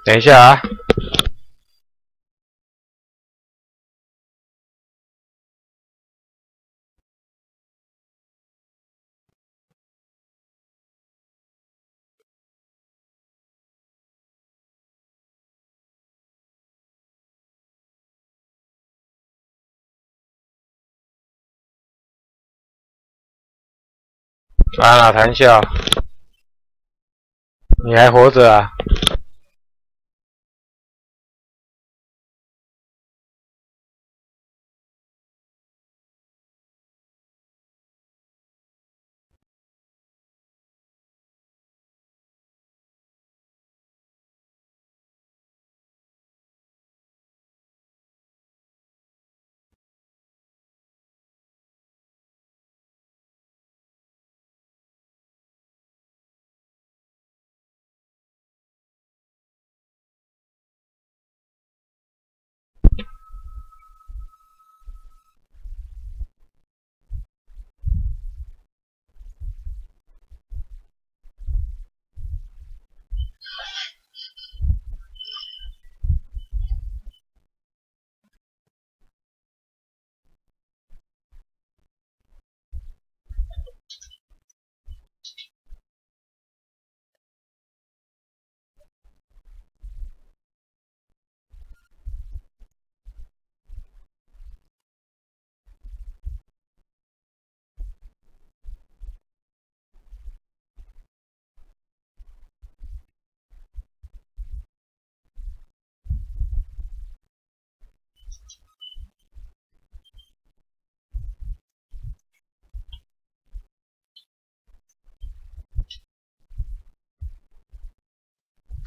等一下啊。啊，谈笑，你还活着啊？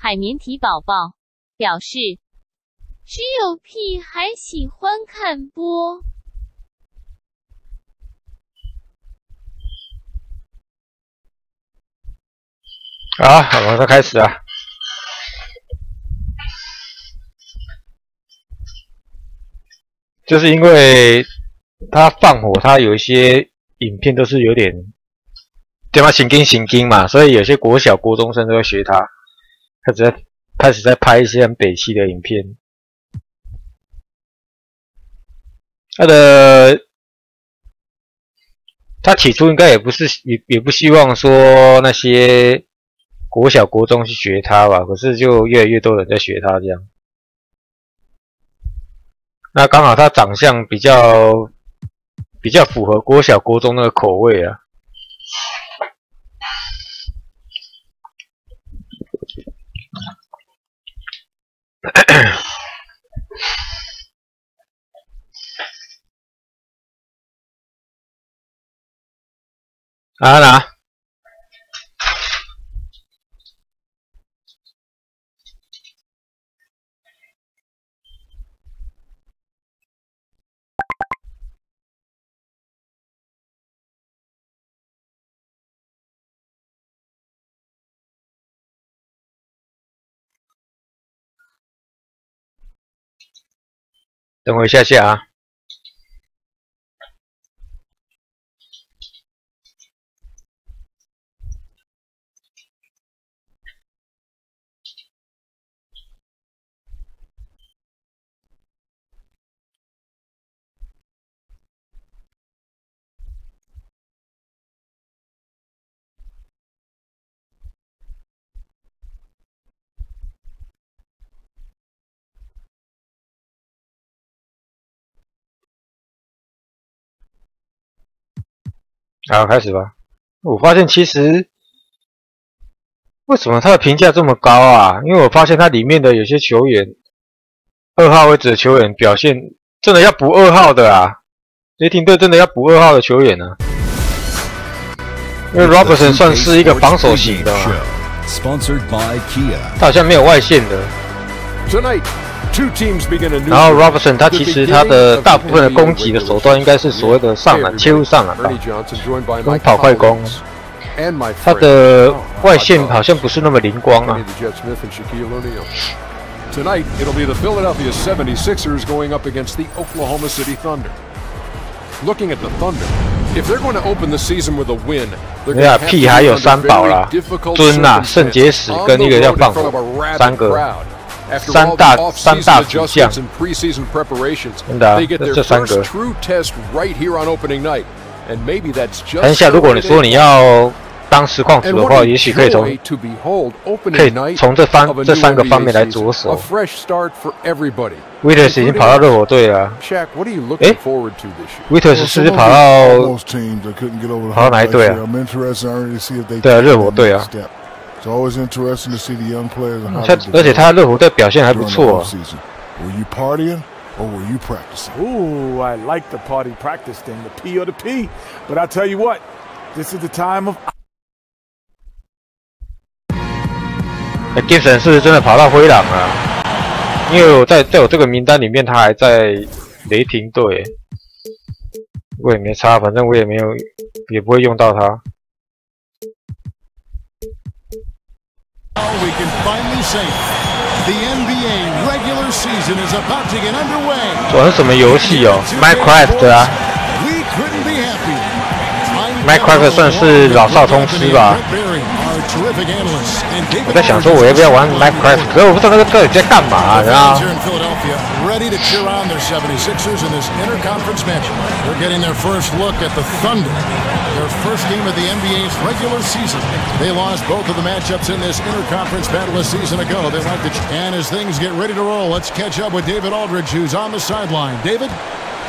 海绵体宝宝表示，只有屁孩喜欢看播。好，马上开始啊！就是因为他放火，他有一些影片都是有点对吧，行经嘛，所以有些国小、国中生都会学他。开始在拍一些很北七的影片。他起初应该也不希望说那些国小、国中去学他吧，可是就越来越多人在学他这样。那刚好他长相比较符合国小、国中那个口味啊。啊哪？等我一下下啊。好，开始吧。我发现其实为什么他的评价这么高啊？因为我发现他里面的有些球员，2号位置的球员表现真的要补2号的啊！雷霆队真的要补2号的球员啊！因为 Robertson 算是一个防守型的嘛，他好像没有外线的。然后 Robertson 他其实他的大部分的攻击的手段应该是所谓的上篮切入上篮吧，跟跑快攻，他的外线好像不是那么灵光啊。Tonight, it'll be the Philadelphia 76ers going up against the Oklahoma City Thunder. Looking at the Thunder, If they're going to open the season with a win, they're 没 going 呀， to have 屁 to 还 be 有 under 三宝 very 啦， difficult 尊呐、圣结 circumstances 石 on 跟 the 一个叫 road in 放 front 火 of a， 三 rabid 个 crowd. After 三 all 大 the 三大 off-season 主将 adjustments，and preseason preparations, 真的啊 they get their 这三个 first true test right here on opening night, and maybe that's 看一 just 下， the 如果 way 你说 they 你 want. 要当实况主 And 的 what 话， a 也许可以 joy to behold 可 opening 以 night 从这 of a 这 new 三个方 NBA 面来 season. 着 A 手。 fresh start for everybody. 威特斯已经跑到热火队了 Shaq, what are you looking forward to this year? 威特斯是不是跑到哪一队啊？对啊，热火队啊。而且他热火队表现还不错、啊。Ooh, I like the party practice thing, the P or the P. But I tell you what, this is the time of. Gibson 是不是真的跑到灰狼了？因为我在我这个名单里面，他还在雷霆队。我也没差，反正我也没有，也不会用到他。We can finally say the NBA regular season is about to get underway. 玩什么游戏哦 ？Minecraft 啊 We couldn't be happier. ，Minecraft 算是老少通吃吧。我在想说我要不要玩 Minecraft， 可是我不知道那个到底在干嘛，然后。Ready to cheer on their 76ers in this interconference match. They're getting their first look at the Thunder. Their first game of the NBA's regular season. They lost both of the matchups in this interconference battle a season ago. They like to, and as things get ready to roll, let's catch up with David Aldridge, who's on the sideline. David?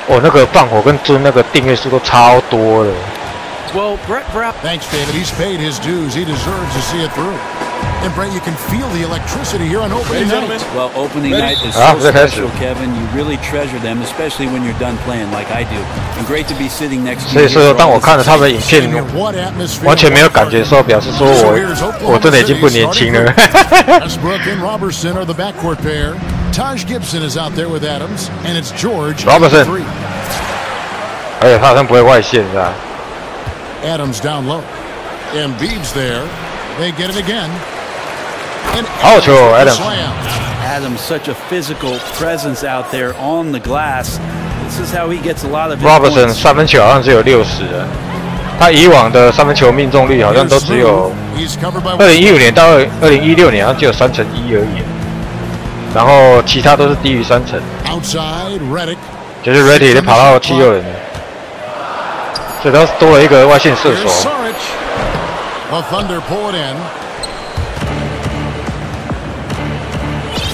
哦，那个放火跟尊那个订阅数都超多的。Well, Brett Brown. Thanks, David. He's paid his dues. He deserves to see it through. And Brett, you can feel the electricity here on opening night. Well, opening night is so special, Kevin. You really treasure them, especially when you're done playing like I do. And great to be sitting next to you. 所以说，当我看了他们的影片，完全没有感觉的时候，表示说我真的已经不年轻了。Westbrook and Robertson are the backcourt pair. Taj Gibson is out there with Adams, and it's George. Robertson. 而且他好像不会外线，是吧 ？Adams down low. Embiid's there. They get it again. 好球 ，Adams。Adams, such a physical presence out there on the glass. This is how he gets a lot of. Robertson 三分球好像只有60了，他以往的三分球命中率好像都只有2015年到2016年好像只有1/3而已，然后其他都是低于3成。就是 Reddick 也跑到76人了，所以他多了一个外线射手。The Thunder pull it in.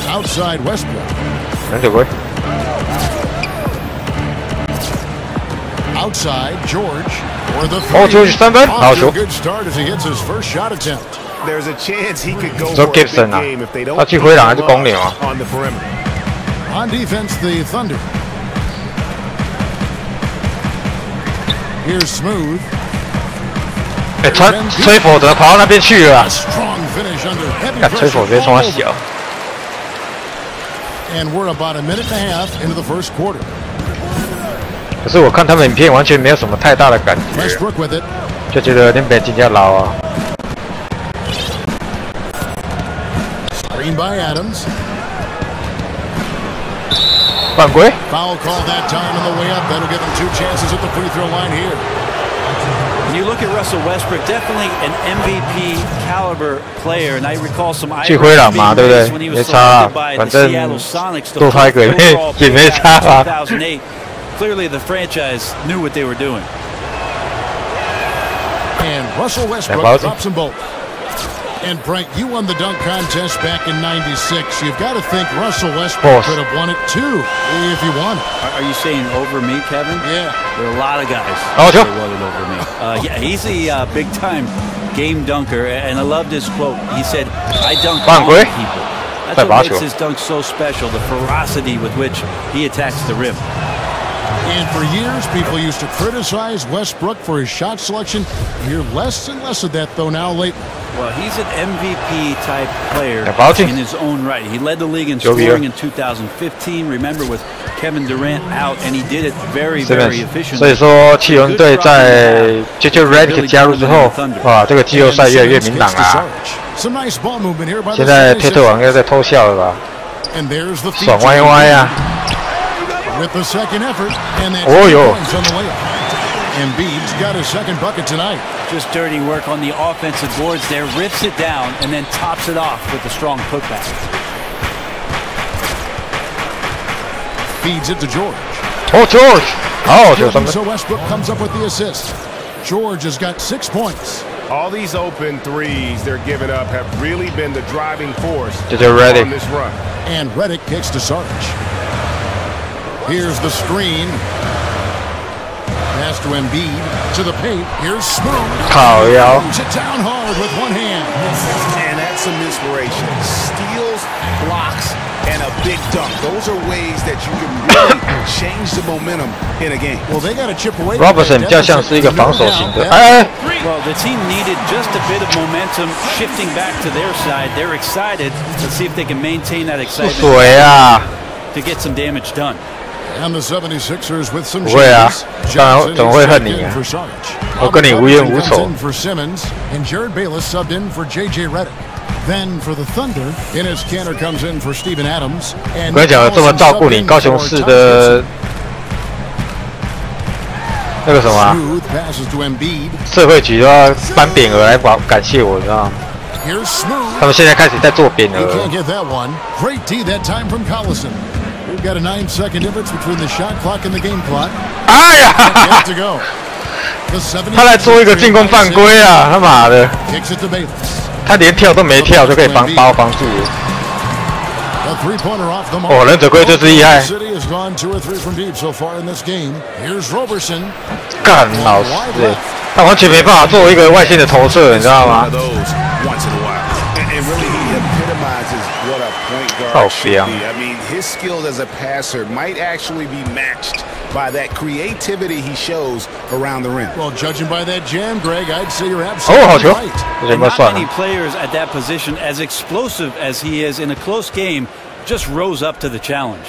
Outside Westbrook. 能得归。Outside George for the three. George 三分，好球。 Good start as he hits his first shot attempt. There's a chance he could go for a big game if they don't. 他去灰狼还是公牛啊 on the perimeter. On defense, the Thunder. Here's Smooth. 吹否则跑到那边去了、啊，看吹否直接冲他小。And we're about a minute and a half into the first quarter. 可是我看他们影片完全没有什么太大的感觉，就觉得那边真正老啊。Screen by Adams. 犯规。Foul call that time on the way up. That'll give them 2 chances at the free throw line here. When you look at Russell Westbrook, definitely an MVP caliber player, and I recall some 去灰狼嘛，对不对？没差啊，反正多拍个也没差啊。Clearly, the franchise knew what they were doing. And Russell Westbrook drops them both. And Frank, you won the dunk contest back in '96. You've got to think Russell Westbrook could have won it too if he won it. Are you saying over me, Kevin? Yeah. There are a lot of guys who won it over me. Yeah, he's a big-time game dunker, and I loved his quote. He said, "I dunk on people." That's what makes his dunk so special, the ferocity with which he attacks the rim. And for years, people used to criticize Westbrook for his shot selection. You hear less and less of that, though, now lately. Well, he's an MVP-type player in his own right. He led the league in scoring in 2015. Remember, with Kevin Durant out, and he did it very, very efficiently. 所以说，汽人队在Reddick 加入之后，哇，这个季后赛越来越明朗啦。现在推特网应该在偷笑了吧？爽歪歪啊！哦哟， Embiid's got his second bucket tonight. Just dirty work on the offensive boards there. Rips it down and then tops it off with a strong putback. Feeds it to George. Oh, George! Oh, so Westbrook comes up with the assist. George has got 6 points. All these open threes they're giving up have really been the driving force on this run. And Redick kicks to Sarge. Here's the screen. Pass to Embiid. To the paint. Here's Smooth. Oh, yeah. Moves it down hard with one hand. And that's some inspiration. Steals, blocks, and a big dunk. Those are ways that you can really change the momentum in a game. Well, they got to chip away. Robertson 比较像是一个防守型的。Well, the team needed just a bit of momentum shifting back to their side. They're excited. Let's see if they can maintain that excitement to get some damage done. And the 76ers with some 不会啊，当然怎么会恨你啊？ for 我跟你无冤无仇。 for Simmons and Jared Bayless subbed in for JJ Redick. Then for the Thunder, Enes Kanter comes in for Steven Adams. 我跟你讲，这么照顾你，高雄市的那个什么、啊，社会局都要颁匾额来感谢我，你知道吗？他们现在开始在做匾额。 We've got a 9-second difference between the shot clock and the game clock. 哎呀！他来做一个进攻犯规啊！他妈的！他连跳都没跳就可以把我防住了。哦，忍者龟就是厉害。干老师，他完全没办法做一个外线的投射，你知道吗？ I mean, his skills as a passer might actually be matched by that creativity he shows around the rim. Well, judging by that jam, Greg, I'd say you're absolutely right. Not many players at that position, as explosive as he is in a close game, just rose up to the challenge.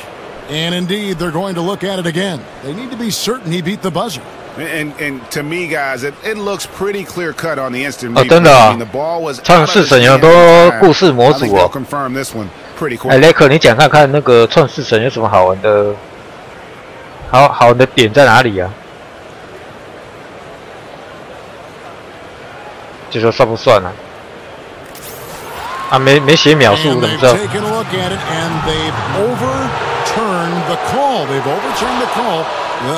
And indeed, they're going to look at it again. They need to be certain he beat the buzzer. And to me, guys, it looks pretty clear cut on the instant. 哦，真的啊，创世神有很多故事模组哦。哎，雷克，你讲看看那个创世神有什么好玩的？好玩的点在哪里啊？就说算不算啊？啊，没写秒数，怎么知道？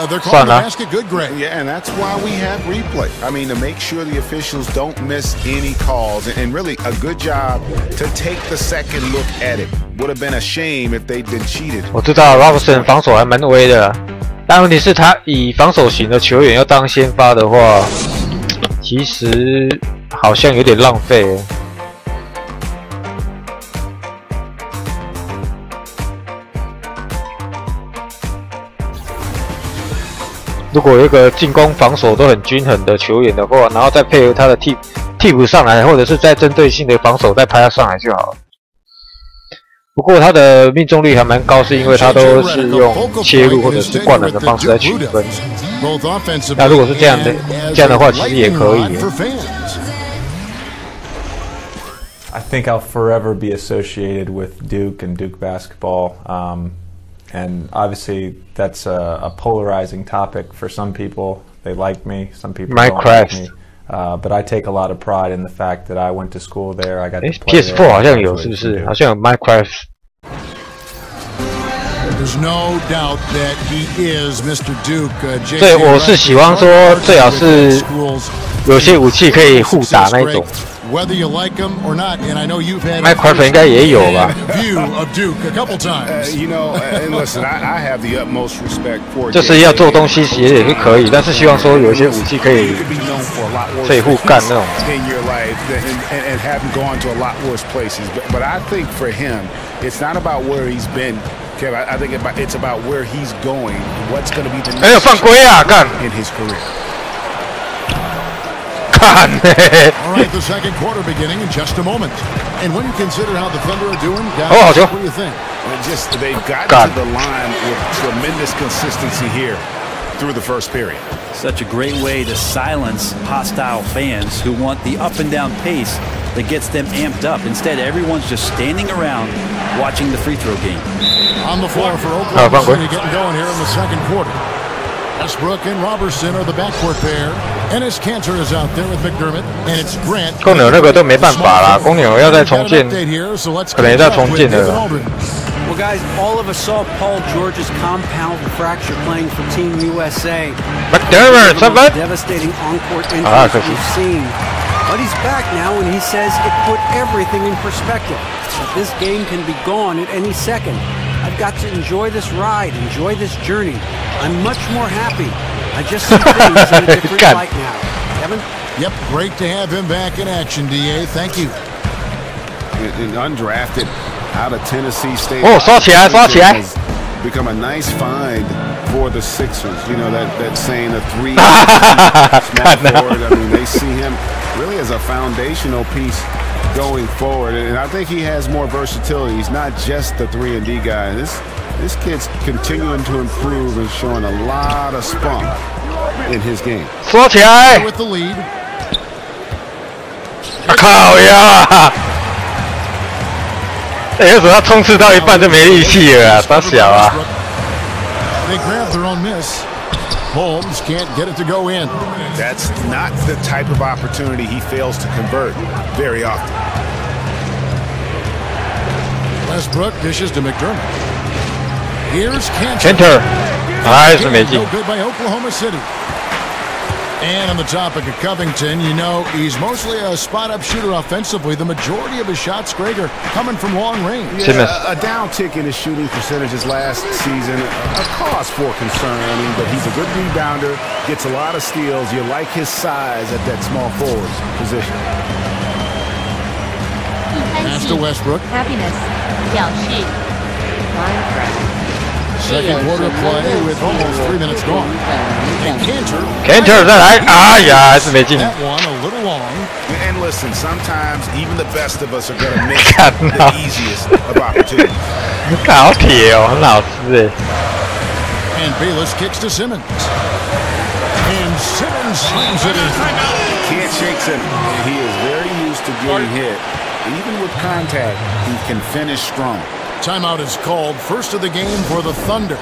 They're calling the basket good, Greg. Yeah, and that's why we have replay. I mean, to make sure the officials don't miss any calls, and really a good job to take the second look at it. Would have been a shame if they'd been cheated. 我知道 Robertson 防守还蛮威的，但问题是，他以防守型的球员要当先发的话，其实好像有点浪费。 如果有一个进攻、防守都很均衡的球员的话，然后再配合他的替补上来，或者是再针对性的防守再拍他上来就好了。不过他的命中率还蛮高，是因为他都是用切入或者是灌篮的方式来取分。那如果是这样的话，其实也可以。I think I'll forever be associated with Duke and Duke basketball. And obviously, that's a polarizing topic for some people. They like me, some people don't like me. But I take a lot of pride in the fact that I went to school there. I got to play there. PS4 好像有，是不是？好像有 Minecraft。 There's no doubt that he is Mr. Duke. 对，我是喜欢说最好是有些武器可以互打那一种。 Whether you like him or not, and I know you've had Minecraft 应该也有吧 view of Duke a couple times. You know, and listen, I have the utmost respect for. 就是要做东西也是可以，但是希望说有一些武器可以互干那种。 In your life, and haven't gone to a lot worse places. But I think for him, it's not about where he's been. Kev, I think it's about where he's going. What's going to be the next in his career. All right, the second quarter beginning in just a moment. And when you consider how the Thunder are doing, guys, what do you think? They've gotten to the line with tremendous consistency here through the first period. Such a great way to silence hostile fans who want the up and down pace that gets them amped up. Instead, everyone's just standing around watching the free throw game. On the floor for Oklahoma City getting going here in the second quarter. Westbrook and Robertson are the backcourt pair. Ennis Cantor is out there with McDermott, and it's Grant. 公牛那个都没办法啦，公牛要再重建，可能要重建的。Well, guys, all of us saw Paul George's compound fracture playing for Team USA. McDermott, somebody. Devastating on-court injuries we've seen. But he's back now, and he says it put everything in perspective. That this game can be gone at any second. I've got to enjoy this ride, enjoy this journey. I'm much more happy. I just see things in a different light now. Kevin? Yep, great to have him back in action, DA. Thank you. And undrafted out of Tennessee State. Oh, 刷起来，刷起来 become a nice find for the Sixers. You know, that saying a three small forward. I mean, they see him really as a foundational piece going forward, and I think he has more versatility. He's not just the 3-and-D guy. This kid's continuing to improve and showing a lot of spunk in his game. 刷起来 with the lead. 靠呀！为什么他冲刺到一半就没力气了啊？傻小啊！ They grab their own miss. Holmes can't get it to go in. That's not the type of opportunity he fails to convert very often. Westbrook dishes to McDermott. Here's Cantor. Cantor， 还是没进。 No good by Oklahoma City. And on the topic of Covington, you know, he's mostly a spot-up shooter offensively. The majority of his shots, Greg, are coming from long range. Yeah, a downtick in his shooting percentages last season, a cause for concern. I mean, but he's a good rebounder, gets a lot of steals. You like his size at that small forward position. Pass to Westbrook. Happiness 表示 Second quarter play with almost 3 minutes gone. And Cantor 再来，哎呀，还是没进。 That one a little long. And listen, sometimes even the best of us are going to miss the easiest of opportunities. 看好铁哦，很好吃哎。 And Bayless kicks to Simmons. And Simmons slams it in. Can't shake Simmons. He is very used to getting hit. Even with contact, he can finish strong. Timeout is called. First of the game for the Thunder.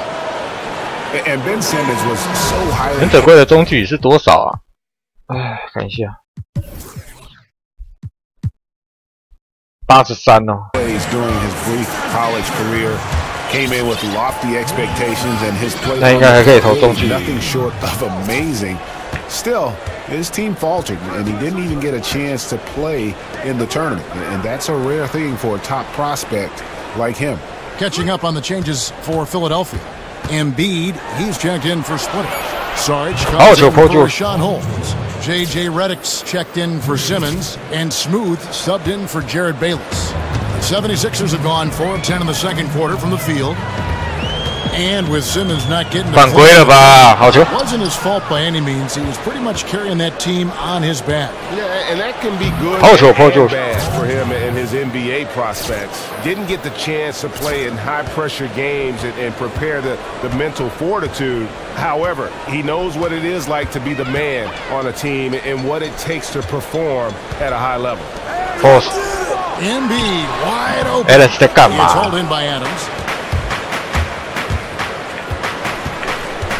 And Ben Simmons was so highly. 忍者龟的中距是多少啊？哎，看一下，83哦。 During his brief college career, came in with lofty expectations, and his play 那应该还可以投中距。 nothing short of amazing. Still, his team faltered, and he didn't even get a chance to play in the tournament. And that's a rare thing for a top prospect like him. Catching up on the changes for Philadelphia. Embiid, he's checked in for splitting. Sarge comes in for Sean Holmes. J.J. Redick's checked in for Simmons, and Smooth subbed in for Jared Bayless. The 76ers have gone 4 of 10 in the second quarter from the field. And with Simmons not getting the犯规了吧？好球！ It wasn't his fault by any means. He was pretty much carrying that team on his back. Yeah, and that can be good and bad for him and his NBA prospects. Didn't get the chance to play in high-pressure games and prepare the mental fortitude. However, he knows what it is like to be the man on a team and what it takes to perform at a high level. Post. Embiid wide open. It's hauled in by Adams.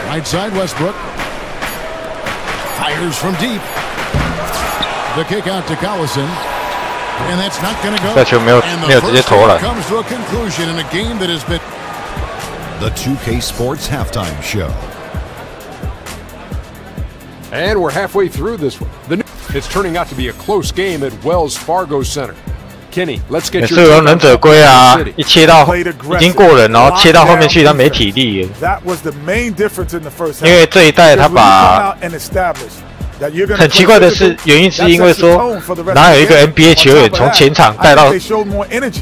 Right side, Westbrook. Fires from deep. The kick out to Collison. And that's not going to go. And the first half comes to a conclusion in a game that has been... The 2K Sports Halftime Show. And we're halfway through this one. It's turning out to be a close game at Wells Fargo Center. Kenny, let's get 也是有忍者龟啊，一切到已经过人，然后切到后面去，他没体力。因为这一代他把很奇怪的是，原因是因为说哪有一个 NBA 球员从前场带到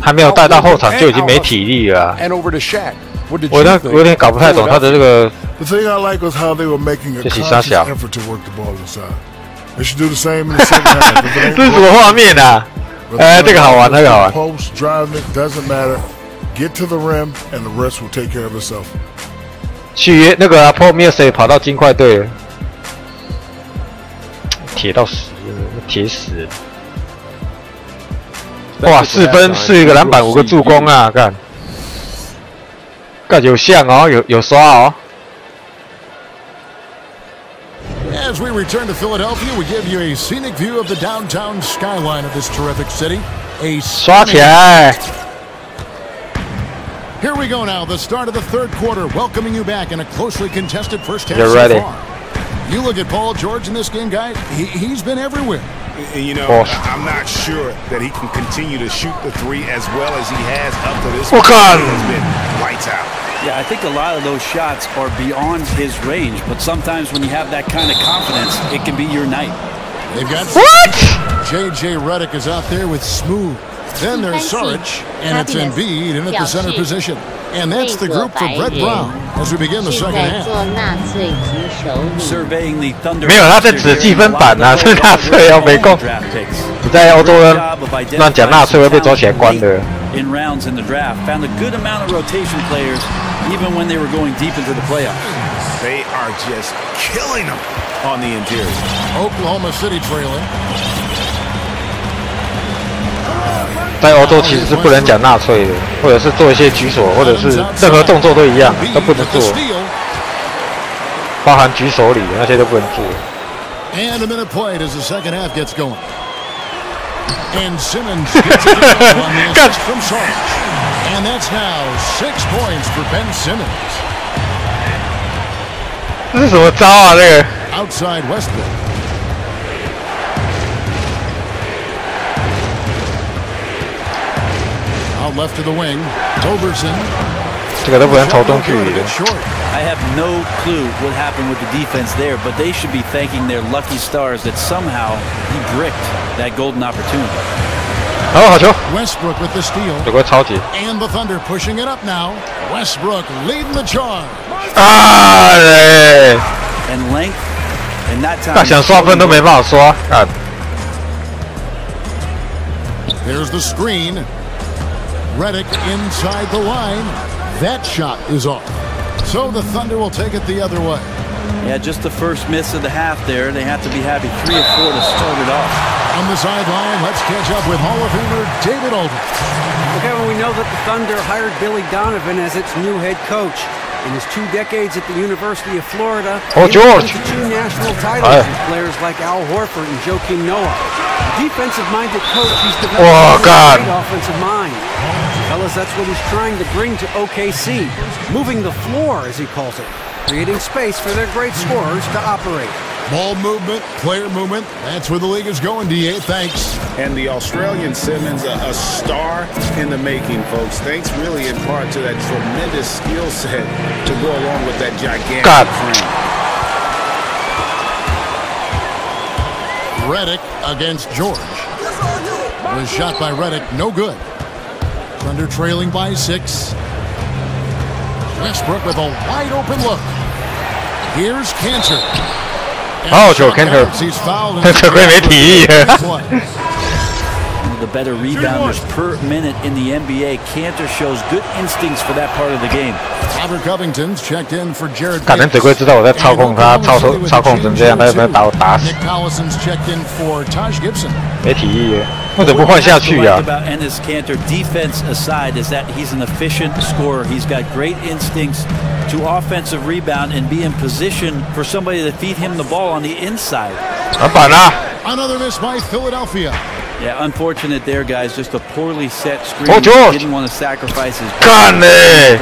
还没有带到后场就已经没体力了啊。我有点搞不太懂他的这个。这是啥小？这是什么画面啊？这个好玩，这个好玩。续约那个Paul Millsap 跑到金块队了，铁到死，铁死！哇，4分4个篮板5个助攻啊！干有像哦，有刷哦。As we return to Philadelphia, we give you a scenic view of the downtown skyline of this terrific city.刷起来 Here we go now, the start of the third quarter, welcoming you back in a closely contested first half. You're ready. So far. You look at Paul George in this game, guys, he's been everywhere. You know, I'm not sure that he can continue to shoot the three as well as he has up to this point. He has been lights out. Yeah, I think a lot of those shots are beyond his range, but sometimes when you have that kind of confidence, it can be your night. They've got J.J. Redick is out there with Smooth. Then there's Saric, and it's Embiid in at the center position. And that's the group for Brett Brown as we begin the second half. Surveying the Thunder. 没有，他在指计分板啊，是纳粹哦，没空。你在欧洲人乱讲纳粹会被抓起来关的。In rounds in the draft, found a good amount of rotation players, even when they were going deep into the playoffs. They are just killing them on the interior. Oklahoma City trailing. 在欧洲其实是不能讲纳粹的，或者是做一些举手，或者是任何动作都一样，都不能做，包含举手礼那些都不能做。And a minute played as the second half gets going. And Simmons gets it on the assist from Sarge. And that's now 6 points for Ben Simmons. 这是什么招啊？这个 Outside Westbrook. Out left to the wing. Overson. 这个都不能投中距离的。 I have no clue what happened with the defense there, but they should be thanking their lucky stars that somehow he bricked that golden opportunity. 好球 Westbrook with the steal. 有个超级 And the Thunder pushing it up now. Westbrook leading the charge. 啊！对 And length, and that time. 那想刷分都没办法刷啊！ There's the screen. Redick inside the line. That shot is off. So the Thunder will take it the other way. Yeah, just the first miss of the half there. They have to be happy 3 of 4 to start it off. On the sideline, let's catch up with Hall of Famer David Aldridge. Okay, well, we know that the Thunder hired Billy Donovan as its new head coach. In his 2 decades at the University of Florida, he won 2 national titles with players like Al Horford and Joakim Noah. A defensive-minded coach, he's developed a great offensive mind. Fellas, that's what he's trying to bring to OKC. Moving the floor, as he calls it. Creating space for their great scorers to operate. Ball movement, player movement. That's where the league is going, D.A. Thanks. And the Australian Simmons, a star in the making, folks. Thanks really in part to that tremendous skill set to go along with that gigantic frame. Redick against George. The shot by Redick, no good. Thunder trailing by 6. Westbrook with a wide open look. Here's Cantor. 好球 Cantor 这回没体力 The better rebounders per minute in the NBA. Cantor shows good instincts for that part of the game. Robert Covington's checked in for Jared. 可能只会知道我在操控他，操控成这样，他有没有把我打死？ Nick Collison's checked in for Taj Gibson. 没体力耶，或者不换下去呀？ About Enes Kanter, defense aside, is that he's an efficient scorer. He's got great instincts to offensive rebound and be in position for somebody to feed him the ball on the inside. 篮板啊 Another miss by Philadelphia. Yeah, unfortunate there, guys. Just a poorly set screen. Oh, George. Didn't want to sacrifice his teammate.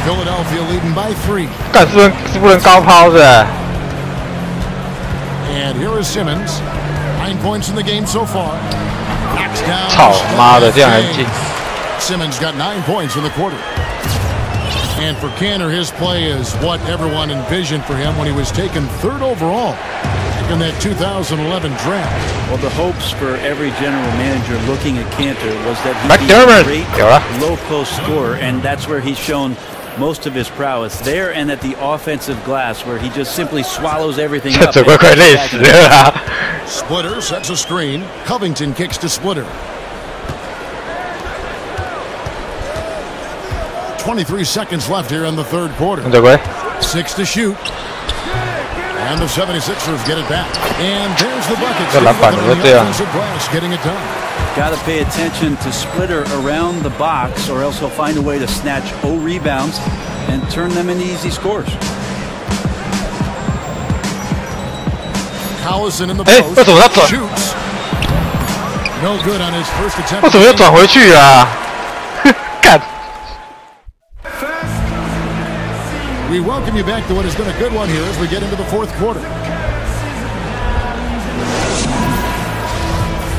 Philadelphia leading by 3. 干是不能高抛的。 And here is Simmons. 9 points in the game so far. Knocks down. 操妈的，这样还进。 Simmons got 9 points in the quarter. And for Cantor, his play is what everyone envisioned for him when he was taken 3rd overall in that 2011 draft. Well, the hopes for every general manager looking at Cantor was that he'd be a great low-post scorer, and that's where he's shown most of his prowess there and at the offensive glass, where he just simply swallows everything up. Splitter sets a screen. Covington kicks to Splitter. 23 seconds left here in the 3rd quarter. 6 to shoot. And the 76ers get it back. And there's the bucket. Glass getting it done. Got to pay attention to Splitter around the box, or else he'll find a way to snatch rebounds and turn them into easy scores. 为什么要转？为什么要转回去啊？干！ We welcome you back to what has been a good one here as we get into the fourth quarter.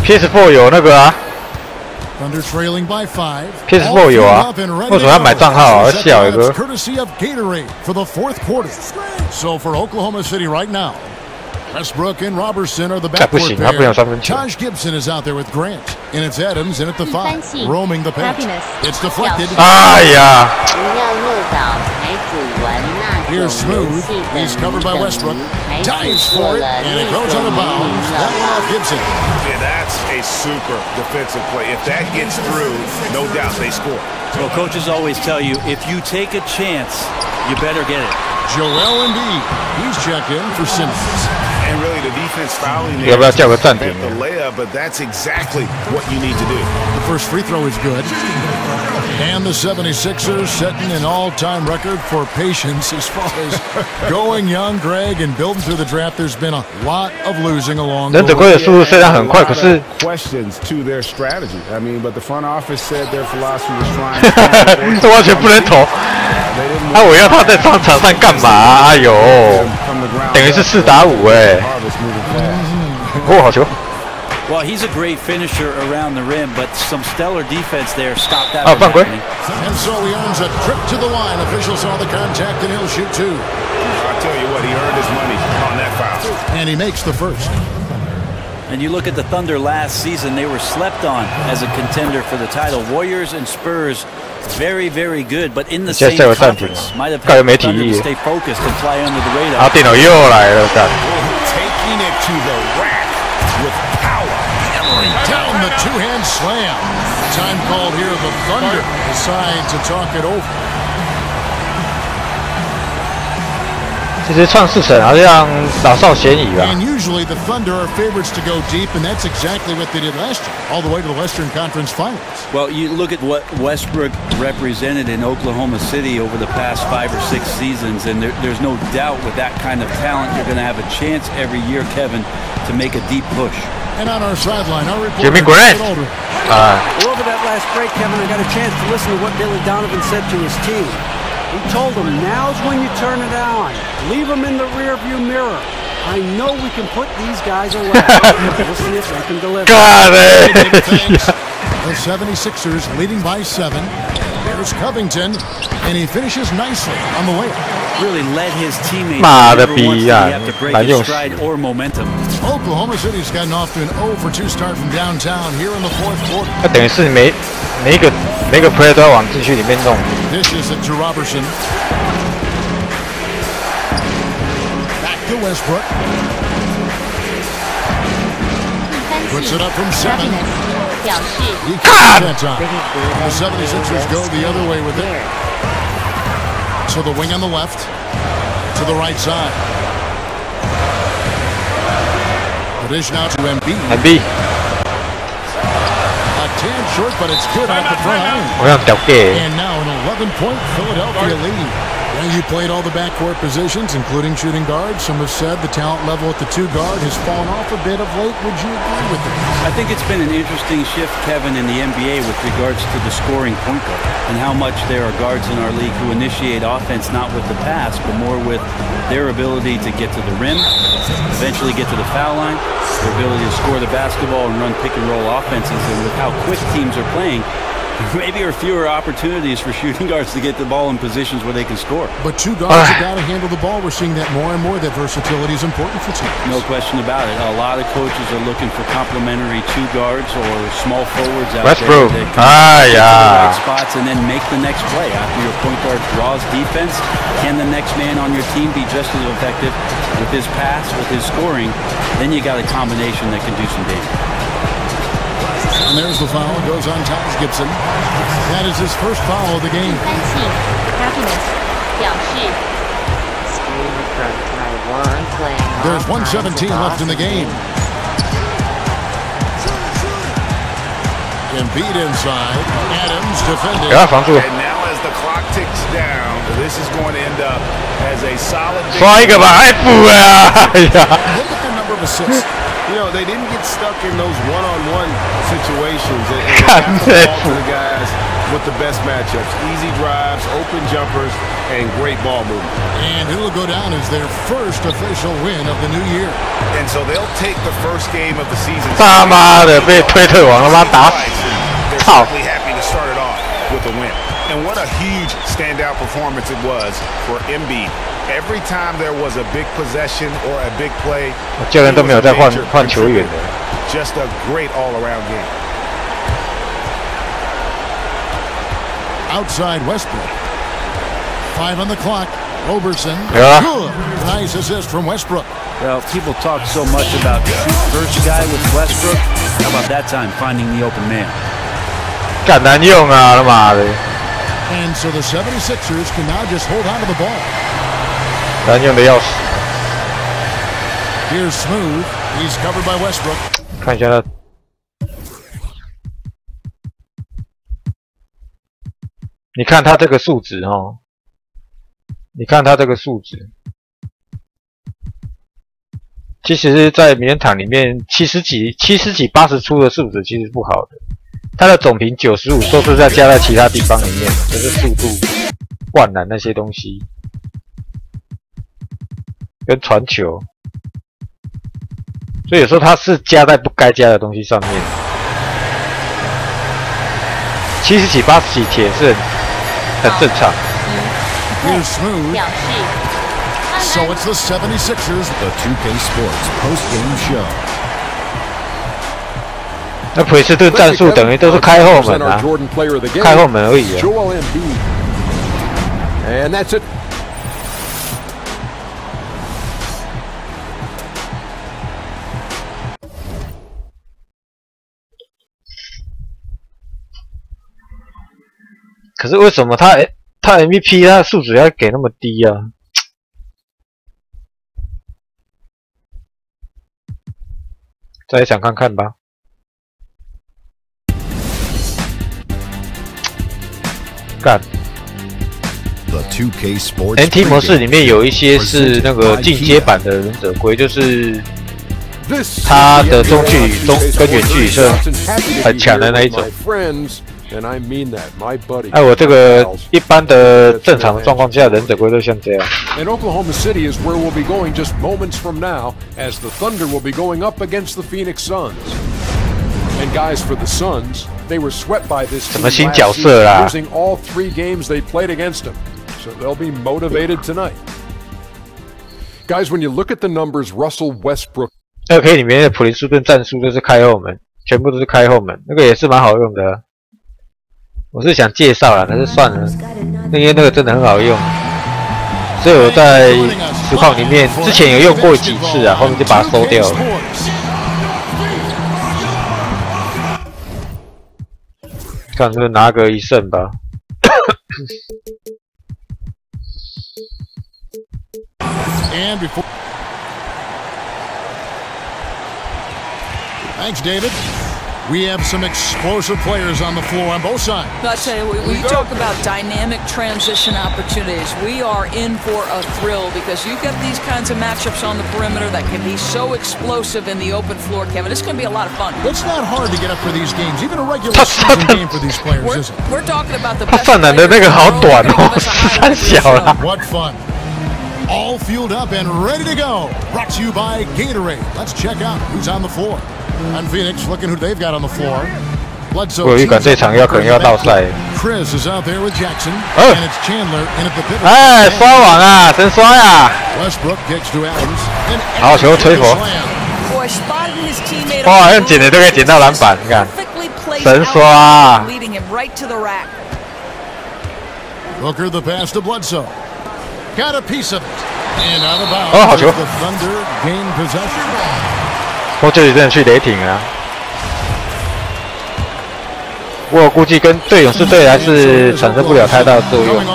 PS4 有那个啊 Thunder trailing by 5. PS4 有啊，为什么要买账号啊？小一个。 Courtesy of Gatorade for the fourth quarter. So for Oklahoma City right now, Westbrook and Robertson are the backcourt pair. Taj Gibson is out there with Grant, and it's Adams in at the 5, roaming the paint. It's deflected. 哎呀！ Here's Smooth. He's covered by Westbrook. Dives for it, and it goes on the bounds. That one off Gibson. Yeah, that's a super defensive play. If that gets through, no doubt they score. Well, coaches always tell you, if you take a chance, you better get it. Joel Embiid. He's checked in for Simmons. And really, the defense fouling there the layup, but that's exactly what you need to do. The first free throw is good. And the 76ers setting an all-time record for patience as far as going young, Greg, and building through the draft. There's been a lot of losing along the way. Questions to their strategy. I mean, but the front office said their philosophy was trying to 完全不能投。那我要他在场上干嘛？哎呦，等于是4打5哎。哦，好球！ Well, he's a great finisher around the rim, but some stellar defense there stopped that from happening. And so he earns a trip to the line. Officials saw the contact, and he'll shoot 2. I'll tell you what, he earned his money on that foul. And he makes the first. And you look at the Thunder last season, they were slept on as a contender for the title. Warriors and Spurs, very, very good, but in the same conference. Might have helped the Thunder to stay focused and fly under the radar. 电脑又来了，干！ Taking it to the rack with power. Hammering down the two-hand slam. Time called here. The Thunder decide to talk it over. 其实创世神好像老少咸宜吧。 And usually the Thunder are favorites to go deep, and that's exactly what they did last year, all the way to the Western Conference Finals. Well, you look at what Westbrook represented in Oklahoma City over the past 5 or 6 seasons, and there's no doubt with that kind of talent, you're going to have a chance every year, Kevin, to make a deep push. And on our sideline, our reporter, Jimmy Grant. Well, over that last break, Kevin, I got a chance to listen to what Billy Donovan said to his team. He told them, now's when you turn it on. Leave them in the rearview mirror. I know we can put these guys away. We'll see if they can deliver. Got it! The 76ers leading by 7. There's Covington, and he finishes nicely on the way. Really led his teammates. 妈的逼呀！ 难用死。Or momentum. Oklahoma City's gotten off to an 0 for 2 start from downtown here in the fourth quarter. 那等于是每个 player 都要往禁区里面弄。 Dishes it to Robertson. Back to Westbrook. Puts it up from 7. He can't that time. The 76ers go the other way with it. So the wing on the left to the right side. The dish now to Embiid. Embiid. A tad short, but it's good off the front iron. And now an 11-point Philadelphia lead. Yeah, you played all the backcourt positions, including shooting guards. Some have said the talent level at the 2 guard has fallen off a bit of late. Would you agree with it? I think it's been an interesting shift, Kevin, in the NBA with regards to the scoring point guard and how much there are guards in our league who initiate offense not with the pass, but more with their ability to get to the rim, eventually get to the foul line, their ability to score the basketball and run pick-and-roll offenses. And with how quick teams are playing, maybe there are fewer opportunities for shooting guards to get the ball in positions where they can score. But 2 guards have got to handle the ball. We're seeing that more and more. That versatility is important for teams. No question about it. A lot of coaches are looking for complementary 2 guards or small forwards out there that can get to the right spots and then make the next play. After your point guard draws defense, can the next man on your team be just as effective with his pass, with his scoring? Then you got a combination that can do some damage. And there's the foul. Goes on Taj Gibson. That is his first foul of the game. There's 1:17 left in the game. Embiid inside. Adams defending. And now as the clock ticks down, this is going to end up as a solid. Look at the number of assists. You know, they didn't get stuck in those one-on-one situations. And got the ball to the guys with the best matchups. Easy drives, open jumpers, and great ball movement. And it'll go down as their first official win of the new year. And so they'll take the first game of the season. 他妈的被推特网他妈打死！ They're certainly happy to start it off with a win. And what a huge standout performance it was for Embiid. Every time there was a big possession or a big play, 教练都没有在换球员的。 Just a great all-around game. Outside Westbrook. 5 on the clock. Roberson. Yeah. Good. Nice assist from Westbrook. Well, people talk so much about first guy with Westbrook. How about that time finding the open man? 干难用啊，他妈的！ And so the 76ers can now just hold on to the ball. 难用的要死。 Here's Smooth. He's covered by Westbrook. 看一下他。 你看他这个数值哦，你看他这个数值，其实，在名人堂里面70几、80出的数值其实不好的，他的总评95都是在加在其他地方里面，就是速度、灌篮那些东西，跟传球，所以有时候他是加在不该加的东西上面。70几、80几铁是很正常。 Here's Smooth. So it's the 76ers. The 2K Sports post-game show. 那普雷斯顿战术等于都是开后门啊，开后门而已啊。And that's it. "可是为什么他 MVP 他的数值要给那么低啊？再想看看吧。干。The 2K Sports NT 模式里面有一些是那个进阶版的忍者龟，就是他的中距离跟远距离是很强的那一种。 哎，我这个一般的正常的状况下，忍者龟都像这样。And Oklahoma City is where we'll be going just moments from now, as the Thunder will be going up against the Phoenix Suns. And guys, for the Suns, they were swept by this team last season, losing all 3 games they played against them. So they'll be motivated tonight. Guys, when you look at the numbers, Russell Westbrook. 2K 里面的普林斯顿战术都是开后门，全部都是开后门，那个也是蛮好用的。 我是想介绍啦，可是算了，因为那个真的很好用，所以我在实况里面之前有用过几次啊，后面就把它收掉了。看是不是拿个1胜吧。Thanks, David. We have some explosive players on the floor on both sides. I tell you, we talk about dynamic transition opportunities. We are in for a thrill because you get these kinds of matchups on the perimeter that can be so explosive in the open floor, Kevin. It's going to be a lot of fun. It's not hard to get up for these games, even a regular season game for these players, isn't it? We're talking about the best players. 那个好短哦，太小了。 What fun! All fueled up and ready to go. Brought to you by Gatorade. Let's check out who's on the floor. On Phoenix, looking who they've got on the floor. Bledsoe. 我有预感这场可能要倒赛。 Chris is out there with Jackson, and it's Chandler in at the pivot. 哎，刷网啊，真刷呀 Westbrook kicks to Adams. 好球吹佛。哇，用捡的都可以捡到篮板，你看，神刷。 Booker the pass to Bledsoe. Got a piece of it. And out of bounds. 哦，好球。 The Thunder gain possession. 我这里真的去雷霆啊！我估计跟对勇士队还是产生不了太大的作用。Yeah,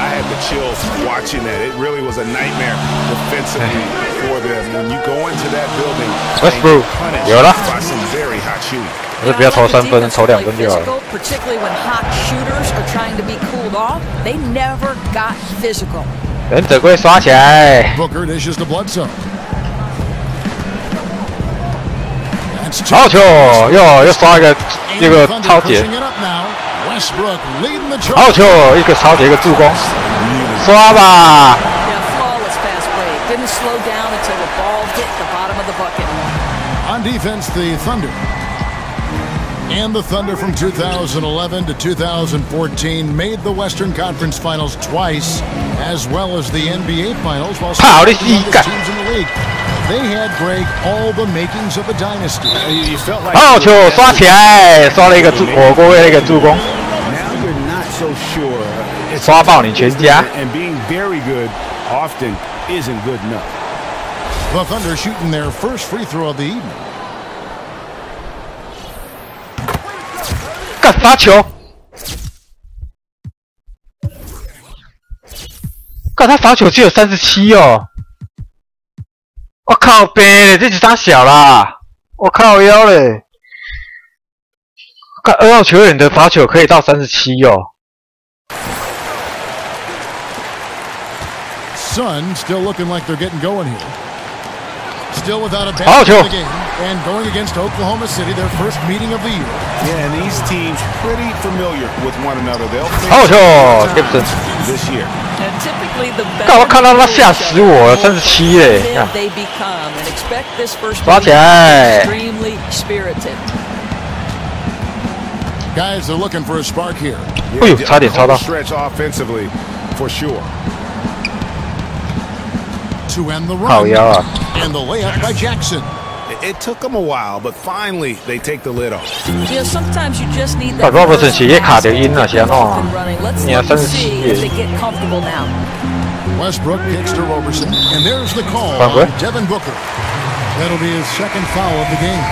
I had the chills watching that. It really was a nightmare defensively for them. When you go into that building, Westbrook 有了。 by some very hot shooting. 还是不要投3分，投2分就好了。 Particularly when hot shooters are trying to be cooled off, they never got physical. 忍者龟刷起来。Booker dishes to Bledsoe. 好球！又刷一个超节。好球！一个超节，一个助攻。刷吧！ On defense, the Thunder. And the Thunder from 2011 to 2014 made the Western Conference Finals twice, as well as the NBA Finals, while some of the youngest teams in the league. They had, Greg, all the makings of a dynasty. 好球，刷起来，刷了一个火锅味的一个助攻。刷爆你全家。 And being very good often isn't good enough. The Thunder shooting their first free throw of the evening. 干罚球！干他罚球只有37哦！我靠，背嘞，这是打小啦！我靠腰嘞！干2号球员的罚球可以到37哦。 Suns still looking like they're getting going here. Still without a basket in the game, and going against Oklahoma City, their first meeting of the year. Yeah, and these teams pretty familiar with one another. They'll Gibson this year. And typically the 我看到他吓死我了，37嘞！ they become and expect this first meeting extremely spirited. Guys, they're looking for a spark here. 哎呦，差点超到。 Stretch offensively, for sure. To end the run, and the layup by Jackson. It took them a while, but finally they take the lid off. You know, sometimes you just need that. Robertson 是也卡着音了，先哦。你要37耶。Westbrook kicks to Robertson, and there's the call on Devin Booker. That'll be his second foul of the game.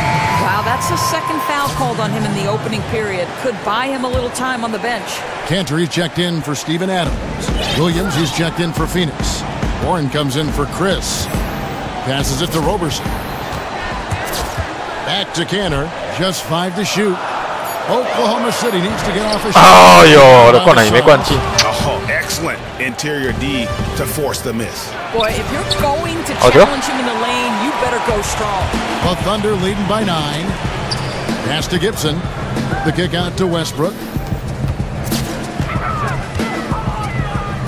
Wow, that's the second foul called on him in the opening period. Could buy him a little time on the bench. Cantor, he's checked in for Steven Adams. Williams, he's checked in for Phoenix. Warren comes in for Chris. Passes it to Roberson. Back to Cantor. Just 5 to shoot. Oklahoma City needs to get off a shot. Oh, excellent interior D to force the miss. Boy, if you're going to challenge him in the lane, you better go strong. The Thunder leading by 9. Pass to Gibson. The kick out to Westbrook.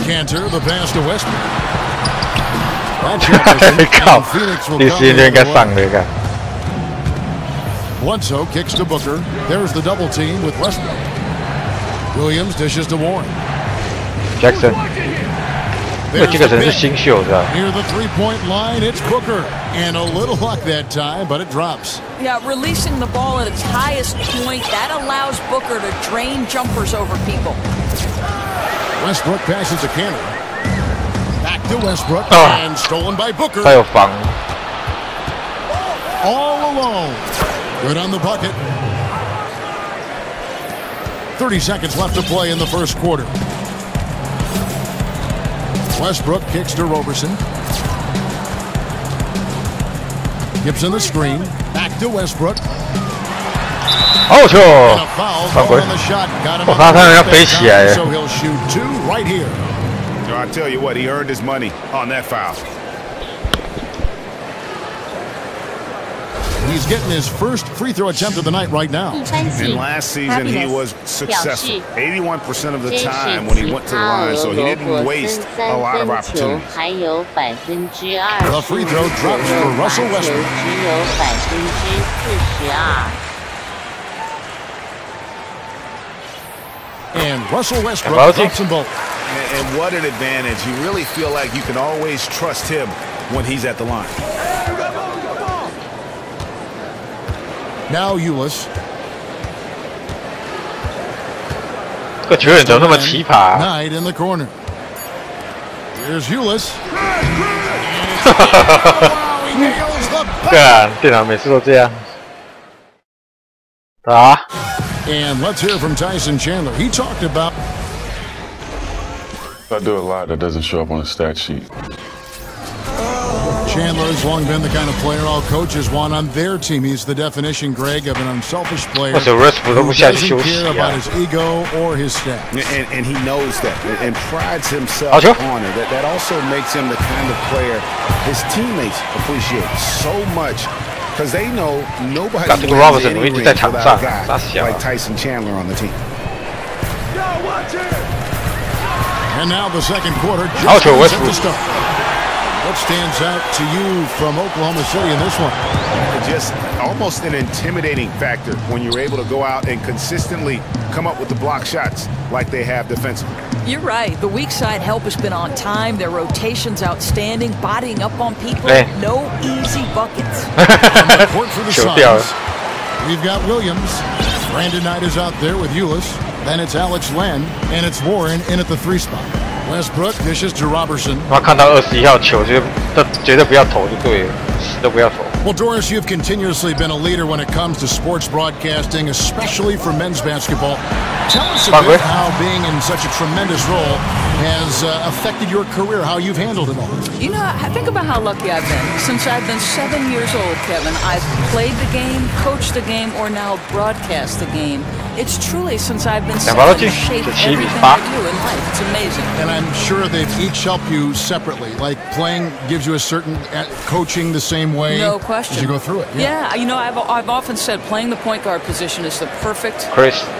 Cantor, the pass to Westbrook. Phoenix will come. Bledsoe kicks to Booker. There's the double team with Westbrook. Williams dishes to Warren. Jackson. 这个人是新秀是吧 Near the three-point line, it's Booker. And a little luck that time, but it drops. Yeah, releasing the ball at its highest point, that allows Booker to drain jumpers over people. Westbrook passes to Cantor. Back to Westbrook, and stolen by Booker. 他有防 All alone. Good on the bucket. 30 seconds left to play in the first quarter. Westbrook kicks to Roberson. Gibson the screen. Back to Westbrook. 好球！ And a foul 犯规 on the shot. Got him 我看他要飞起来 so he'll shoot 2 right here. I tell you what, he earned his money on that foul. He's getting his first free throw attempt of the night right now. And last season he was successful 81% of the time when he went to the line, so he didn't waste a lot of opportunities. The free throw drops for Russell Westbrook. And Russell Westbrook drops them both. And what an advantage. You really feel like you can always trust him when he's at the line. Now Ulis. 这个球员怎么那么奇葩 Knight in the corner. Here's Ulis. 干，电脑每次都这样。打。 And let's hear from Tyson Chandler. He talked about. I do a lot that doesn't show up on the stat sheet. Chandler's long been the kind of player all coaches want on their team. He's the definition, Greg, of an unselfish player who doesn't care about his ego or his stats. And he knows that and prides himself on it. That also makes him the kind of player his teammates appreciate so much because they know nobody wins any ring without a guy like Tyson Chandler on the team. And now the second quarter just at the start. What stands out to you from Oklahoma City in this one? Just almost an intimidating factor when you're able to go out and consistently come up with the block shots like they have defensively. You're right. The weak side help has been on time. Their rotation's outstanding. Bodying up on people. No easy buckets. On the court for the Suns, we've got Williams. Brandon Knight is out there with Ulis. Then it's Alex Len. And it's Warren in at the 3 spot. Westbrook dishes to Robertson. 我看到21号球，绝对不要投就对了，死都不要投。 Well, Doris, you've continuously been a leader when it comes to sports broadcasting, especially for men's basketball. Tell us a bit how being in such a tremendous role has affected your career, how you've handled it all. You know, think about how lucky I've been. Since I've been 7 years old, Kevin, I've played the game, coached the game, or now broadcast the game. It's truly since I've been set to shape everything I do in life. It's amazing. And I'm sure they've each helped you separately. Like playing gives you a certain coaching the same way. No question. As you go through it. Yeah, you know, I've often said playing the point guard position is the perfect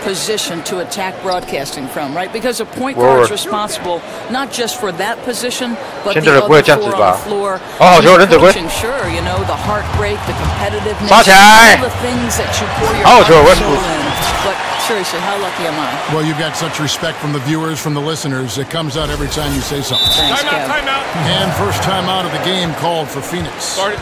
position to attack broadcasting from, right? Because a point guard is responsible not just for that position, but the other 4 on the floor. Coaching, sure, you know, the heartbreak, the competitiveness, all the things that you pour your heart and soul in. But seriously, how lucky am I? Well, you've got such respect from the viewers, from the listeners. It comes out every time you say something. Thanks, time out. And first time out of the game called for Phoenix. Started.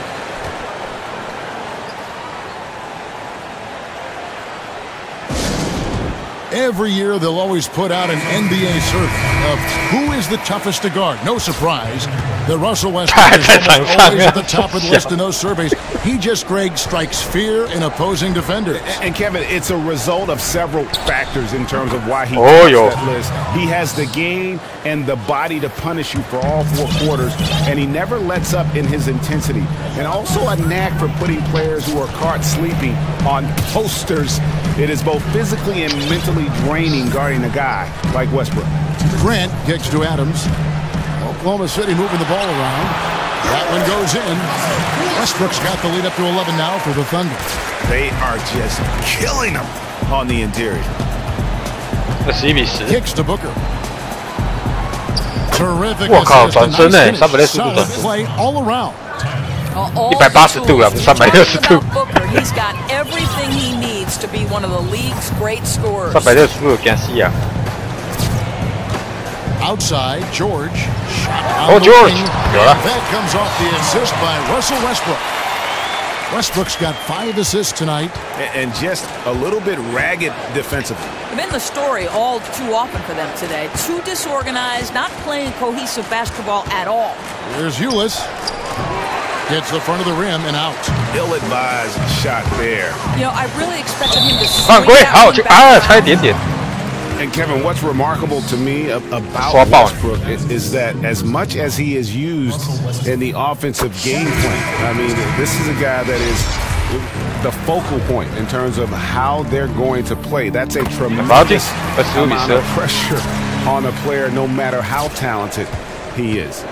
Every year, they'll always put out an NBA survey of who is the toughest to guard. No surprise that Russell Westbrook is always at the top of the list in those surveys. He just, Greg, strikes fear in opposing defenders. And Kevin, it's a result of several factors in terms of why he tops that list. He has the game and the body to punish you for all 4 quarters, and he never lets up in his intensity. And also a knack for putting players who are caught sleeping on posters. It is both physically and mentally draining guarding a guy like Westbrook. Grant kicks to Adams. Oklahoma City moving the ball around. That one goes in. Westbrook's got the lead up to 11 now for the Thunder. They are just killing them on the interior. Kicks to Booker. Terrific 我靠，转身欸，360度转身。 play all around. 180度了，不是360度。 He's got everything he needs to be one of the league's great scorers. 360度惊死啊！ Outside, George. Oh, George! That comes off the assist by Russell Westbrook. Westbrook's got 5 assists tonight. And just a little bit ragged defensively. Been the story all too often for them today. Too disorganized, not playing cohesive basketball at all. Here's Ulis. Gets the front of the rim and out. Ill-advised shot there. You know, I really expected him to swing that one back. 差一点点。 And Kevin, what's remarkable to me about Westbrook is that as much as he is used in the offensive game plan, I mean, this is a guy that is the focal point in terms of how they're going to play. That's a tremendous amount of pressure on a player, no matter how talented he is.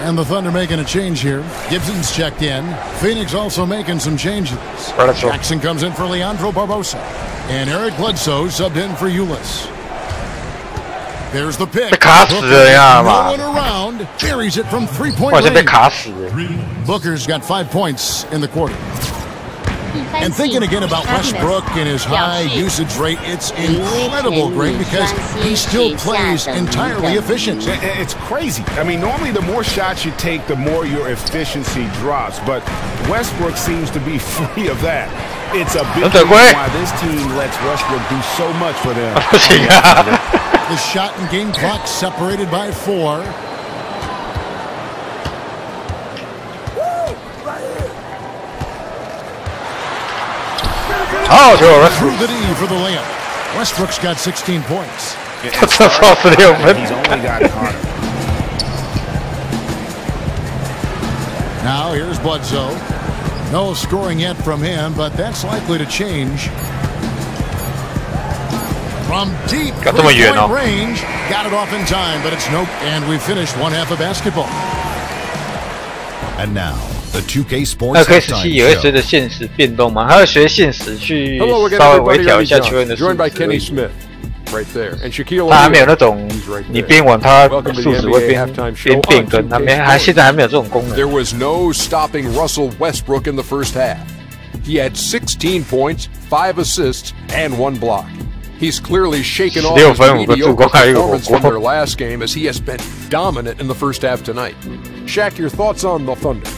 And the Thunder making a change here. Gibson's checked in. Phoenix also making some changes. Jackson comes in for Leandro Barbosa. And Eric Bledsoe subbed in for Ulis. There's the pick. No one around. Carries it from 3-point range. Booker's got 5 points in the quarter. And thinking again about Westbrook and his high usage rate, it's incredible, Greg, because he still plays entirely efficient. It's crazy. I mean, normally the more shots you take, the more your efficiency drops. But Westbrook seems to be free of that. It's a big reason why this team lets Westbrook do so much for them. The shot and game clock separated by 4. Oh, through the D for the layup. Westbrook's got 16 points. That's off the open. He's only gotten harder. Now here's Bledsoe. No scoring yet from him, but that's likely to change. From deep three-point range, got it off in time, but it's nope. And we finished one half of basketball. And now the 2K Sports 那K17也会随着现实变动吗？它会随现实去稍微微调一下球员的素质。它还没有那种你边玩它素质会边变更，现在还没有这种功能。There was no stopping Russell Westbrook in the first half. He had 16 points, 5 assists, and 1 block. He's clearly shaken off his mediocre performance from their last game as he has been dominant in the first half tonight. Shaq, your thoughts on the Thunder?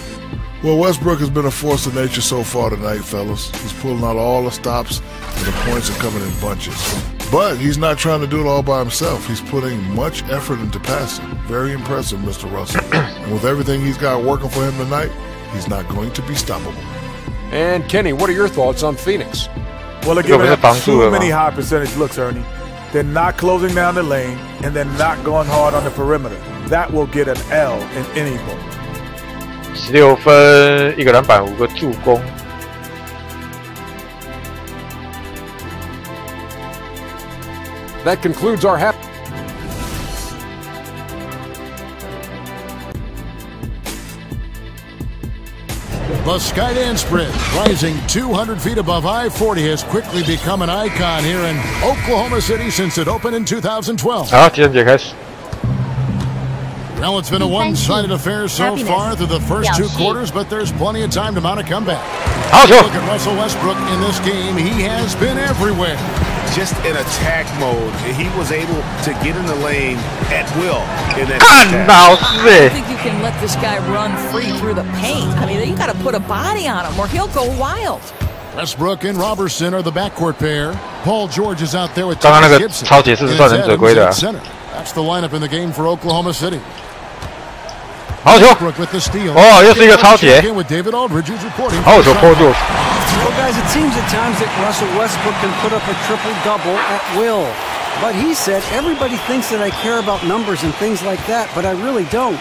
Well, Westbrook has been a force of nature so far tonight, fellas. He's pulling out all the stops, and the points are coming in bunches. But he's not trying to do it all by himself. He's putting much effort into passing. Very impressive, Mr. Russell. And with everything he's got working for him tonight, he's not going to be stoppable. And Kenny, what are your thoughts on Phoenix? Well, they're giving up too many high percentage looks, Ernie. They're not closing down the lane, and they're not going hard on the perimeter. That will get an L in any book. 16分，1个篮板，5个助攻。That concludes our half. The Skydance Bridge, rising 200 feet above I-40, has quickly become an icon here in Oklahoma City since it opened in 2012. 好，第3节开始。 Well, it's been a one-sided affair so far through the first 2 quarters, but there's plenty of time to mount a comeback. Look at Russell Westbrook in this game. He has been everywhere. Just in attack mode, he was able to get in the lane at will. I think you can let this guy run free through the paint. I mean, you got to put a body on him or he'll go wild. Westbrook and Robertson are the backcourt pair. Paul George is out there with Thomas Gibson. That's the lineup in the game for Oklahoma City. 好球！哦，又是一个超节。好球，破住。 Well, guys, it seems at times that Russell Westbrook can put up a triple-double at will. But he said, everybody thinks that I care about numbers and things like that, but I really don't.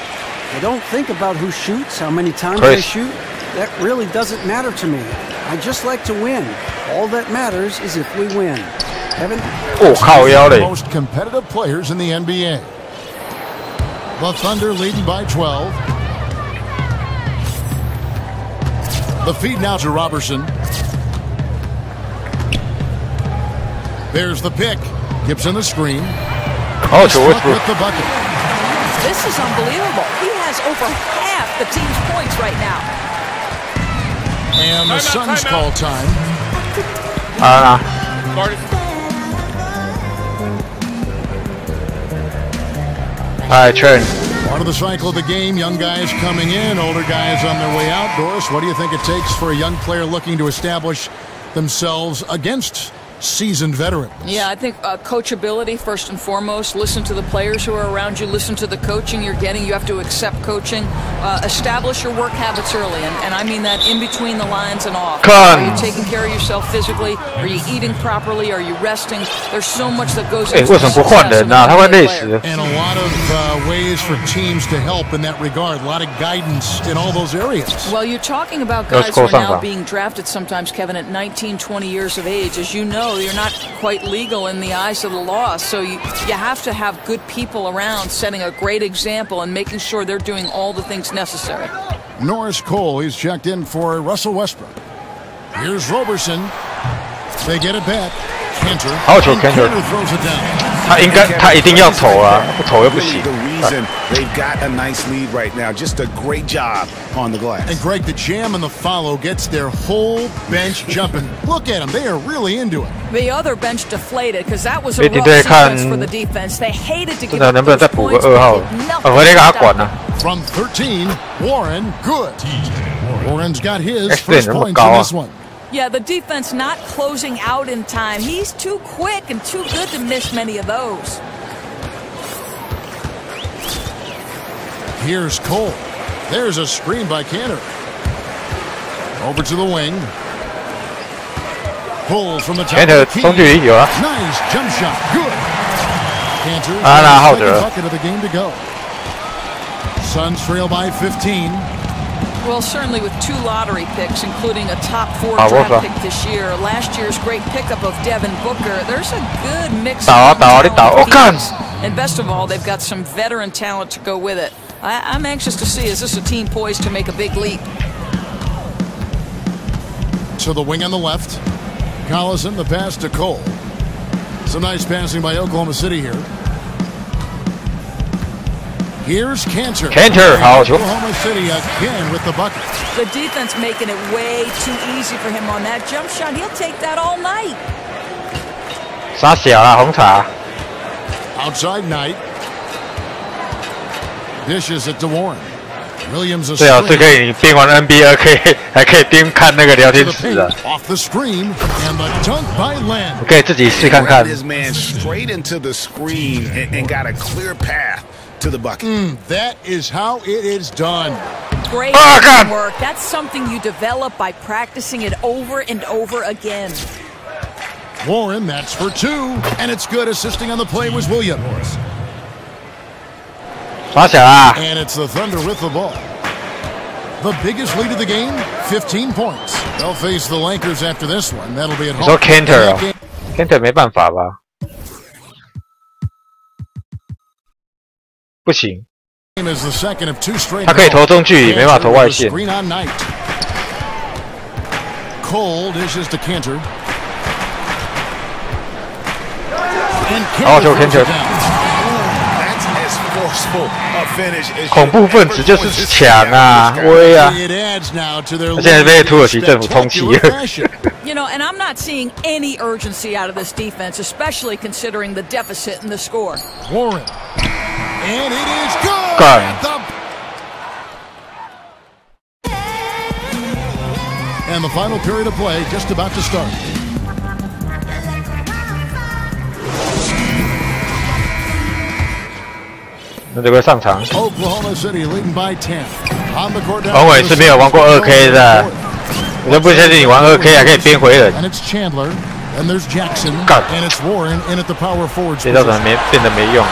I don't think about who shoots, how many times I shoot. That really doesn't matter to me. I just like to win. All that matters is if we win. Kevin? Most competitive players in the NBA. The Thunder leading by 12. The feed now to Robertson. There's the pick. Gibson the screen. Oh, it's with the bucket. This is unbelievable. He has over half the team's points right now. And the Suns call time. Alright, turn. Part of the cycle of the game, young guys coming in, older guys on their way out. Doris, what do you think it takes for a young player looking to establish themselves against seasoned veterans? Yeah, I think coachability first and foremost. Listen to the players who are around you. Listen to the coaching you're getting. You have to accept coaching. Establish your work habits early, and I mean that in between the lines and off. Are you taking care of yourself physically? Are you eating properly? Are you resting? There's so much that goes into success. And a lot of ways for teams to help in that regard. A lot of guidance in all those areas. Well, you're talking about guys who are now being drafted sometimes, Kevin, at 19, 20 years of age. As you know, you're not quite legal in the eyes of the law, so you have to have good people around setting a great example and making sure they're doing all the things necessary. Norris Cole, he's checked in for Russell Westbrook. Here's Robertson. They get it back. Kenter. Kenter throws it down. 他一定要投啊，不投又不行。 The reason they've got a nice lead right now, just a great job on the glass. And Greg, the jam and the follow gets their whole bench jumping. Look at them; they are really into it. The other bench deflated because that was a rough sequence for the defense. They hated to give up those points. From 13, Warren, good. Warren's got his first points in this one. Yeah, the defense not closing out in time. He's too quick and too good to miss many of those. Here's Cole. There's a screen by Cantor. Over to the wing. Pulls from the top of the key. Nice jump shot. Good. Cantor. Second bucket of the game to go. Suns trail by 15. Well, certainly with 2 lottery picks, including a top 4 draft pick this year, last year's great pickup of Devin Booker, there's a good mix of talent. And best of all, they've got some veteran talent to go with it. I'm anxious to see, is this a team poised to make a big leap? To the wing on the left. Collison, the pass to Cole. Some nice passing by Oklahoma City here. Here's Cantor. Oklahoma City again with the bucket. The defense making it way too easy for him on that jump shot. He'll take that all night. 傻小啊，红茶。 Outside Knight. Dishes it to Warren. Williams 最好是可以边玩 NBA 还可以边看那个聊天室的。Off the screen and the dunk by Len. 你可以自己试看看。 This man straight into the screen and got a clear path to the bucket. That is how it is done. Great work. That's something you develop by practicing it over and over again. Warren, that's for 2, and it's good. Assisting on the play was Williams. 傻小啊 And it's the Thunder with the ball. The biggest lead of the game, 15 points. They'll face the Lakers after this one. That'll be at home. 你说 Cantor 哦 ，Cantor 没办法吧？不行，他可以投中距离，没办法投外线。Cole dishes to Cantor. 好球 Cantor。 恐怖分子就是强啊，威啊！他现在被土耳其政府通缉了。You know, and I'm not seeing any urgency out of this defense, especially considering the deficit in the score. Warren, and it is good. And the final period of play just about to start. Oklahoma City leading by 10. On the court. 王伟是没有玩过2K 的，我就不相信你玩2K 还可以边回人。And it's Chandler, and there's Jackson, and it's Warren in at the power forward. 这招怎么变得没用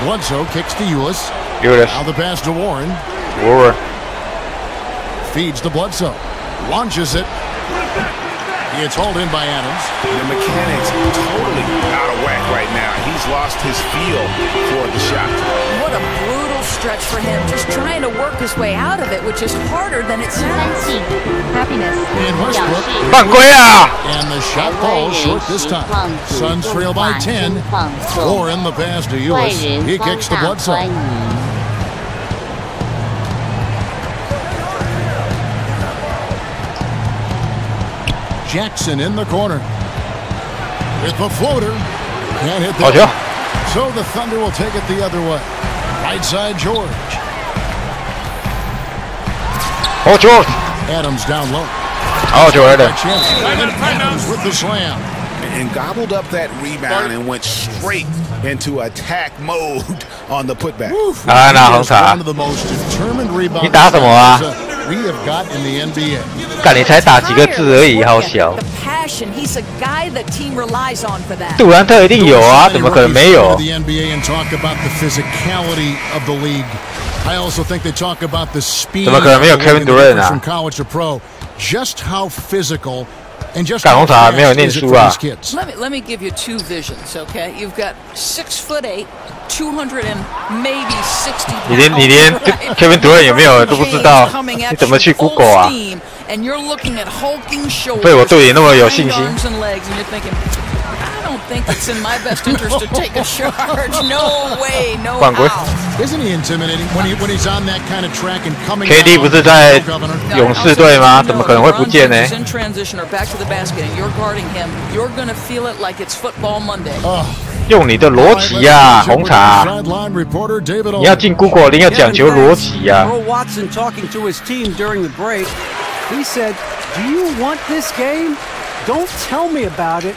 ？Bledsoe kicks to Ulis. Now the pass to Warren. Warren feeds to Bledsoe, launches it. It's hauled in by Adams. The mechanics totally out of whack right now. He's lost his feel for the shot. What a brutal stretch for him, just trying to work his way out of it, which is harder than it sounds. Happiness. And Westbrook. 犯规啊 And the shot falls short this time. Suns trail by 10. Warren the pass to Ulis. He kicks to Bledsoe. Jackson in the corner with the floater. Can't hit that. So the Thunder will take it the other way. Right side, George. George. Adams down low. George. Adams with the slam. And gobbled up that rebound and went straight into attack mode on the putback. One of the most determined rebounders we have got in the NBA. 干你才打几个字而已，好小。杜兰特一定有啊，怎么可能没有？ 怎么可能没有 Kevin Durant 啊？ 干红茶没有念书啊 Let me give you 2 visions, okay? You've got 6'8", 200 and maybe 60. 你连 Kevin Durant 有没有都不知道，你怎么去 Google 啊？ And you're looking at hulking shoulders. 所以我对你那么有信心。 I don't think it's in my best interest to take a charge. No way, no how. Isn't he intimidating when he's on that kind of track and coming? KD 不是在勇士队吗？怎么可能会不见呢？ In transition or back to the basket, and you're guarding him. You're gonna feel it like it's football Monday. 用你的逻辑呀，红茶。你要进 Google， 你要讲求逻辑呀。 Earl Watson talking to his team during the break. He said, "Do you want this game? Don't tell me about it.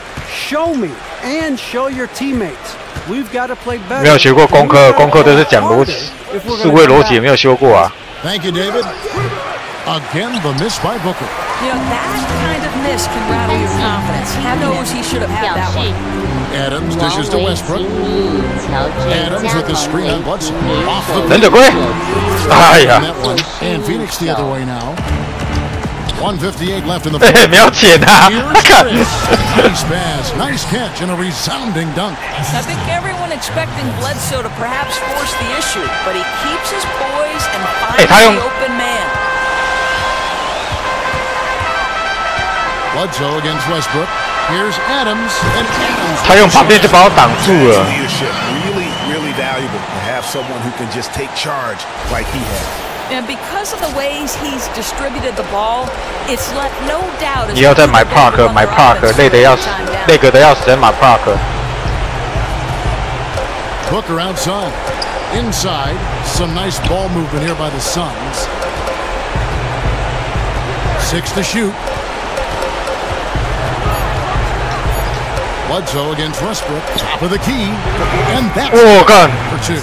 Show me and show your teammates. We've got to play better." 没有学过功课，功课都是讲逻辑，数位逻辑也没有修过啊。 Thank you, David. Again, the miss by Booker. You know, that kind of miss can rattle your confidence. He knows he should have had that one. Adams dishes to Westbrook. Adams with the screen on Bledsoe. Off the and Phoenix the other way now. 1:58 left in the fourth. Nice pass, nice catch, and a resounding dunk. I think everyone expecting Bledsoe to perhaps force the issue, but he keeps his poise and finds the open man. Bledsoe against Westbrook. Here's Adams, and Adams. 他用旁边就把我挡住了。 Really valuable to have someone who can just take charge like he has. And because of the ways he's distributed the ball, it's left no doubt. 你要再买 Park， 买 Park， 累个的要死，买 Park。 Booker outside, inside, some nice ball movement here by the Suns. 6 to shoot. Bledsoe against Westbrook, top of the key, and that's for 2.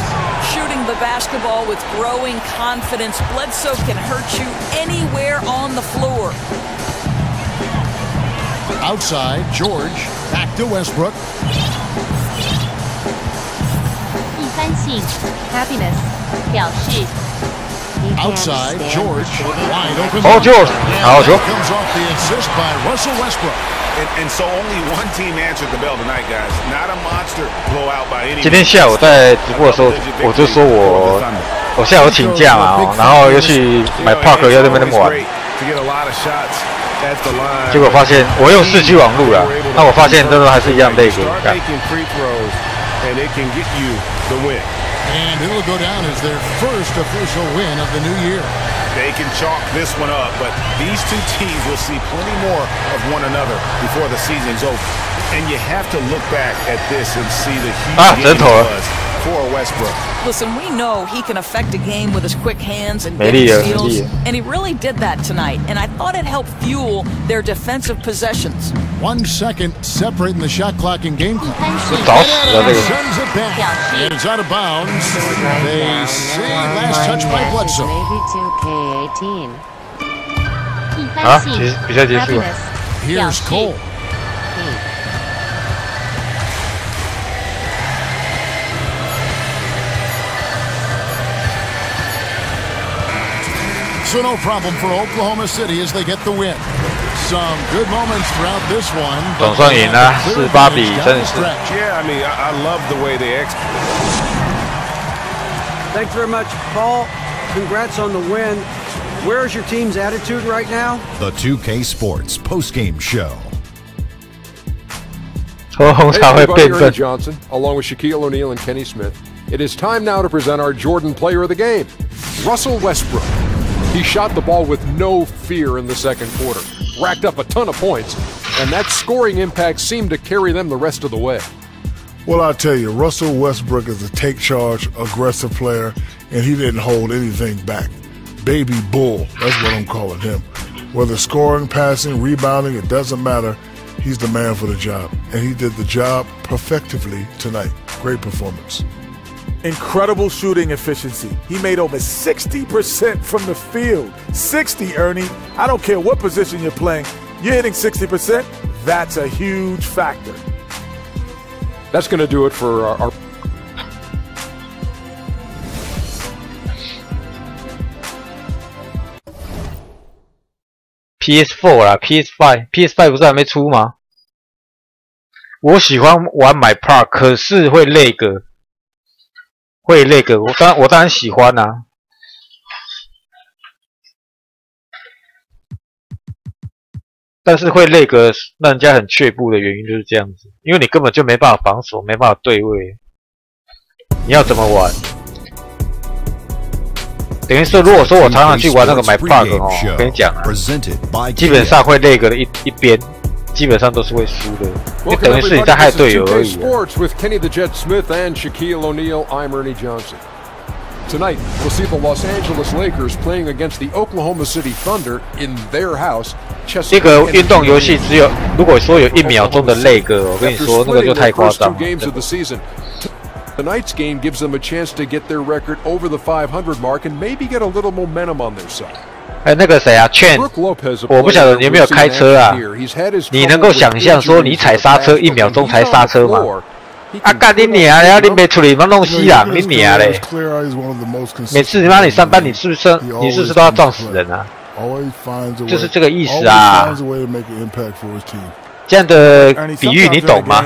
Shooting the basketball with growing confidence, Bledsoe can hurt you anywhere on the floor. Outside, George, back to Westbrook. Outside, George, wide open. Oh, George! Comes off the assist by Russell Westbrook. And so only one team answered the bell tonight, guys. Not a monster blowout by any. 今天下午在直播的时候，我就说我下午请假嘛，然后又去买 Park 要在那边玩。结果发现我用4G 网路了，那我发现真的还是一样累个。And it'll go down as their first official win of the new year. They can chalk this one up, but these two teams will see plenty more of one another before the season's over. And you have to look back at this and see the huge game buzz for Westbrook. Listen, we know he can affect a game with his quick hands and getting steals, and he really did that tonight. And I thought it helped fuel their defensive possessions. 1 second separating the shot clock and game clock. Sends it back, and it's out of bounds. They say last touch by Bledsoe. Here's Cole. So no problem for Oklahoma City as they get the win. Some good moments throughout this one. 总算赢了，18比34。 Yeah, I mean, I love the way they execute. Thanks very much, Paul. Congrats on the win. Where's your team's attitude right now? The 2K Sports postgame show. Hey everybody, Ernie Johnson, along with Shaquille O'Neal and Kenny Smith. It is time now to present our Jordan Player of the Game, Russell Westbrook. He shot the ball with no fear in the second quarter, racked up a ton of points, and that scoring impact seemed to carry them the rest of the way. Well, I'll tell you, Russell Westbrook is a take-charge, aggressive player, and he didn't hold anything back. Baby bull, that's what I'm calling him. Whether scoring, passing, rebounding, it doesn't matter. He's the man for the job, and he did the job perfectively tonight. Great performance. Incredible shooting efficiency. He made over 60% from the field. 60, Ernie. I don't care what position you're playing. You're hitting 60%. That's a huge factor. That's going to do it for our PS4 啦 ，PS5 不是还没出吗？我喜欢玩买 Park， 可是会累个，我当然喜欢啊。但是会累个，让人家很却步的原因就是这样子，因为你根本就没办法防守，没办法对位，你要怎么玩？等于说，如果说我常常去玩那个买 Park 哦，我跟你讲啊，基本上会累个的一边，基本上都是会输的。你等于是你在害队友而已。Sports with Kenny the Jet Smith and Shaquille O'Neal. I'm Ernie Johnson. Tonight, we'll see the Los Angeles Lakers playing against the Oklahoma City Thunder in their house. 这个运动游戏只有，如果说有1秒钟的累个，我跟你说那个就太夸张了。Tonight's game gives them a chance to get their record over the 500 mark and maybe get a little momentum on their side. 那个谁啊，劝，我不晓得你有没有开车啊？你能够想象说你踩刹车1秒钟才刹车吗？啊，干你娘呀！你没处理，妈弄死人，你娘嘞！每次你妈你上班，你是不是都要撞死人啊？就是这个意思啊。这样的比喻你懂吗？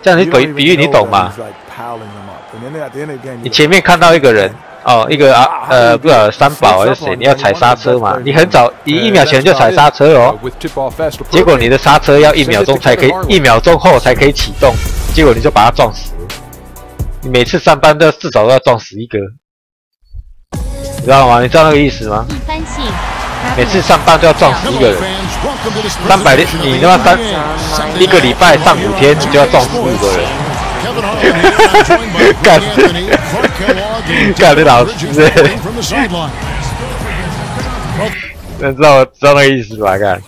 这样的比喻你懂吗？你前面看到一个人。哦，一个不知道三宝还是谁，你要踩刹车嘛？你很早，你1秒前就踩刹车哦，结果你的刹车要1秒钟才可以，1秒钟后才可以启动，结果你就把它撞死了。你每次上班都至少都要撞死一个，你知道吗？你知道那个意思吗？每次上班都要撞死一个人，300，你他妈一个礼拜上5天，你就要撞死5个人。干的老师，知道那个意思吧？干，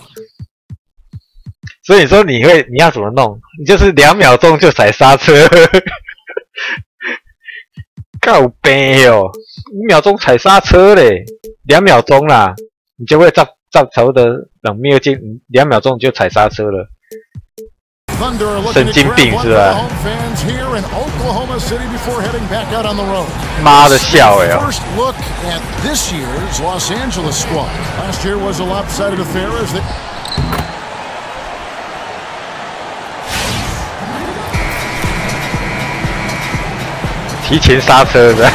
所以你说你要怎么弄？你就是2秒钟就踩刹车，靠背哦，1秒钟踩刹车嘞，2秒钟啦，你就会差不多2秒钟就踩刹车了。神经病是吧？妈的笑哎！提前刹车的。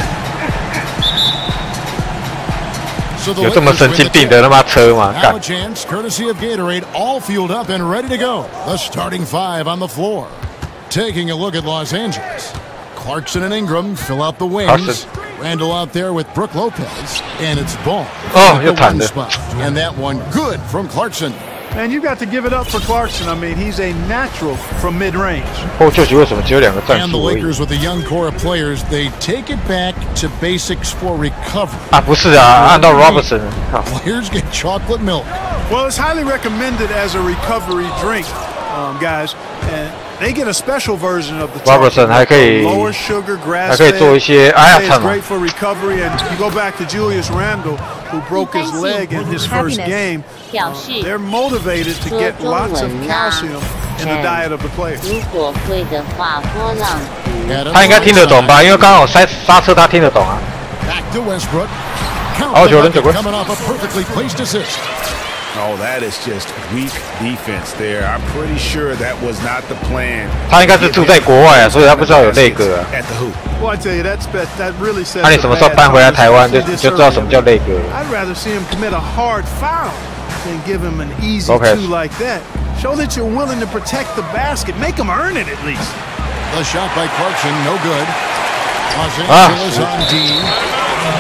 有这么神经病的他妈车吗？干！ Courtesy of Gatorade, all fueled up and ready to go. The starting 5 on the floor. Taking a look at Los Angeles. Clarkson and Ingram fill out the wings. Randall out there with Brook Lopez, and it's Ball. Oh, you're timed it. And that one good from Clarkson. Man, you got to give it up for Clarkson. I mean, he's a natural from mid-range. And the Lakers with a young core of players, they take it back to basics for recovery. 啊，不是啊，按照 Robertson。Players get chocolate milk. Well, it's highly recommended as a recovery drink, guys. And they get a special version of the Robertson 还可以 lower sugar grass 还可以做一些，哎呀， it's great for recovery. And you go back to Julius Randle, who broke his leg in his first game. They're motivated to get lots of calcium in the diet of the players. 他应该听得懂吧？因为刚好刹车，他听得懂啊。好球，人球归。 Oh, that is just weak defense there. I'm pretty sure that was not the plan. 他应该是住在国外啊，所以他不知道有内阁啊。Well, I tell you, that really says. 那你什么时候搬回来台湾，就知道什么叫内阁。I'd rather see him commit a hard foul than give him an easy two like that. Show that you're willing to protect the basket. Make him earn it at least. The shot by Clarkson, no good. Los Angeles on D.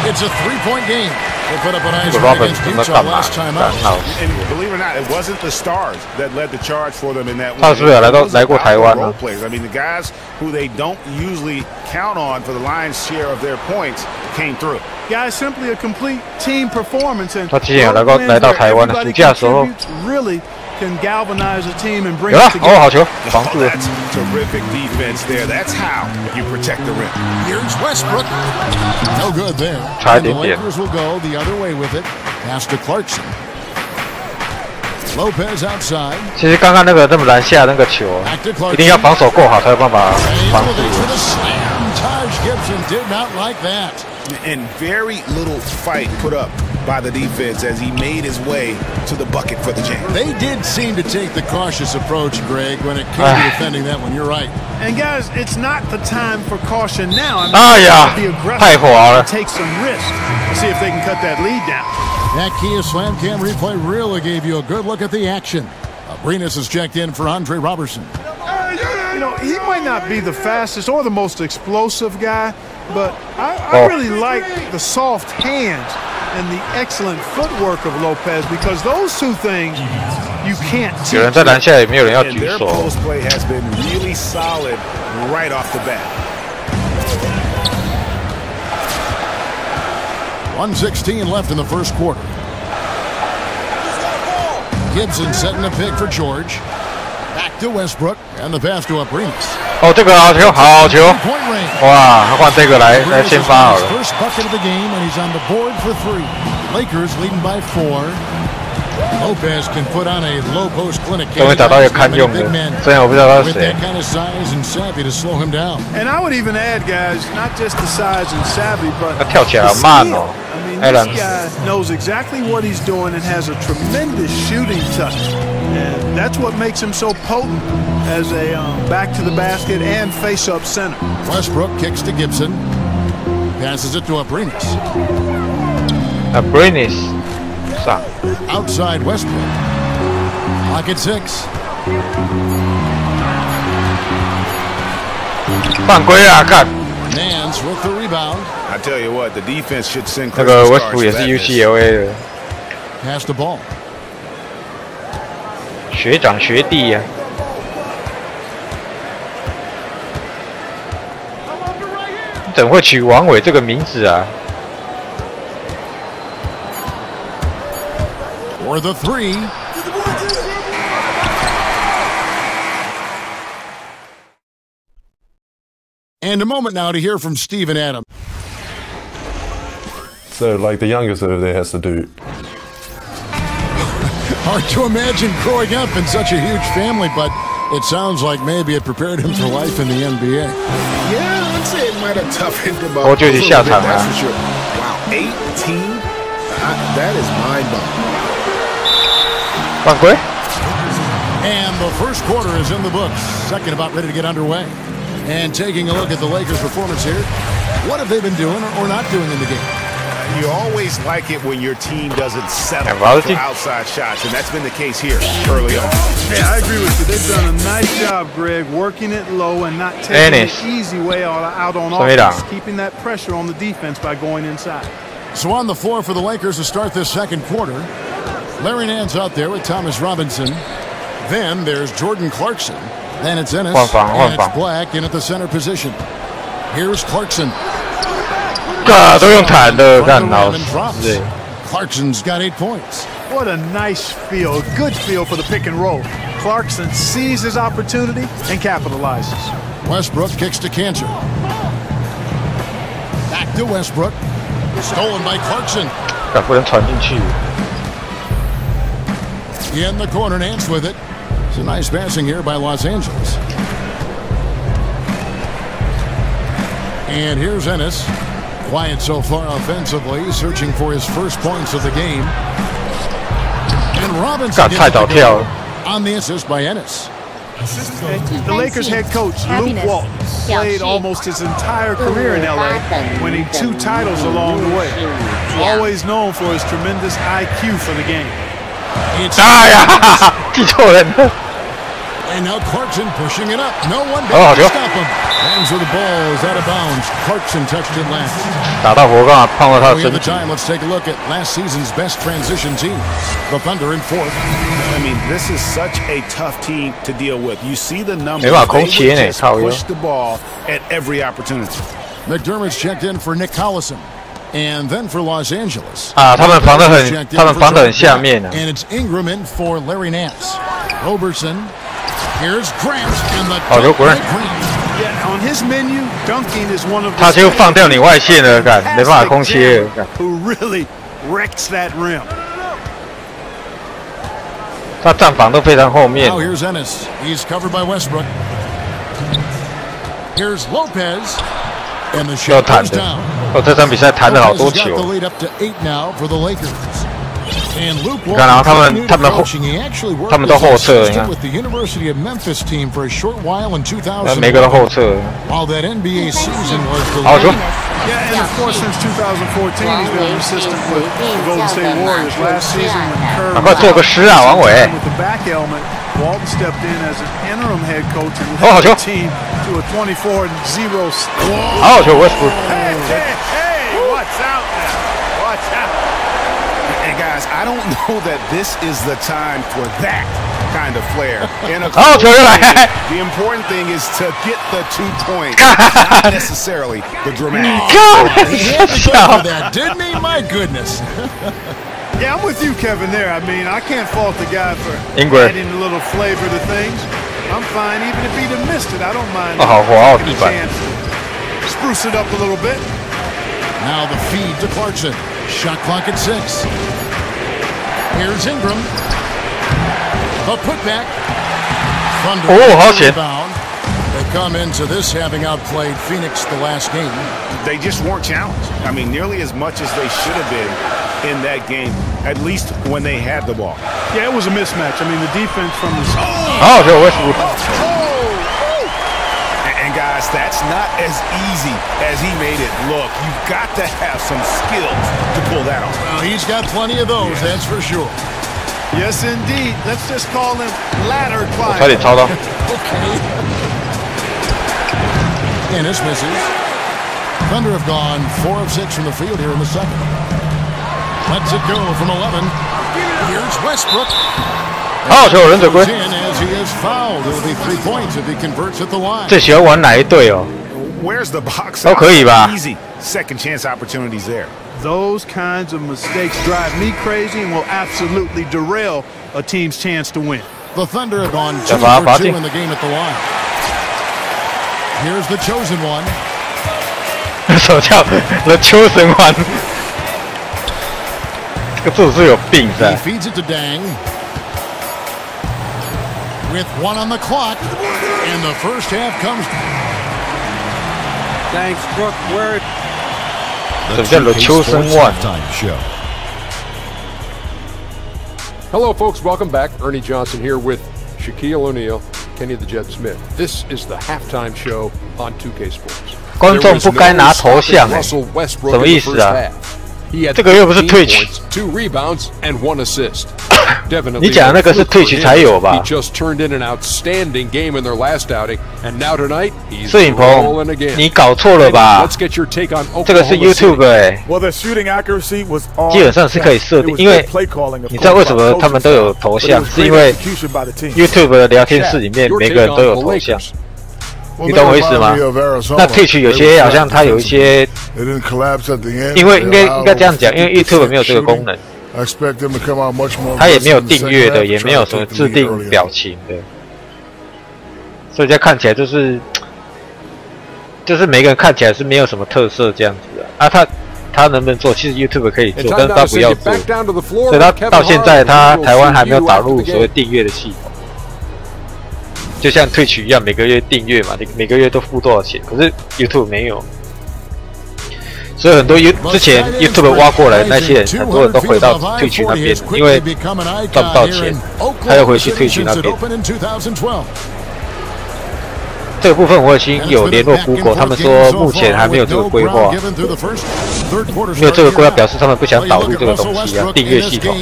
It's a 3-point game. They put up a nice win against Utah last time out. And believe it or not, it wasn't the stars that led the charge for them in that one. 他是不是来过台湾呢？ I mean, the guys who they don't usually count on for the lion's share of their points came through. Guys, simply a complete team performance. And 他之前有来到台湾的暑假的时候。 Really can galvanize a team and bring 有了， it together. 哦，好球，防住了。 That's terrific defense there. That's how you protect the rim. Here's Westbrook. No good there. 差一点点。 The Lakers will go the other way with it. Pass to Clarkson. Lopez outside. 其实刚刚那个那么篮下那个球，一定要防守够好才有办法防住。 Taj Gibson did not like that. And very little fight put up by the defense as he made his way to the bucket for the jam. They did seem to take the cautious approach, Greg, when it came to defending that one. You're right. And guys, it's not the time for caution now. I be mean, aggressive, take some risks, see if they can cut that lead down. That Kia Slam Cam replay really gave you a good look at the action. Abrinas has checked in for Andre Robertson. You know, he might not be the fastest or the most explosive guy, but I really like the soft hands and the excellent footwork of Lopez because those two things you can't teach. 有人在篮下，也没有人要举 Their 手。 post play has been really solid right off the bat. 1:16 left in the first quarter. Gibson setting a pick for George. Back to Westbrook, and the pass to Abrinas. 哦，这个好球，好球！哇，他换这个来先发好了。Lopez can put on a low post clinic. 终于找到一个堪用的，虽然我不知道他是谁。And I would even add, guys, not just the size and savvy, but 他跳起来好慢哦。I mean, this guy knows exactly what he's doing and has a tremendous shooting touch, and that's what makes him so potent as a back to the basket and face-up center. Westbrook kicks to Gibson, passes it to Abrinas. Abrinas. Outside Westbrook. Pocket 6. 犯规啊！干。Nance with the rebound. I tell you what, the defense should send. 那个 Westbrook 也是 UCLA 的。Pass the ball. 学长学弟呀。你怎么会取王伟这个名字啊？ For the 3. And a moment now to hear from Steve and Adam. So, like the youngest of it has to do. Hard to imagine growing up in such a huge family, but it sounds like maybe it prepared him for life in the NBA. Yeah, I'd say it might have toughened him up. 我就去下场了。 Wow, 18? That is mind-boggling. 犯规。 And the first quarter is in the books. Second about ready to get underway. And taking a look at the Lakers' performance here, what have they been doing or not doing in the game? You always like it when your team doesn't settle for outside shots, and that's been the case here early on. Yeah, I agree with you. They've done a nice job, Greg, working it low and not taking the easy way out on offense, keeping that pressure on the defense by going inside. So on the floor for the Lakers to start this second quarter, Larry Nance out there with Thomas Robinson. Then there's Jordan Clarkson. Then it's Ennis, and it's Black in at the center position. Here's Clarkson. 都用弹的，干老师。 Clarkson's got 8 points. What a nice feel, good feel for the pick and roll. Clarkson sees his opportunity and capitalizes. Westbrook kicks to Cantor. Back to Westbrook. Stolen by Clarkson. 不能传进去。 In the corner, Nance with it. It's a nice passing here by Los Angeles. And here's Ennis. Quiet so far offensively, searching for his first points of the game. And Robinson on the assist by Ennis. The Lakers head coach, Luke Walton, played almost his entire career in LA, winning 2 titles along the way. Always known for his tremendous IQ for the game. And now Clarkson pushing it up. No one can stop him. Hands with the ball is out of bounds. Clarkson touched it last. We have the time. Let's take a look at last season's best transition team, the Thunder in 4th. I mean, this is such a tough team to deal with. You see the numbers. They just push the ball at every opportunity. McDermott's checked in for Nick Collison. And then for Los Angeles. 他们防得很下面啊。 And it's Ingram in for Larry Nance. Roberson. Here's Grant and the Yeah, on his menu, dunking is one of the 他就放掉你外线了，干没办法空切。 Who really wrecks that rim? 他站防都非常后面。 Now here's Ennis. He's covered by Westbrook. Here's Lopez. And the shot goes down. 这场比赛弹了好多球。 And Luke 你看，然后他们都后撤，你看，每个都后撤。好球！ Yeah, and of course, since 2014, he's been an assistant with the Golden State Warriors. Last season, when Kerr 快做个诗啊，王伟！ with the back element, Walton stepped in as an interim head coach and led the team to a 24-0. 好球 ，Westbrook！ Hey, what's out now? What's out? And guys, I don't know that this is the time for that kind of flair. In a the important thing is to get the 2 points, not necessarily the dramatic. He had to go for that, didn't he? My goodness. Yeah, I'm with you, Kevin, there. I mean, I can't fault the guy for Ingrid. adding a little flavor to things. I'm fine even if he'd have missed it. I don't mind. 好滑哦，地板。 Spruce it up a little bit. Now the feed to Clarkson. Shot clock at 6. Here's Ingram. A putback. Thunder. Oh,好险。 They come into this having outplayed Phoenix the last game. They just weren't challenged. I mean, nearly as much as they should have been in that game, at least when they had the ball. Yeah, it was a mismatch. I mean, the defense from the... Oh, Westbrook. And guys, that's not as easy as he made it look. You've got to have some skills to pull that off. Well, he's got plenty of those, that's for sure. Yes, indeed. Let's just call him ladder climber. 差点抄到。 Okay. Ennis misses. Thunder have gone 4 of 6 from the field here in the second. Lets it go from 11. Here's Westbrook. 好球，忍者龟。 As he is fouled, it'll be 3 points if he converts at the line. 最喜欢玩哪一队哦？ Where's the box? 都可以吧 Easy second chance opportunities there. Those kinds of mistakes drive me crazy and will absolutely derail a team's chance to win. The Thunder have gone 2 for 2 in the game at the line. Here's the chosen one. 什么叫 The Chosen One？ 这个组是有病噻。 He feeds it to Dang. With 1 on the clock, and the first half comes. Thanks, Brooke. Where? The 2K Sports Halftime Show. Hello, folks. Welcome back. Ernie Johnson here with Shaquille O'Neal, Kenny the Jet Smith. This is the halftime show on 2K Sports. 观众不该拿头像哎，什么意思啊？这个又不是 Twitch。 2 rebounds and 1 assist. 你讲的那个是 Twitch 才有吧？ He just turned in an outstanding game in their last outing, and now tonight he's 摄影棚， rolling again. 你搞错了吧？ Let's get your take on Oklahoma 这个是 YouTube 哎， Well, the shooting accuracy was on. 基本上是可以设定，因为你知道为什么他们都有头像，是因为 YouTube 的聊天室里面每个人都有头像。 你懂我意思吗？那 Twitch 有些好像它有一些，因为应该这样讲，因为 YouTube 没有这个功能，它也没有订阅的，也没有什么自定表情的，所以这看起来就是每个人看起来是没有什么特色这样子的啊。他能不能做？其实 YouTube 可以做，但是他不要做，所以他到现在他台湾还没有导入所谓订阅的系统。 就像Twitch一样，每个月订阅嘛，你每个月都付多少钱？可是 YouTube 没有，所以很多之前 YouTube 挖过来那些人，很多人都回到Twitch那边，因为赚不到钱，他又回去Twitch那边。这个部分我已经有联络 Google， 他们说目前还没有这个规划，没有这个规划表示他们不想导入这个东西啊，订阅系统。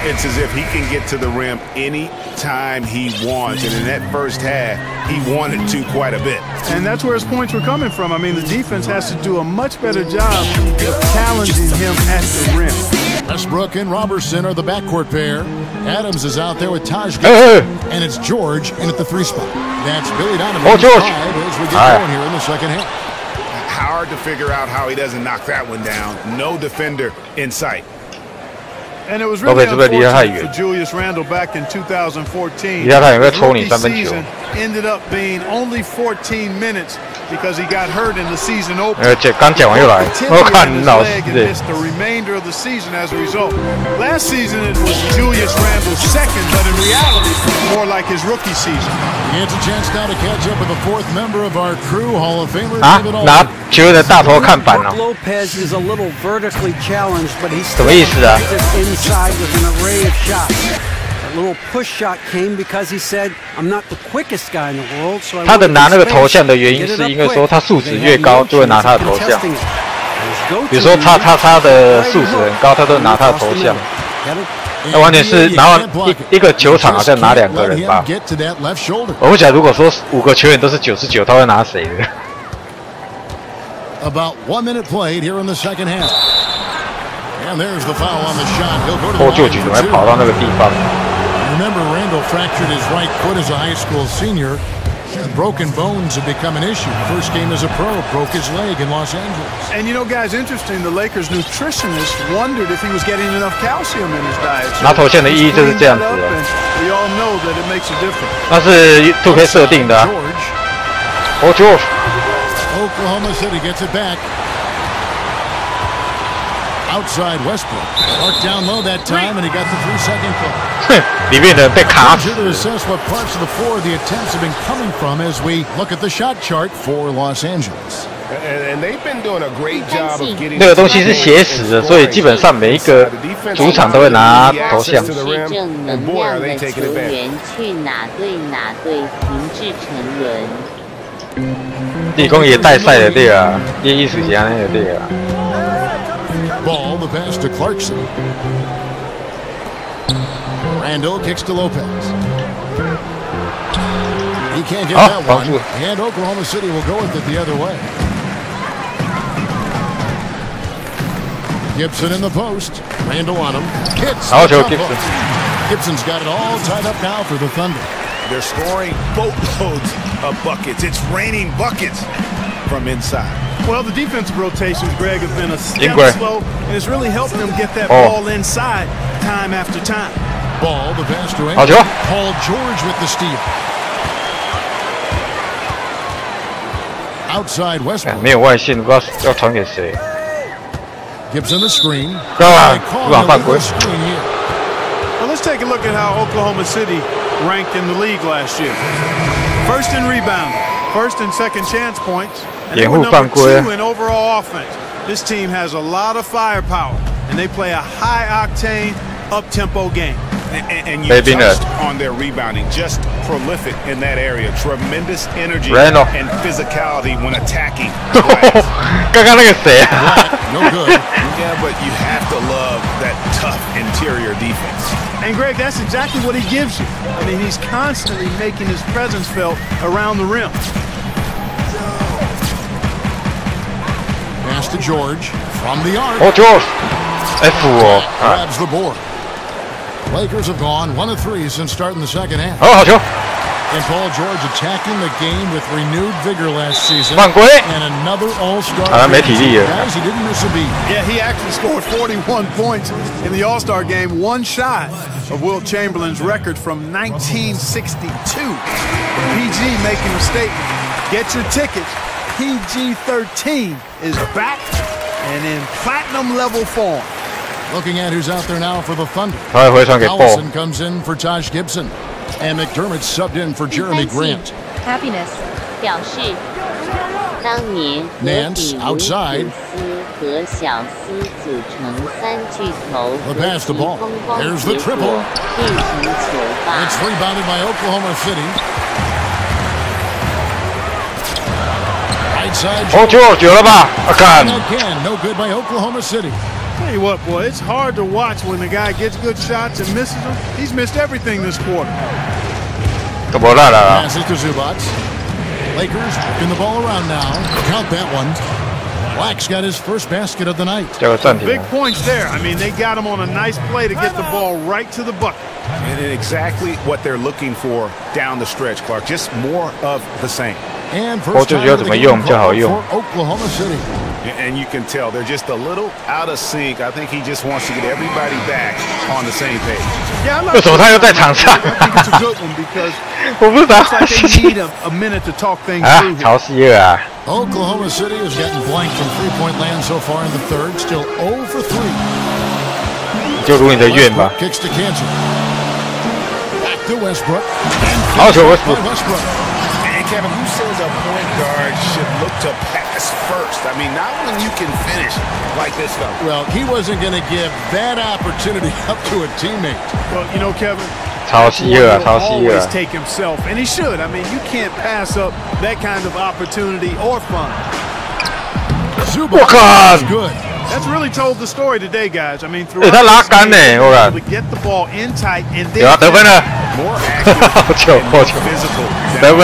It's as if he can get to the rim any time he wants. And in that first half, he wanted to quite a bit. And that's where his points were coming from. I mean, the defense has to do a much better job of challenging him at the rim. Westbrook and Robertson are the backcourt pair. Adams is out there with Taj. And it's George in at the 3 spot. That's Billy Donovan. Oh, George. As we get going here in the second half. Hard to figure out how he doesn't knock that one down. No defender in sight. And it was really unfortunate for Julius Randle back in 2014. His rookie season ended up being only 14 minutes because he got hurt in the season opener. 刚讲完又来，我看老师 missed the remainder of the season as a result. Last season it was Julius Randle's second, but in reality, more like his rookie season. He gets a chance now to catch up with the 4th member of our crew, Hall of Famer. 拿球的大头看板哦。 Lopez is a little vertically challenged, but he's 什么意思啊？ inside with an array of shots. That little push shot came because he said, "I'm not the quickest guy in the world." So 他的拿那个头像的原因是因为说他素质越高，就会拿他的头像。比如说他的素质很高，他都拿他的头像。那完全是，然后一个球场好像拿2个人吧。我不晓得如果说5个球员都是99，他会拿谁的？ About 1 minute played here in the second half. And there's the foul on the shot. He'll go to the 后就举还跑到那个地方。 Remember, Randle fractured his right foot as a high school senior. Broken bones have become an issue. First game as a pro, broke his leg in Los Angeles. And you know, guys, interesting, the Lakers nutritionist wondered if he was getting enough calcium in his diet. 拿头线的意义就是这样子的。We all know that it makes a difference. 那是 2K 设定的啊。Oh George. Oklahoma City gets it back. Outside Westbrook. Mark down low that time, and he got the 3-second play. 里面的人被卡死。To assess what parts of the floor the attempts have been coming from as we look at the shot chart for Los Angeles. And they've been doing a great job of getting 那个东西是写死的，所以基本上每一个主场都会拿头像。是正能量的球员去哪队哪队停滞沉沦。立功也带赛的对啊，你意思是安尼的对啊。Ball, the pass to Clarkson. Randall kicks to Lopez. He can't get that one. And Oklahoma City will go with it the other way. Gibson in the post. Randall on him. Hits. Gibson's got it all tied up now for the Thunder. They're scoring boatloads of buckets. It's raining buckets from inside. Well, the defensive rotations, Greg, have been a step slow, and it's really helped them get that ball inside time after time. Ball, the pass to Paul George with the steal. Outside Westbrook. 没有外线，不知道要传给谁。Gibson the screen. 犯规。Well, let's take a look at how Oklahoma City ranked in the league last year. First in rebounding, first and second chance points. And they were number 2 in overall offense. This team has a lot of firepower, and they play a high-octane, up-tempo game. And you touched on their rebounding, just prolific in that area. Tremendous energy and physicality when attacking. 刚刚那个谁啊 ？No good. Yeah, but you have to love that tough interior defense. And Greg, that's exactly what he gives you. I mean, he's constantly making his presence felt around the rim. Pass to George from the arc. Oh, George. Grabs the board. Lakers have gone 1 of 3 since starting the second half. And Paul George attacking the game with renewed vigor last season. And another All-Star. Guys, he didn't miss a beat. Yeah, he actually scored 41 points in the All-Star game, one shy of Wilt Chamberlain's record from 1962. PG making a statement. Get your tickets. PG-13 is back and in platinum level form. Looking at who's out there now for the Thunder. Allison comes in for Taj Gibson. And McDermott subbed in for Jeremy Grant. Happiness. 表示当年 Nance outside. 和小斯组成3巨头 The pass the ball. There's the triple. It's rebounded by Oklahoma City. Right side. Again, no good by Oklahoma City. Tell you what, boy, it's hard to watch when the guy gets good shots and misses them. He's missed everything this quarter. Passes to Zubac. Lakers working the ball around now. Count that one. Black's got his first basket of the night. Big points there. I mean, they got him on a nice play to get the ball right to the bucket. And exactly what they're looking for down the stretch, Clark. Just more of the same. And first time for Oklahoma City. And you can tell they're just a little out of sync. I think he just wants to get everybody back on the same page. Yeah, I think it's a good one because it looks like they need a minute to talk things through here. Oklahoma City has gotten blanked from three-point land so far in the third. Still 0 for 3. Westbrook kicks to Cantor. Back to Westbrook. Westbrook. And Kevin, who says a point guard should look to pass first? I mean, not when you can finish like this, though. Well, he wasn't going to give that opportunity up to a teammate. Well, you know, Kevin, always take himself, and he should. I mean, you can't pass up that kind of opportunity or fun. Zubac is good. That's really told the story today, guys. I mean, throughout this game, to get the ball in tight and then more active and physical. That's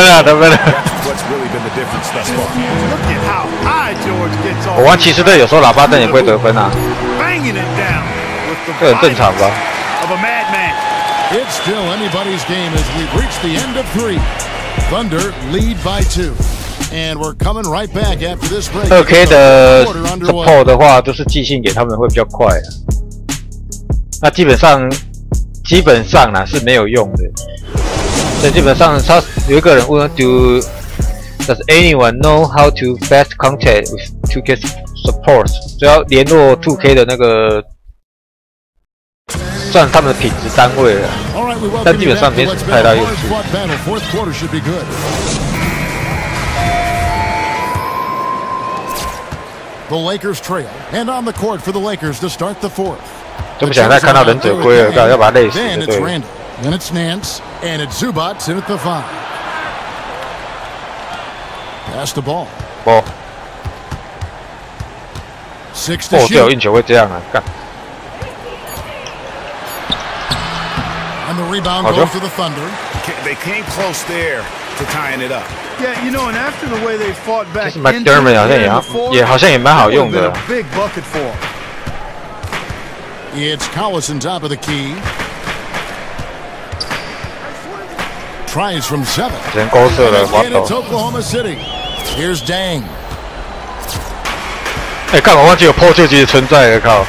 what's really been the difference thus far. Look at how high George gets off. 我玩骑士队有时候喇叭灯也不会得分啊， Banging it down with the 这很正常吧？ of a madman. It's still anybody's game as we've reached the end of 3. Thunder lead by 2. And we're coming right back after this break. 2K 的 support 的话，就是寄信给他们会比较快啊。那基本上啦是没有用的。所以基本上他有一个人问 Does anyone know how to fast contact with 2K support？ 只要联络 2K 的那个，算他们的品质单位了，但基本上没什么太大用处。The Lakers trail, and on the court for the Lakers to start the fourth. 真不想再看到忍者龟了，要把他累死。 Then it's Randall, then it's Nance, and it's Zubats in at the 5. Pass the ball. 6 to shoot. 最好运球会这样啊，干。 And the rebound goes to the Thunder. They came close there to tying it up. Yeah, you know, and after the way they fought back into McDermott 好像也蛮好用的。 Big bucket for. It's Collison top of the key. Tries from 7. 人勾射了，滑 And it's Oklahoma City. Here's Dang. 哎，干我忘记有破救局的存在了，靠！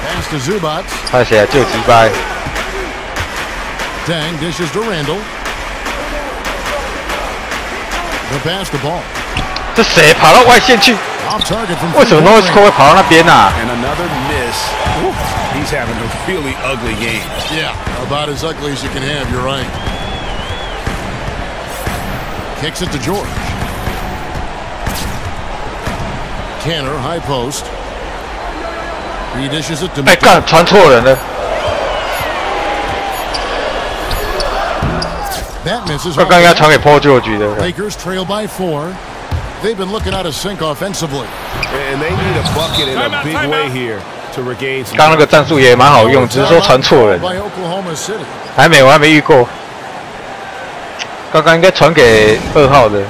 Pass to Zubats. 他写来救急掰。 Dang dishes to Randall. The pass the ball. 这谁跑到外线去？ Off target from 为什么 Norris Cole 会跑到那边啊 And another miss. He's having a really ugly game. Yeah, about as ugly as you can have. You're right. Kicks it to George. Canner high post. He dishes it to. 哎，干传错人了。 刚刚应该传给破旧局的。 Lakers trail by 4. They've been looking out of sync offensively. And they need a bucket in a big way here to regain some. 刚那个战术也蛮好用，只是说传错人。还没，我还没遇过。刚刚应该传给2号的。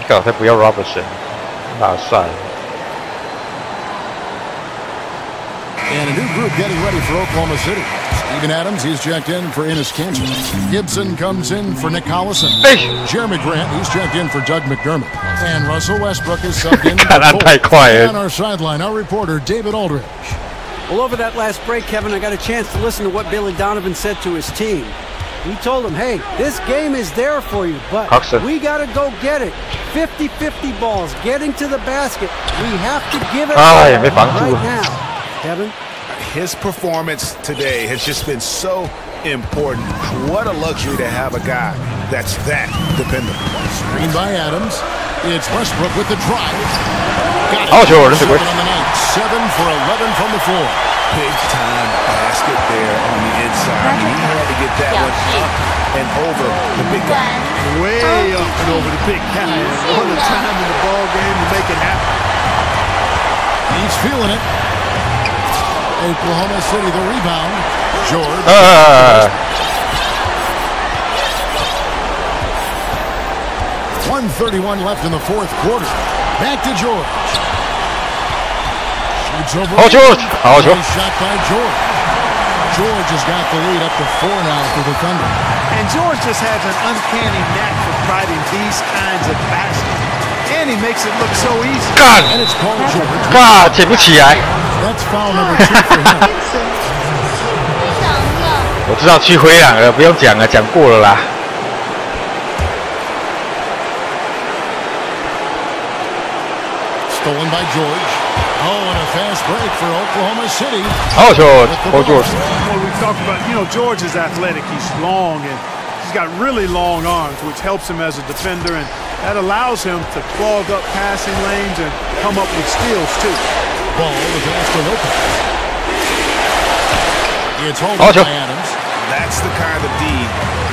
搞才不要 Robertson， 那算了。 And a new group getting ready for Oklahoma City. Steven Adams, he's checked in for Enes Kanter. Gibson comes in for Nick Collison. Jeremy Grant, he's checked in for Doug McDermott. And Russell Westbrook is subbed in for Cole. On our sideline, our reporter, David Aldridge. Well, over that last break, Kevin, I got a chance to listen to what Billy Donovan said to his team. He told them, hey, this game is there for you, but we got to go get it. 50-50 balls, getting to the basket. We have to give it right now. Kevin? His performance today has just been so important. What a luxury to have a guy that's that dependable. Screen by Adams. It's Westbrook with the drive. Got it. Oh, sure. 7 on the night. 7 for 11 from the floor. Big time basket there on the inside. He had to get that one up and over the big guy. Way up and over the big guy. One time in the ball game to make it happen. He's feeling it. Oklahoma City the rebound. George. 1:31 left in the fourth quarter. Back to George. Shoots over. Oh, George. Oh, George. Nice shot by George. George has got the lead up to 4 now for the Thunder. And George just has an uncanny knack for finding these kinds of baskets. And he makes it look so easy. God. And it's called George. God, 捡不起来。 That's foul number 2 for him. 我知道去灰狼了，不用讲了，讲过了啦。 Stolen by George. Oh, and a fast break for Oklahoma City. Oh, George. Oh, George. Well, we talked about, you know, George is athletic. He's long, and he's got really long arms, which helps him as a defender, and that allows him to clog up passing lanes and come up with steals, too. Ball was asked to Lopez. It's holding by Adams. That's the kind of D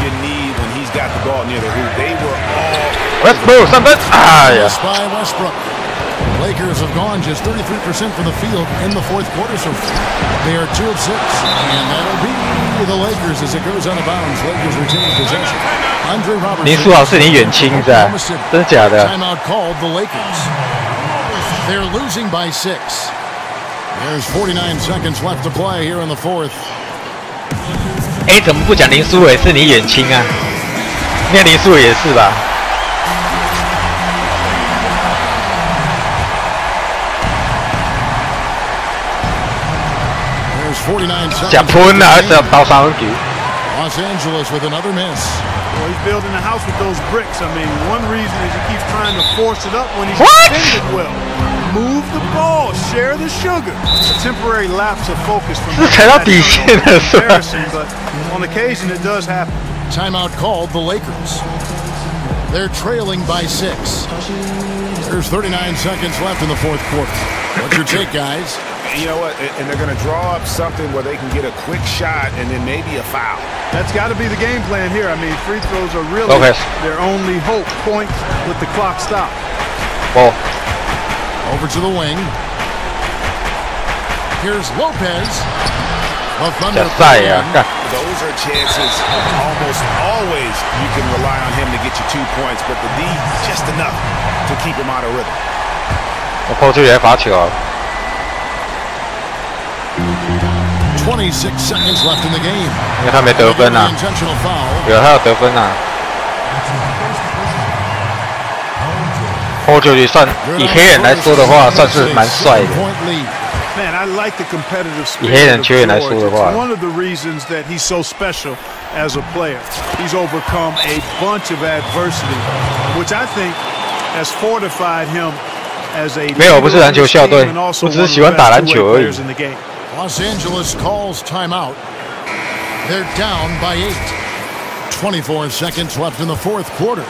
you need when he's got the ball near the hoop. They were all... Let's move, something. Yeah. By Westbrook. Lakers have gone just 33% from the field in the fourth quarter so far. They are 2 of 6, and that'll be the Lakers as it goes out of bounds. Lakers retain possession. Andre Robertson. 林书豪是你远亲是吧？真的假的？ Timeout called the Lakers. They're losing by 6. There's 49 seconds left to play here in the fourth. 哎，怎么不讲林书伟是你远亲啊？应该林书伟也是吧？ 假喷啊，还是要包三分球。 Los Angeles with another miss. Well, he's building a house with those bricks. I mean, one reason is he keeps trying to force it up when he's defended well. Move the ball, share the sugar. A temporary lapse of focus from embarrassing, but on occasion it does happen. Timeout called the Lakers. They're trailing by 6. There's 39 seconds left in the fourth quarter. What's your take, guys? You know what? And they're going to draw up something where they can get a quick shot and then maybe a foul. That's got to be the game plan here. I mean, free throws are really their only hope. Points with the clock stopped. Ball. Over to the wing. Here's Lopez. Those are chances. Almost always you can rely on him to get you 2 points, but the D just enough to keep him out of rhythm. 我抛出去还罚球啊！ 26 seconds left in the game. 因为他没得分啊，有他要得分啊。抛球率算以黑人来说的话，算是蛮帅的。 Man, I like the competitive spirit. 以黑人球员来说的话 One of the reasons that he's so special as a player. He's overcome a bunch of adversity, which I think has fortified him as a 没有，不是篮球校队，我只是喜欢打篮球而已。 Los Angeles calls timeout. They're down by 8. 24 seconds left in the fourth quarter.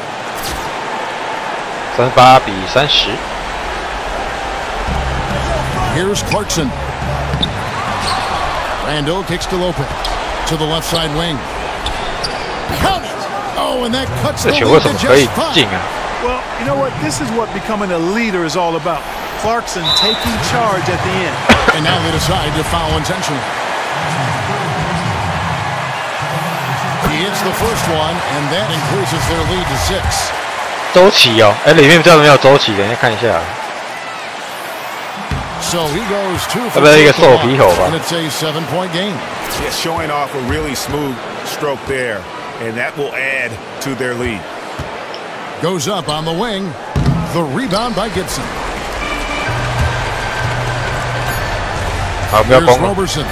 38比30。 Here's Clarkson. Randall kicks to Lopez. To the left side wing. Count it! Oh, and that cuts the lead to just 5. Well, you know what? This is what becoming a leader is all about. Clarkson taking charge at the end. And now they decide to foul intentionally. He hits the first one, and that increases their lead to 6. 周琦哦，哎，里面叫没有周琦？等一下看一下。 So he goes 2 for 要不要一个瘦皮猴吧 and it's a 7-point game. Yeah, showing off a really smooth stroke there, and that will add to their lead. Goes up on the wing. The rebound by Gibson. Here's Roberson.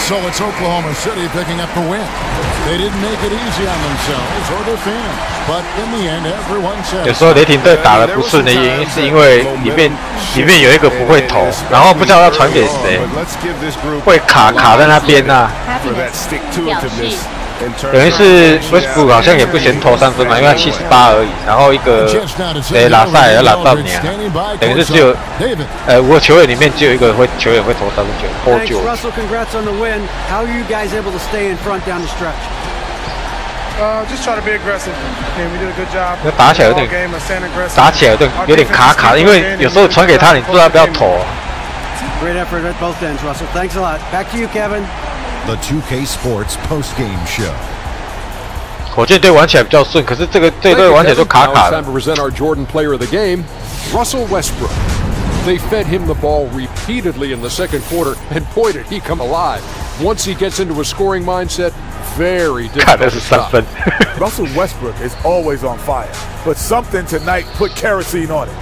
So it's Oklahoma City picking up the win. They didn't make it easy on themselves or their fans, but in the end, everyone said. 有时候雷霆队打得不顺的原因是因为里面有一个不会投，然后不知道要传给谁，会卡在那边呐。等于是 Westbrook 好像也不嫌投3分嘛，因为他78而已，然后一个拉塞要拉到你啊，等于是只有5个球员里面只有一个球员会投3分球，破9。 Russell, congrats on the win. How are you guys able to stay in front down the stretch? Just try to be aggressive. We did a good job. 打起来有点卡，因为有时候传给他，你不知道要不要投。 Great effort at both ends, Russell. Thanks a lot. Back to you, Kevin. The 2K Sports post-game show. 火箭队玩起来比较顺，可是这队玩起来就卡的。 Time to present our Jordan Player of the Game, Russell Westbrook. They fed him the ball repeatedly in the second quarter, and boy did he come alive. Once he gets into a scoring mindset, very difficult to stop. Russell Westbrook is always on fire, but something tonight put kerosene on it.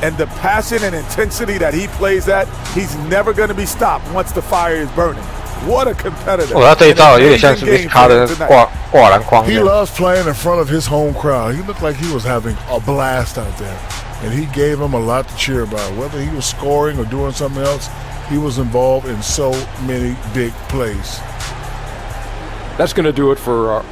And the passion and intensity that he plays at, he's never going to be stopped once the fire is burning. What a competitor. 他这一招有点像是 Miss 卡的挂篮筐。 He loves playing in front of his home crowd. He looked like he was having a blast out there. And he gave him a lot to cheer about. Whether he was scoring or doing something else, he was involved in so many big plays. That's going to do it for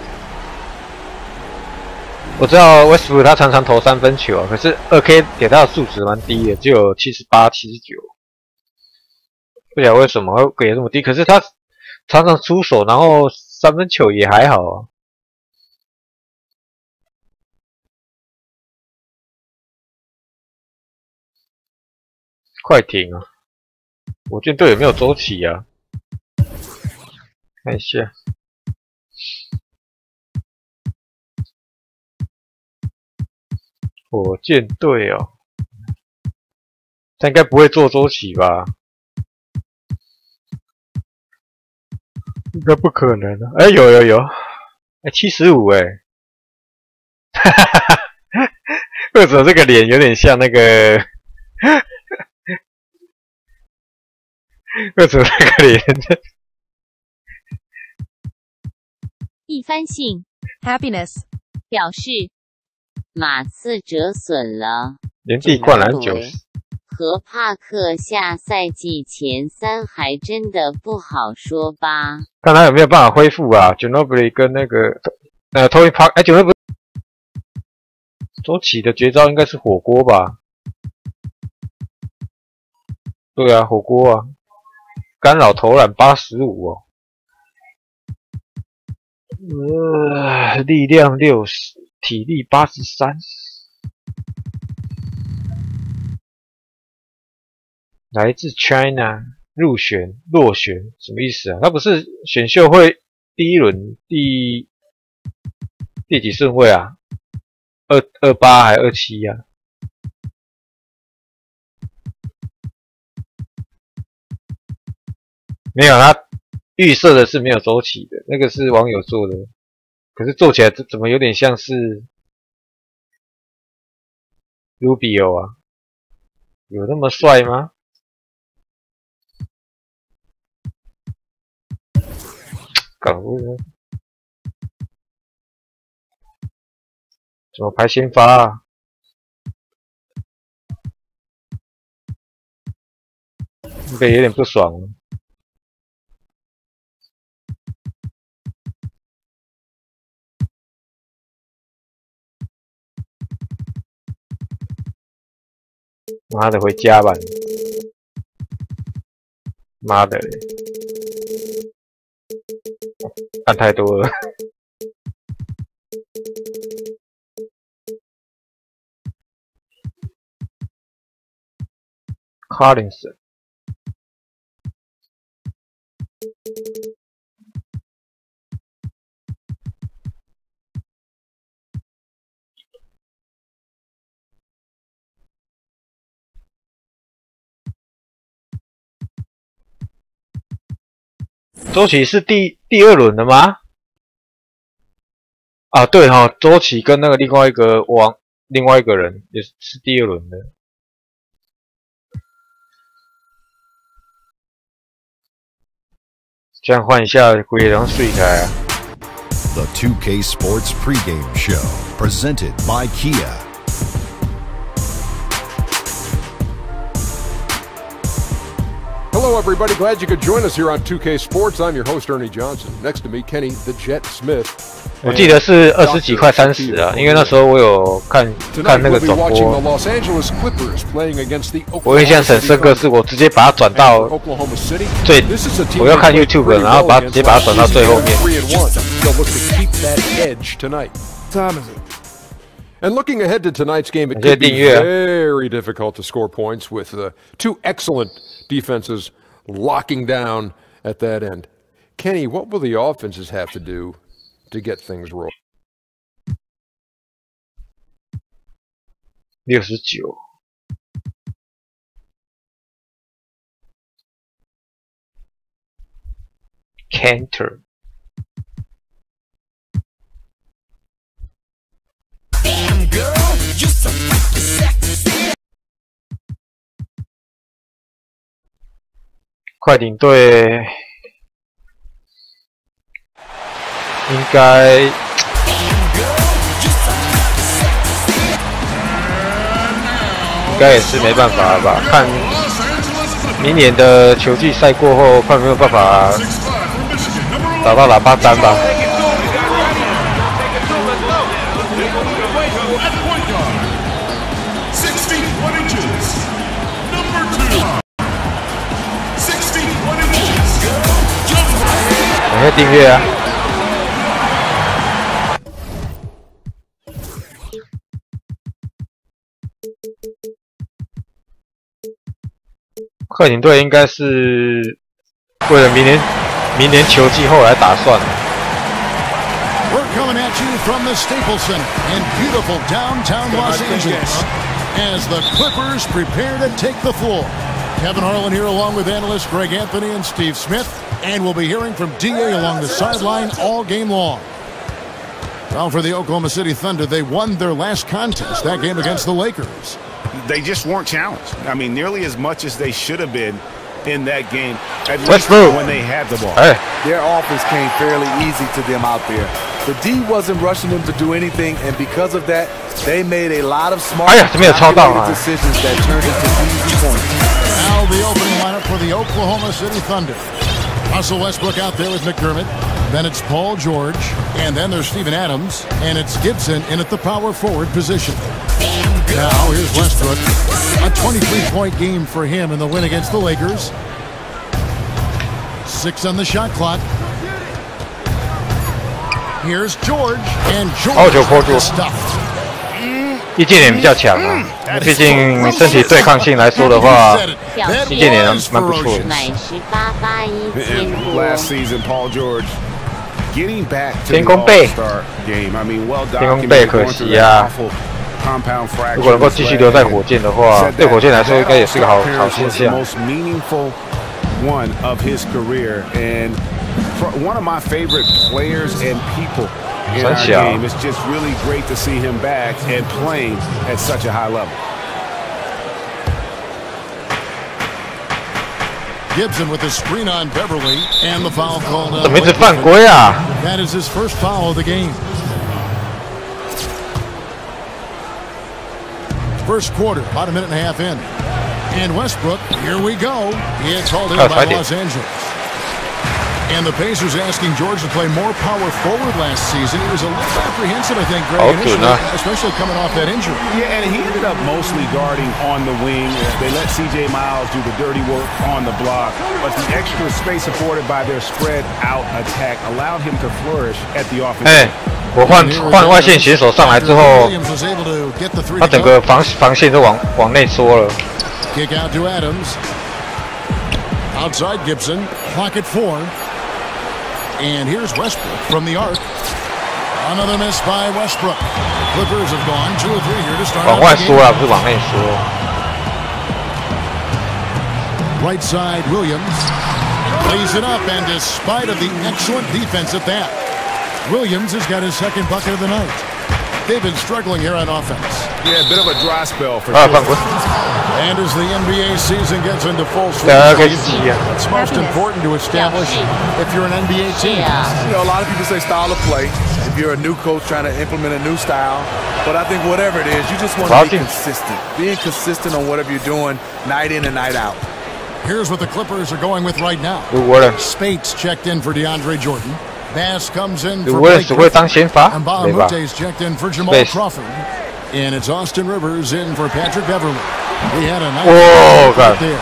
我知道 Westbrook 他常常投3分球，可是2K 给他的数值蛮低的，只有78、79。不晓得为什么会给这么低，可是他常常出手，然后3分球也还好啊。快停啊！火箭队有没有周琦啊？看一下。火箭队哦，他应该不会做周琦吧？应该不可能啊！哎，有，哎，75哎，哈哈哈哈！为什么这个脸有点像那个？为什么这个脸？一番性 happiness 表示马刺折损了，连地灌篮90。和帕克下赛季前3还真的不好说吧？看他有没有办法恢复啊 ？Ginobili 跟那个Tony Park， 哎 ，Ginobili 周琦的绝招应该是火锅吧？对啊，火锅啊，干扰投篮85哦。力量60，体力83。来自 China 落选什么意思啊？他不是选秀会第一轮第几顺位啊？28还27啊？没有，他预设的是没有周琦的，那个是网友做的，可是做起来怎么有点像是 Rubio 啊？有那么帅吗？搞怎么排先发啊？应该有点不爽了。妈的，回家吧！妈的，看太多了。Collinson， 周琦是第2轮的吗？啊，对哈、哦，周琦跟那个另外一个人也是第2轮的。这样换一下，鬼也能睡开啊。The 2K Sports Pregame Show, presented by Kia. Hello, everybody. Glad you could join us here on 2K Sports. I'm your host, Ernie Johnson. Next to me, Kenny the Jet Smith. 我记得是20几块30啊，因为那时候我有看那个转播。我印象很深刻，是我直接把它转到我要看 YouTube， 然后直接把它转到最后面。And looking ahead to tonight's game, it could be very difficult to score points with two excellent defenses locking down at that end. Kenny, what will the offenses have to do to get things rolling? 69 Cantor快艇队应该也是没办法了吧？看明年的球季赛过后，看有没有办法打到喇叭单吧。赶快订阅啊！快艇队应该是为了明年球季后来打算的。We're coming at you from the Staples Center in beautiful downtown Los Angeles as the Clippers prepare to take the floor. Kevin Harlan here along with analysts Greg Anthony and Steve Smith, and we'll be hearing from D.A. along the sideline all game long. Well, for the Oklahoma City Thunder, they won their last contest, that game against the Lakers. They just weren't challenged. I mean, nearly as much as they should have been in that game, at least when they had the ball. Hey. Their offense came fairly easy to them out there. The D wasn't rushing them to do anything, and because of that, they made a lot of smart decisions that turned into easy points. Now the opening lineup for the Oklahoma City Thunder. Russell Westbrook out there with McDermott. Then it's Paul George. And then there's Steven Adams. And it's Gibson in at the power forward position. Now here's Westbrook. A 23-point game for him in the win against the Lakers. 6 on the shot clock. Here's George. And George stuffed. 易建联比较强啊，毕竟身体对抗性来说的话，易建联蛮不错的。Last season, Paul George getting back to 天空背， game. I mean, well 天空背可惜啊。如果能够继续留在火箭的话，对火箭来说应该也是个好现象。 One of his career and one of my favorite players and people in our game. It's just really great to see him back and playing at such a high level. Gibson with the screen on Beverly and the foul called on. 怎么一直犯规啊 That is his first foul of the game. First quarter, about a minute and a half in. And Westbrook, here we go. It's hauled in by Los Angeles. And the Pacers asking George to play more power forward last season. He was a little apprehensive, I think, Greg, initially, especially coming off that injury. Yeah, and he ended up mostly guarding on the wing. They let C.J. Miles do the dirty work on the block. But the extra space afforded by their spread-out attack allowed him to flourish at the offense. 我换外线写手上来之后，他整个防线都往内缩了。 Kick out to Adams. Outside Gibson. Clock at 4. And here's Westbrook from the arc. Another miss by Westbrook. Clippers have gone 2 or 3 here to start. 往外缩啊，不是往内缩。 Right side Williams. Lays it up, and despite of the excellent defense at that, Williams has got his second bucket of the night. They've been struggling here on offense. Yeah, a bit of a dry spell for sure. And as the NBA season gets into full swing, it's most important to establish if you're an NBA team. You know, a lot of people say style of play. If you're a new coach trying to implement a new style, but I think whatever it is, you just want to be consistent. Being consistent on whatever you're doing, night in and night out. Here's what the Clippers are going with right now. Spates checked in for DeAndre Jordan. Bass comes in for Blake Griffin. And Balamute's checked in for Jamal Crawford. And it's Austin Rivers in for Patrick Beverly. We had a nice right there.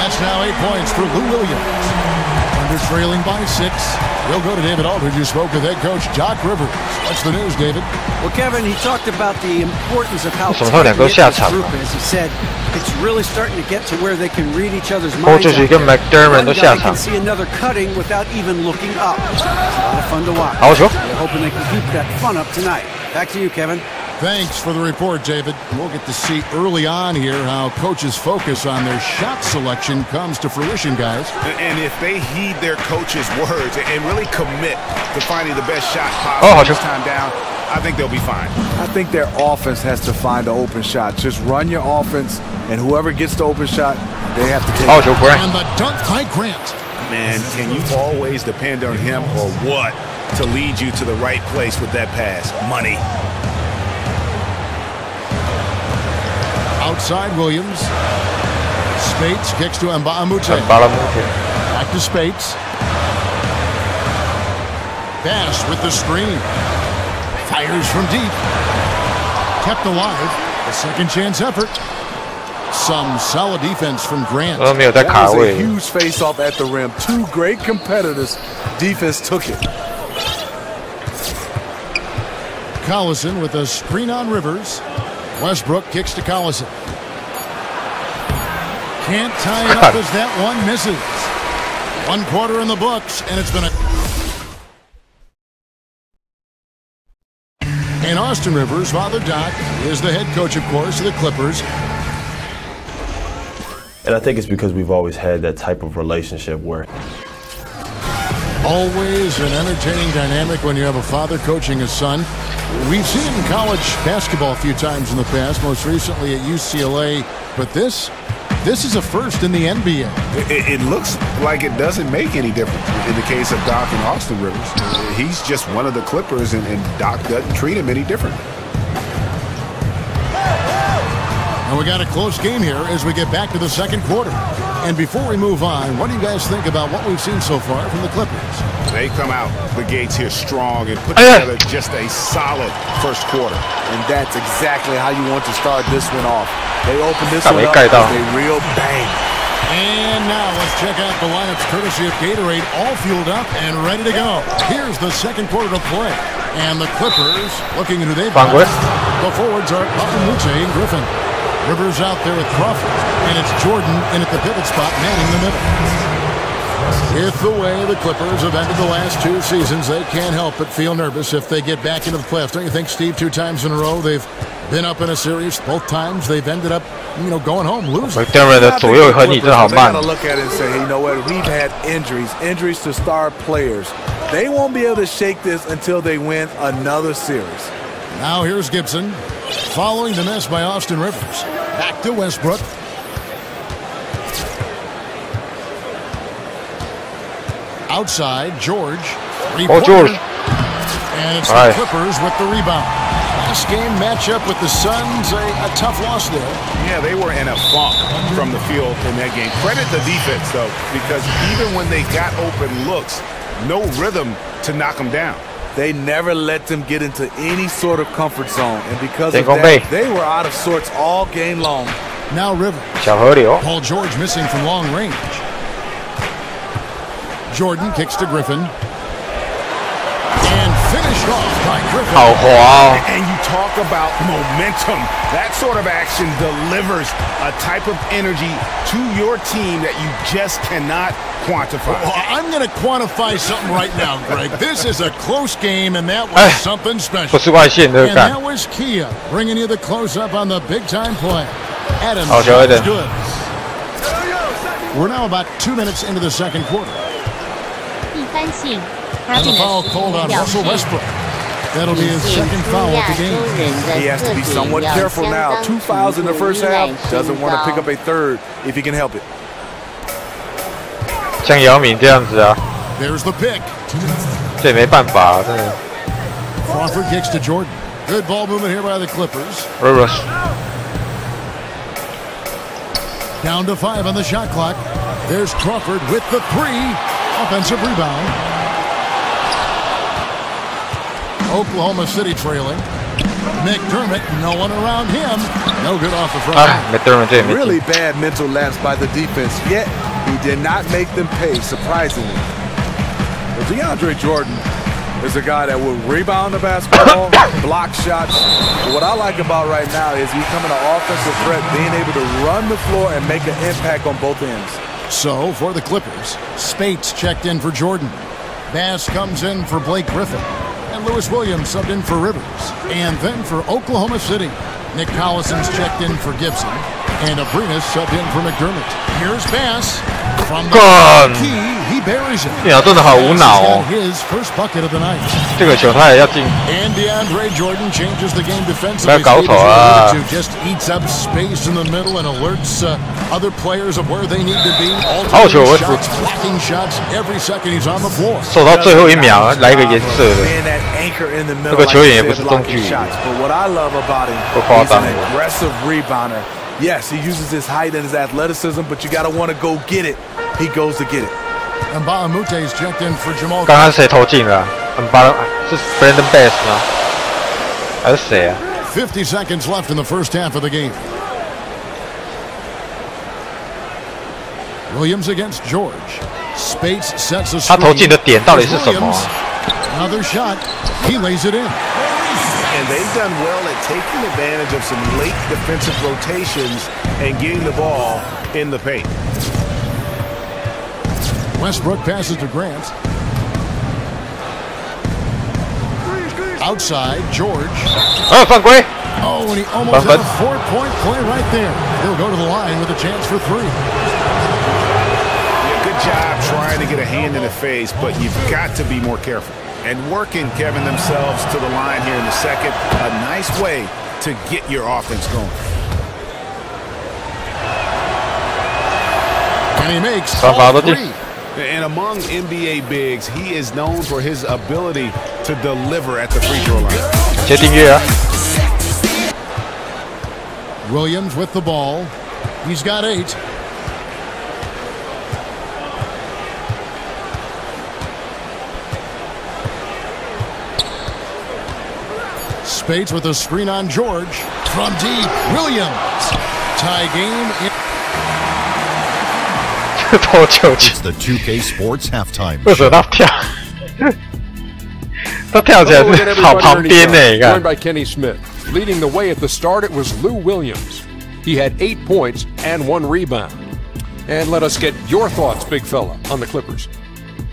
That's now 8 points for Lou Williams. Under trailing by 6. We'll go to David Aldridge, who spoke with head coach Doc Rivers. What's the news, David? Well, Kevin, he talked about the importance of how tight this group is. He said it's really starting to get to where they can read each other's minds. They can see another cutting without even looking up. It's a lot of fun to watch. They're hoping they can keep that fun up tonight. Back to you, Kevin. Thanks for the report, David. We'll get to see early on here how coaches' focus on their shot selection comes to fruition, guys. And if they heed their coach's words and really commit to finding the best shot possible this time down, I think they'll be fine. I think their offense has to find the open shot. Just run your offense, and whoever gets the open shot, they have to take it. And the dunk by Grant. Man, can you always depend on him or what to lead you to the right place with that pass? Money. Outside Williams. Spates kicks to Mbamute. Back to Spates. Bass with the screen. Fires from deep. Kept alive. A second chance effort. Some solid defense from Grant. That was a huge face-off at the rim. 2 great competitors. Defense took it. Collison with a screen on Rivers. Westbrook kicks to Collison. Can't tie it up as that one misses. 1 quarter in the books, and it's been a Austin Rivers. Father Doc is the head coach, of course, of the Clippers. And I think it's because we've always had that type of relationship where always an entertaining dynamic when you have a father coaching his son. We've seen it in college basketball a few times in the past, most recently at UCLA, but this is a first in the NBA. It looks like it doesn't make any difference in the case of Doc and Austin Rivers. He's just one of the Clippers, and Doc doesn't treat him any different. And we got a close game here as we get back to the second quarter. And before we move on, what do you guys think about what we've seen so far from the Clippers? They come out the gates here strong and put together just a solid first quarter. And that's exactly how you want to start this one off. They open this one up with a real bang. And now let's check out the lineups courtesy of Gatorade, all fueled up and ready to go. Here's the second quarter to play. And the Clippers looking into their box. The forwards are Papamute and Griffin. Rivers out there with Crawford, and it's Jordan in at the pivot spot, manning the middle. With the way the Clippers have ended the last two seasons, they can't help but feel nervous if they get back into the playoffs. Don't you think, Steve, 2 times in a row they've been up in a series? Both times they've ended up, going home losing. They gotta look at it and say, hey, you know what? We've had injuries to star players. They won't be able to shake this until they win another series. Now here's Gibson, following the miss by Austin Rivers. Back to Westbrook. Outside, George. George. And it's the Clippers with the rebound. Last game matchup with the Suns, a tough loss there. Yeah, they were in a funk from the field in that game. Credit the defense, though, because even when they got open looks, no rhythm to knock them down. They never let them get into any sort of comfort zone. And because of that, they were out of sorts all game long. Now Rivers. Paul George missing from long range. Jordan kicks to Griffin. And finished off by Griffin. And you talk about momentum. That sort of action delivers a type of energy to your team that you just cannot quantify. Well, I'm going to quantify something right now, Greg. This is a close game, and that was something special. And that was Kia bringing you the close-up on the big-time play. Adams is good. We're now about 2 minutes into the second quarter. And the foul called on Russell Westbrook. That'll be his second foul of the game. He has to be somewhat careful now. 2 fouls in the first half. Doesn't want to pick up a third if he can help it. 像姚明这样子啊 There's the pick. 这也没办法真的 Crawford kicks to Jordan. Good ball movement here by the Clippers. Rivers. Down to 5 on the shot clock. There's Crawford with the 3. Offensive rebound. Oklahoma City trailing. McDermott, no one around him. No good off the front. Really bad mental lapse by the defense, yet he did not make them pay, surprisingly. But DeAndre Jordan is a guy that will rebound the basketball, block shots. But what I like about right now is becoming an offensive threat, being able to run the floor and make an impact on both ends. So, for the Clippers, Spates checked in for Jordan. Bass comes in for Blake Griffin. And Lewis Williams subbed in for Rivers. And then for Oklahoma City, Nick Collison's checked in for Gibson. And Abrinas subbed in for McDermott. Here's Bass. From the key, he buries it. 真的好无脑哦 His first bucket of the night. 这个球他也要进 And DeAndre Jordan changes the game 不要 defensively. 搞丑啊 Just eats up space in the middle and alerts other players of where they need to be. 好球 Alternating shots, blocking shots. Every second he's on the floor. 守到最后1秒来一个颜色的 Being that anchor in the 这 middle, 个 like 球员 you 也不 said, 是中距 blocking 离 shots. But what I love about him, 不夸 he's 张 an aggressive rebounder. Yes, he uses his height and his athleticism, but you got to want to go get it. He goes to get it. And Baamute's checked in for Jamal. 刚刚谁投进了是 Brandon Bass 吗还是谁啊 50 seconds left in the first half of the game. Williams against George. Spates sets a screen. 他投进的点到底是什么 Another shot. He lays it in. And they've done well at taking advantage of some late defensive rotations and getting the ball in the paint. Westbrook passes to Grant. Outside, George. 犯规。 Oh, and he almost had a 4-point play right there. He'll go to the line with a chance for 3. Yeah, good job trying to get a hand in the face, but you've got to be more careful. And working, Kevin, themselves to the line here in the second. A nice way to get your offense going. And he makes all 3. And among NBA bigs, he is known for his ability to deliver at the free throw line. 谢订阅啊！ Williams with the ball. He's got 8. Spades with a screen on George. From deep, Williams. Tie game. It's the 2K Sports halftime show. 他跳起来是跑旁边呢，你看。 Joined by Kenny Smith. Leading the way at the start, it was Lou Williams. He had 8 points and 1 rebound. And let us get your thoughts, big fella, on the Clippers.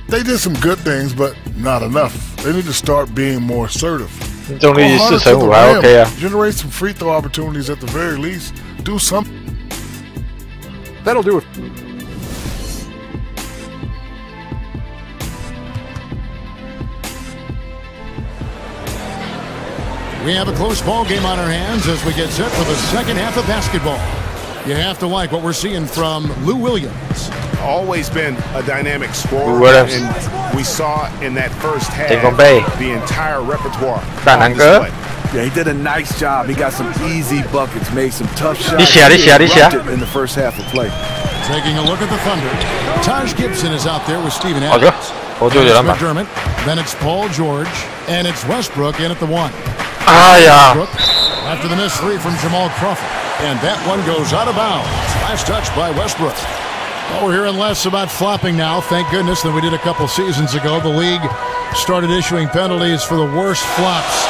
They did some good things, but not enough. They need to start being more assertive. 命中率4成5还 OK 啊。 Generate some free throw opportunities at the very least. Do something. That'll do it. We have a close ball game on our hands as we get set for the second half of basketball. You have to like what we're seeing from Lou Williams. Always been a dynamic scorer, and we saw in that first half the entire repertoire. Yeah, he did a nice job. He got some easy buckets, made some tough shots. 你写 in the first half of play. Taking a look at the Thunder. Taj Gibson is out there with Steven Adams. McDermott. Then it's Paul George, and it's Westbrook in at the 1. After the missed 3 from Jamal Crawford. And that one goes out of bounds. Last touch by Westbrook. Well, we're hearing less about flopping now, thank goodness, than we did a couple seasons ago. The league started issuing penalties for the worst flops.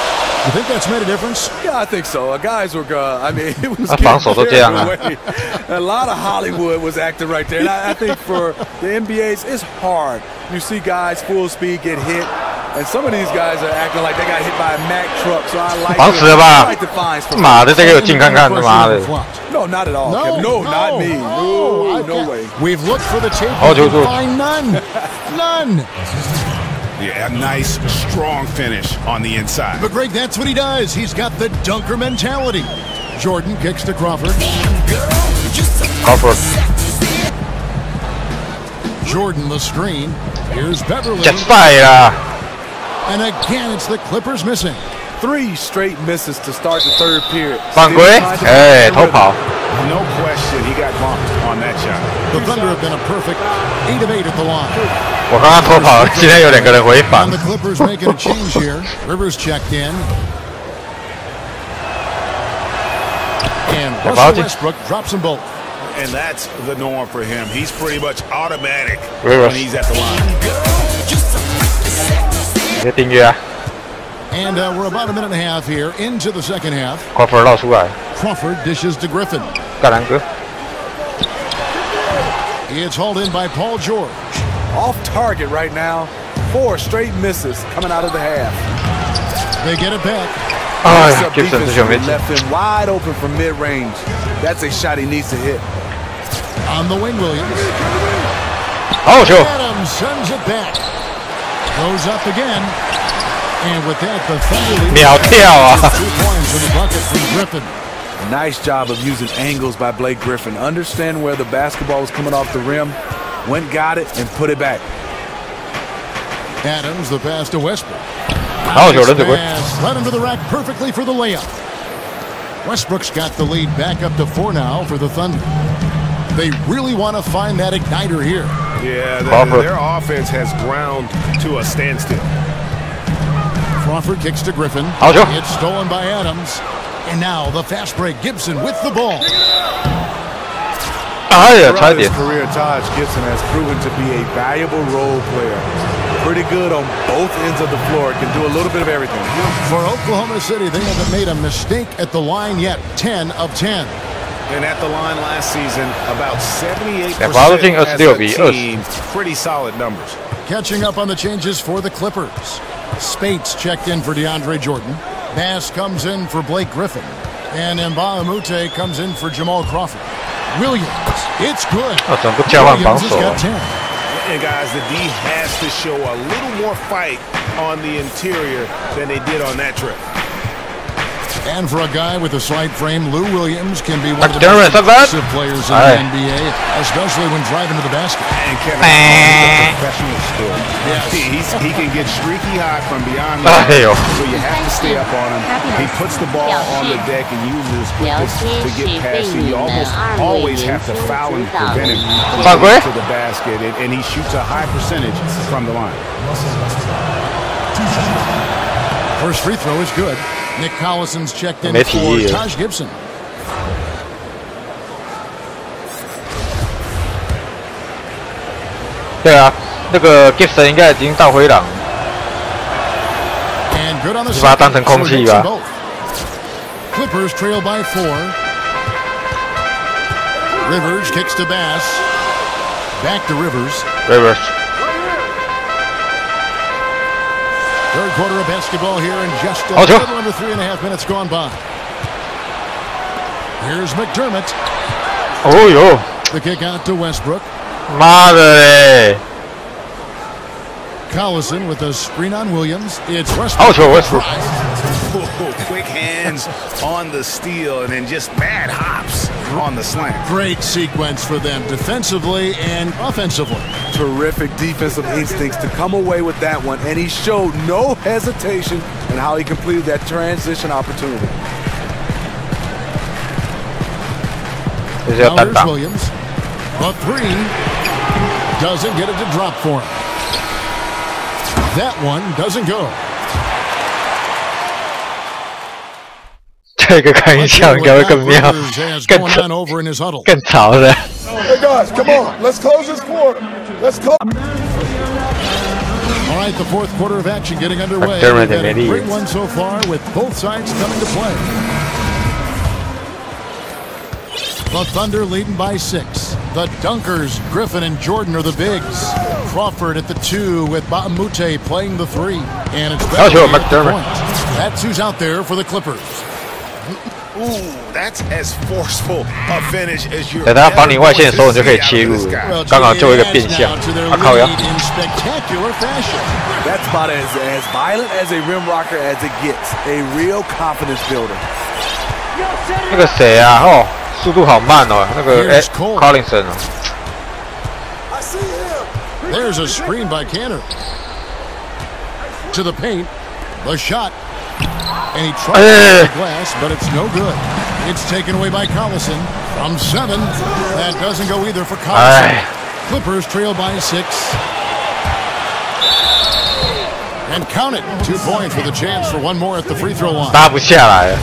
You think that's made a difference? Yeah, I think so. Guys were, I mean, it was getting away. A lot of Hollywood was acting right there. And I think for the NBA's, it's hard. You see guys full speed get hit. And some of these guys are acting like they got hit by a Mack truck, so I like the fines. 妈的，这个有进看看，他妈的！ No, not at all. No, not me. No way. We've looked for the tape. We find none. None. Yeah, a nice, strong finish on the inside. But Greg, that's what he does. He's got the dunker mentality. Jordan kicks to Crawford. Jordan the screen. Here's Beverly. And again, it's the Clippers missing. 3 straight misses to start the third period. 犯规，偷跑。 No question, he got bumped on that shot. The Thunder have been a perfect 8 of 8 at the line. 我刚刚偷跑，今天有2个人回防。 And the Clippers making a change here. Rivers checked in. And Russell Westbrook drops them both. And that's the norm for him. He's pretty much automatic when he's at the line. 别订阅啊！ And we're about a minute and a half here into the second half. Crawford 绕出来。 Crawford dishes to Griffin. 盖兰哥。 It's hauled in by Paul George. Off target right now. 4 straight misses coming out of the half. They get it back. Gibson left him wide open from mid-range. That's a shot he needs to hit. On the wing, Williams. Adams sends it back. Goes up again. And with that, the Thunder lead. 秒跳啊 2 points in the bucket from Griffin. Nice job of using angles by Blake Griffin. Understand where the basketball was coming off the rim. Went, got it, and put it back. Adams, the pass to Westbrook. Led him to the rack perfectly for the layup. Westbrook's got the lead back up to 4 now for the Thunder. They really want to find that igniter here. Yeah, their offense has ground to a standstill. Crawford kicks to Griffin. It's stolen by Adams. And now the fast break. Gibson with the ball. Throughout his career, Taj Gibson has proven to be a valuable role player. Pretty good on both ends of the floor. Can do a little bit of everything. For Oklahoma City, they haven't made a mistake at the line yet. 10 of 10. And at the line last season, about 78% as a team. Pretty solid numbers. Catching up on the changes for the Clippers. Spates checked in for DeAndre Jordan. Bass comes in for Blake Griffin. And Mbamute comes in for Jamal Crawford. Williams, it's good. Williams has got 10. And guys, the D has to show a little more fight on the interior than they did on that trip. And for a guy with a slight frame, Lou Williams can be one of the most aggressive players in the NBA, especially when driving to the basket. And Kevin, he's a professional scorer. Yes. He can get streaky hot from beyond the line, so you have to stay up on him. He puts the ball on the deck and uses his quickness to get past you. You almost always have to foul him to prevent him from getting to the basket, and he shoots a high percentage from the line. First free throw is good. Nick Collison's checked in for Taj Gibson.对啊，那个 Gibson 应该已经到灰狼，你把它当成空气吧。Clippers trail by 4. Rivers kicks to Bass. Back to Rivers. Third quarter of basketball here in just a little under 3.5 minutes gone by. Here's McDermott. Oh, yo. The kick out to Westbrook. Madre. Collison with a screen on Williams. It's Westbrook. Westbrook. Quick hands on the steal and then just mad hops on the slant. Great sequence for them defensively and offensively. Terrific defensive instincts to come away with that one, and he showed no hesitation in how he completed that transition opportunity. Now Williams. A 3 doesn't get it to drop for him. That one doesn't go. 这个看一下应该会更妙，更潮的。Hey guys, come on, let's close this quarter. Let's close. All right, the fourth quarter of action getting underway. We've had a great one so far with both sides coming to play. The Thunder leading by 6. The Dunkers, Griffin and Jordan are the bigs. Crawford at the 2 with Mbamute playing the 3. And it's McDermott. That's who's out there for the Clippers. Ooh, that's as forceful a finish as you're. 等他防你外线的时候，你就可以切入，刚好就一个变向。靠呀！ That's about as violent as a rim rocker as it gets. A real confidence builder. 那个谁啊？哦，速度好慢哦，那个Collinson 哦。There's a screen by Canner. To the paint. The shot. And he tried the glass, but it's no good. It's taken away by Collison from 7. That doesn't go either for Collison. Clippers trail by 6. And count it. 2 points with a chance for one more at the free throw line. 打不下来。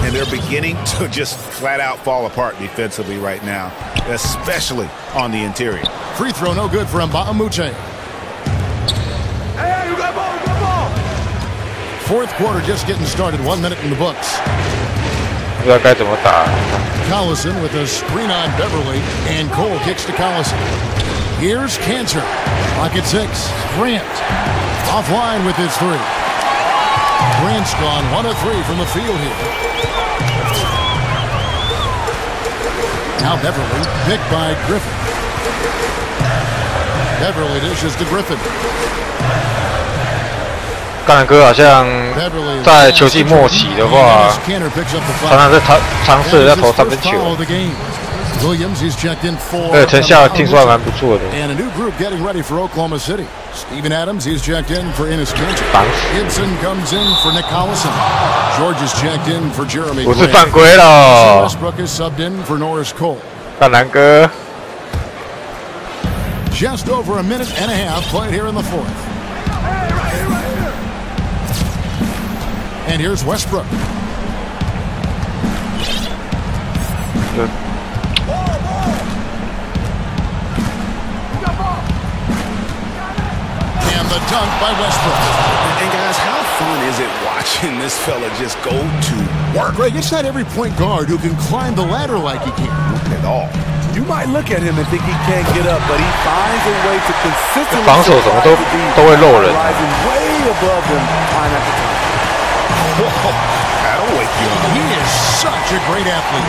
And they're beginning to just flat out fall apart defensively right now, especially on the interior. Free throw no good for Mbamute. Hey, you got ball, you got ball. Fourth quarter just getting started. 1 minute in the books. 不知道该怎么打。 Collison with a screen on Beverly, and Cole kicks to Collison. Here's Cancer. Clock at 6. Grant offline with his 3. Grant's gone 1 of 3 from the field here. Now Beverly picked by Griffin. Beverly dishes to Griffin. 干兰哥好像在球季末期的话，常常在尝试要投3分球。成效听说还蛮不错的。 And a new group getting ready for Oklahoma City. Steven Adams, he's checked in for Enes Kanter. Gibson comes in for Nick Collison. George is checked in for Jeremy. 不是犯规了。 Westbrook is subbed in for Norris Cole. 干兰哥。 Just over a minute and a half played here in the fourth. And here's Westbrook. Good. And the dunk by Westbrook. And guys, how fun is it watching watching this fella just go to work. Greg, it's not every point guard who can climb the ladder like he can. Not at all. You might look at him and think he can't get up, but he finds a way to consistently 防守什么都会漏人。 rising way above them time after time. Whoa, that'll wake you up. He is such a great athlete.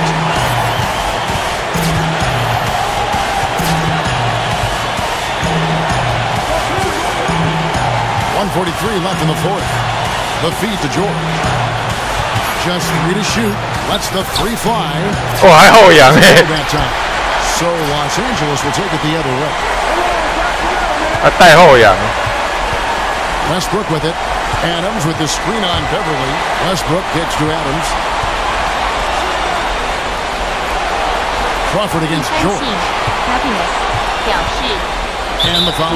.143 left in the fourth. The feed to George. Just 3 to shoot. Lets the 3 fly. 哦，还后仰哎。 So Los Angeles will take it the other way. 他带后仰。 Westbrook with it. Adams with the screen on Beverly. Westbrook kicks to Adams. Crawford against George. And the foul.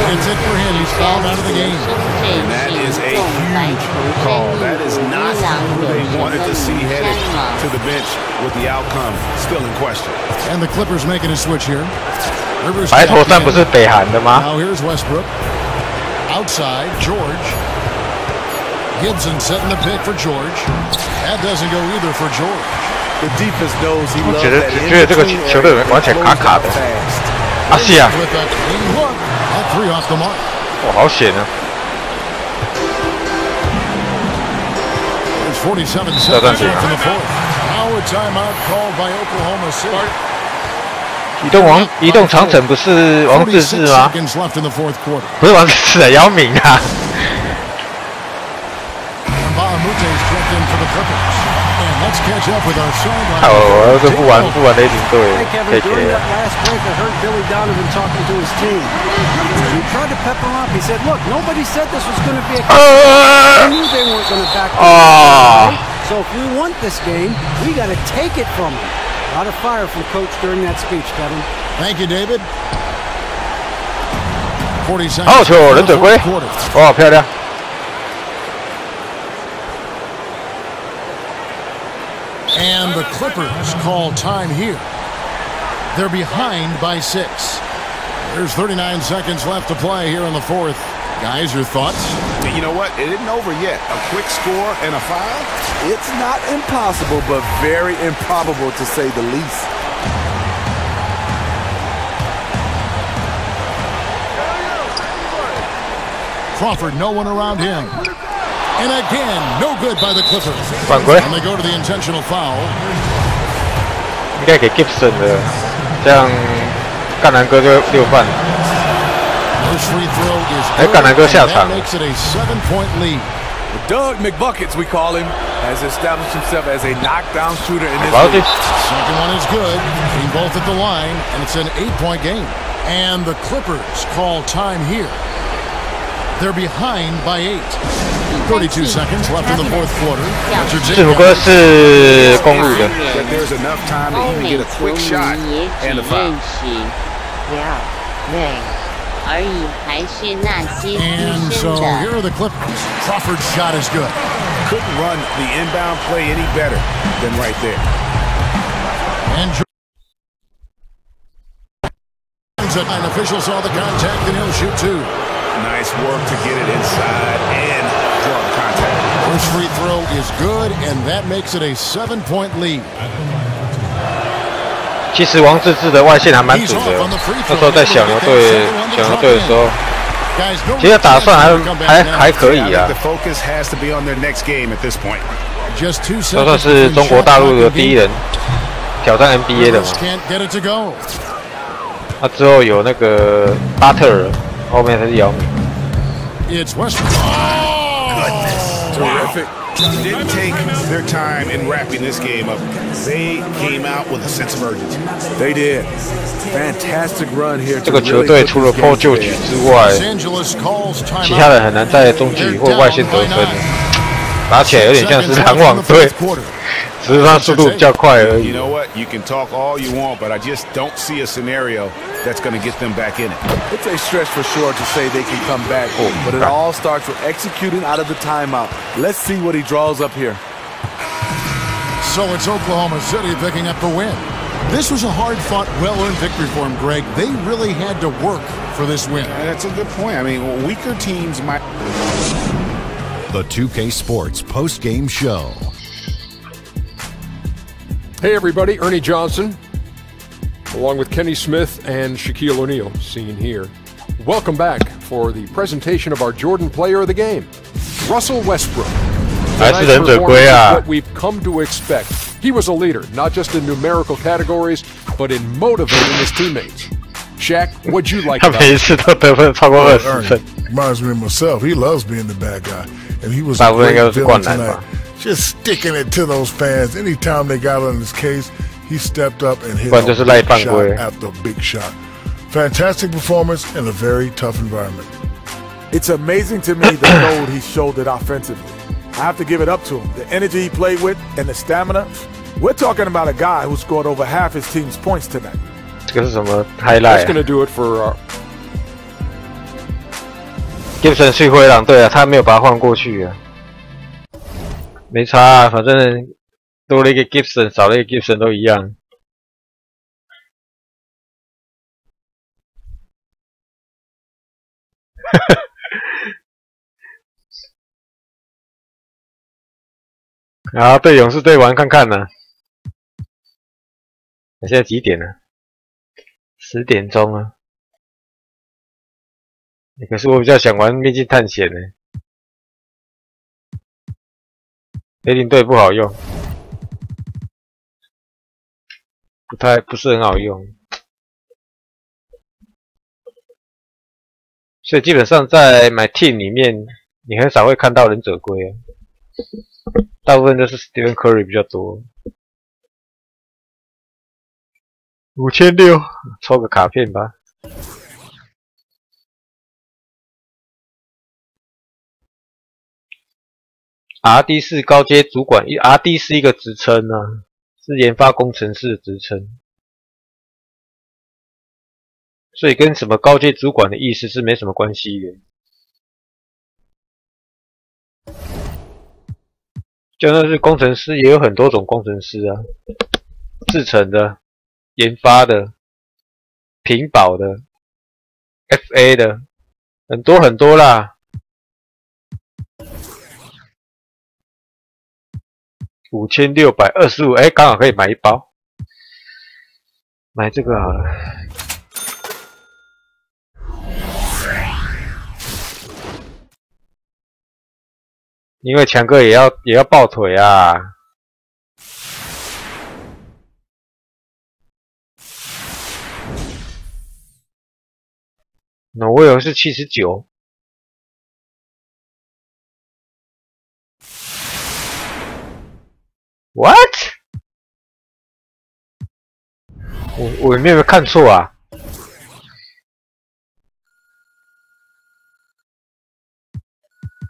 It's it for him. He's fouled out of the game. And that is a huge call. That is not who they wanted to see headed to the bench with the outcome still in question. And the Clippers making a switch here. Rivers. 白头山不是北韩的吗 Now here's Westbrook. Outside, George. Gibson setting the pick for George. That doesn't go either for George. The defense knows he loves 觉得 that 觉得这个球队完全卡卡的。啊是啊。 With a clean look. That 3 off the mark. 哇，好险啊！ There's 47 seconds left in the fourth. Now a timeout called by Oklahoma City. 移动长城不是王治郅吗？不是王治郅啊，姚明啊。哦，这不玩雷霆队 ，KK 啊。哦。 So if we want this game, we got to take it from them. A lot of fire from Coach during that speech, Kevin. Thank you, David. 40 seconds. 好球，忍者龟，哇，漂亮！ And the Clippers call time here. They're behind by 6. There's 39 seconds left to play here in the fourth. Guys, your thoughts? You know what? It isn't over yet. A quick score and a foul? It's not impossible, but very improbable to say the least. Crawford, no one around him. And again, no good by the Clippers. 犯规。 And they go to the intentional foul. 应该给 Gibson 的，这样干南哥就6犯。 哎，干南哥下场。 Doug McBuckets, we call him, has established himself as a knockdown shooter in this league. Second one is good. Being both at the line, and it's an 8-point game. And the Clippers call time here. They're behind by 8. 32 seconds left in the fourth quarter. 字母哥是公路的。 There's enough time to even get a quick shot and a foul. And so here are the Clippers. Crawford's shot is good. Couldn't run the inbound play any better than right there. And an official saw the contact and he'll shoot 2. Nice work to get it inside and draw the contact. First free throw is good, and that makes it a 7-point lead. 其实王治郅的外线还蛮准的，那时候在小牛队的时候，其实打算还可以啊。他算是中国大陆的第一人挑战 NBA 的嘛。他之后有那个巴特尔，后面才是姚明。 It's Westbrook. Goodness. Terrific. Didn't take their time in wrapping this game up. They came out with a sense of urgency. They did. Fantastic run here. 这个球队除了 Paul George 之外，其他人很难在中距离或外线得分。打起来有点像是篮网队，只是他速度比较快而已。 You know what? You can talk all you want, but I just don't see a scenario that's going to get them back in it. It's a stretch for sure to say they can come back, but it all starts with executing out of the timeout. Let's see what he draws up here. So it's Oklahoma City picking up the win. This was a hard-fought, well-earned victory for them, Greg. They really had to work for this win. That's a good point. I mean, weaker teams might... The 2K Sports post-game show. Hey everybody, Ernie Johnson, along with Kenny Smith and Shaquille O'Neal, seen here. Welcome back for the presentation of our Jordan Player of the Game, Russell Westbrook. 还是忍者龟啊 What we've come to expect. He was a leader, not just in numerical categories, but in motivating his teammates. Shaq, what'd you like about it? Reminds me of myself. He loves being the bad guy. And he was a great villain tonight. Just sticking it to those fans. Anytime they got on his case, he stepped up and hit big shot after big shot. Fantastic performance in a very tough environment. It's amazing to me the load he shouldered offensively. I have to give it up to him. The energy he played with and the stamina. We're talking about a guy who scored over half his team's points tonight. 这个是什么 highlight？ That's gonna do it for Gibson 去灰狼队啊，他没有把他换过去啊，没差啊，反正多了一个 Gibson， 少了一个 Gibson 都一样。啊，对勇士队玩看看呢。现在几点了？10点钟啊。可是我比较想玩秘境探险呢。雷霆队不好用，不是很好用，所以基本上在买 team 里面，你很少会看到忍者龟啊，大部分都是 Stephen Curry 比较多。5600，抽个卡片吧。RD 是高阶主管 ，RD 是一个职称啊，是研发工程师的职称，所以跟什么高阶主管的意思是没什么关系的。就算是工程师，也有很多种工程师啊，制程的、研发的、屏保的、FA 的，很多很多啦。5625，哎，刚好可以买一包，买这个好了。因为强哥也要抱腿啊。那我以为是79。What？ 我有没有看错啊？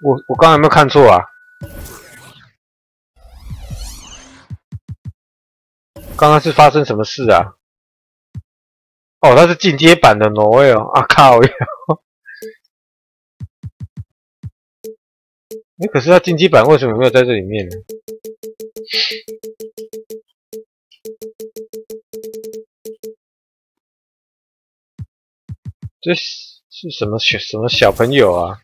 我刚刚有没有看错啊？刚刚是发生什么事啊？哦，它是进阶版的挪威哦！啊靠呀！哎，可是它进阶版为什么没有在这里面呢？这是什么小朋友啊？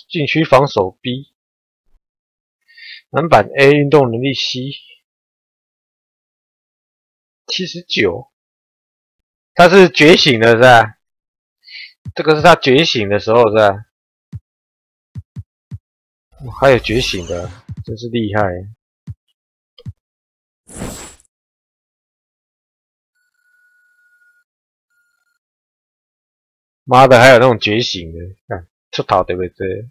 禁区防守 B， 篮板 A， 运动能力 C， 79， 他是觉醒的是吧？这个是他觉醒的时候是吧？还有觉醒的，真是厉害！妈的，还有那种觉醒的，看出逃对不对？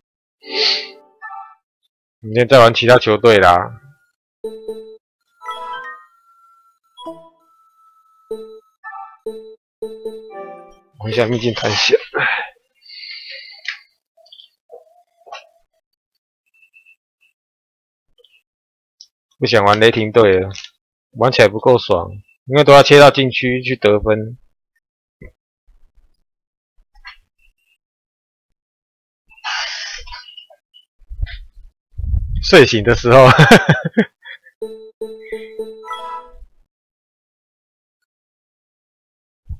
明天再玩其他球队啦。玩一下秘境探险。不想玩雷霆队了，玩起来不够爽，因为都要切到禁区去得分。睡醒的时候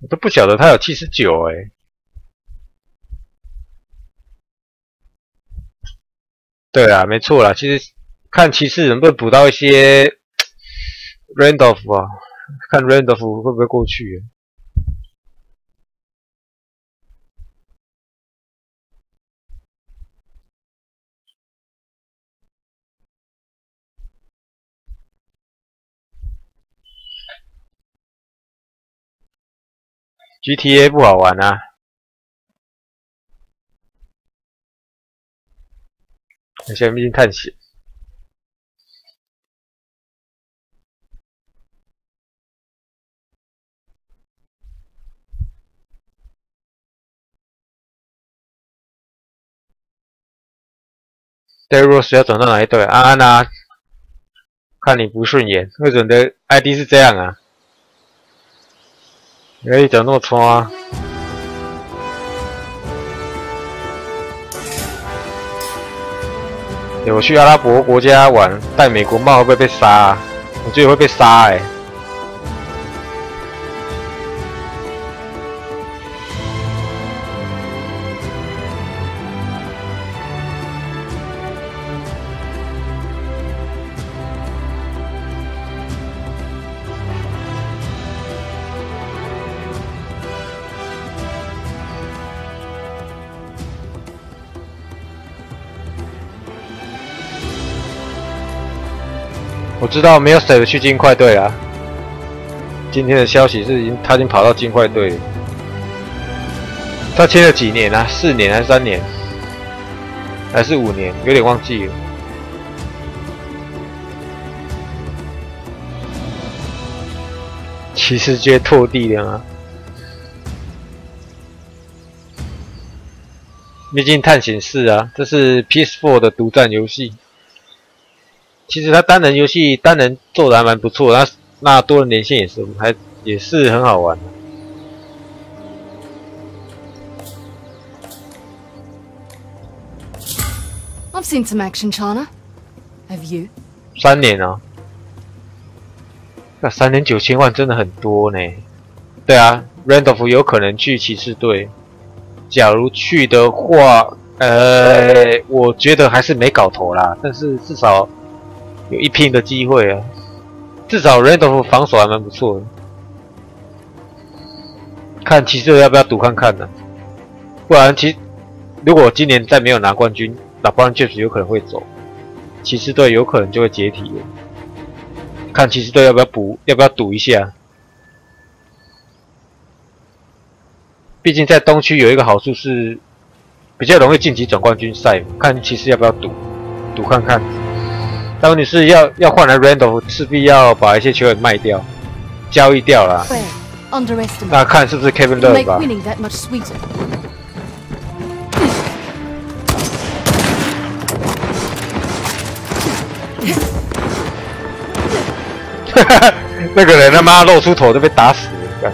我都不晓得他有79欸。对啦，没错啦，其实看骑士能不能补到一些 Randolph 啊，看 Randolph 会不会过去。GTA 不好玩啊，现在毕竟探险。Rose 要转到哪一队？安安啊，看你不顺眼，为什么你的 ID 是这样啊？你讲那么穿啊？我去阿拉伯国家玩，戴美国帽会不会被杀啊？我觉得会被杀欸。我知道没有谁去金块队啦。今天的消息是他已经跑到金块队了。他签了几年啊？4年还是3年？还是5年？有点忘记了。骑士街拓地了吗？毕竟探险4啊，这是 PS4 的独占游戏。其实他单人游戏单人做的还蛮不错，那多人连线也是很好玩的。I've seen some action, Chana. Have you? 3年啊，那3年9000万真的很多呢。对啊 ，Randolph 有可能去骑士队。假如去的话，我觉得还是没搞头啦，但是至少有一拼的机会啊。至少 Randolph 防守还蛮不错的，看骑士队要不要赌看看呢？不然如果今年再没有拿冠军，那不然确实有可能会走，骑士队有可能就会解体了。看骑士队要不要赌一下？毕竟在东区有一个好处是比较容易晋级总冠军赛，看骑士要不要赌看看。但问题是要换来 Randolph， 势必要把一些球员卖掉、交易掉啦。那看是不是 Kevin Love 吧。那个人他妈露出头就被打死了。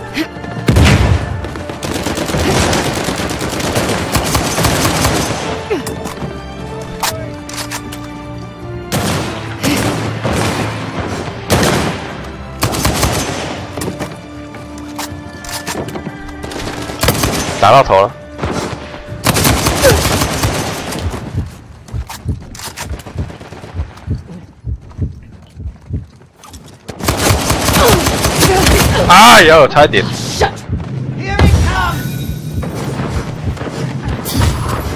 打到头了。哎呦，差一点。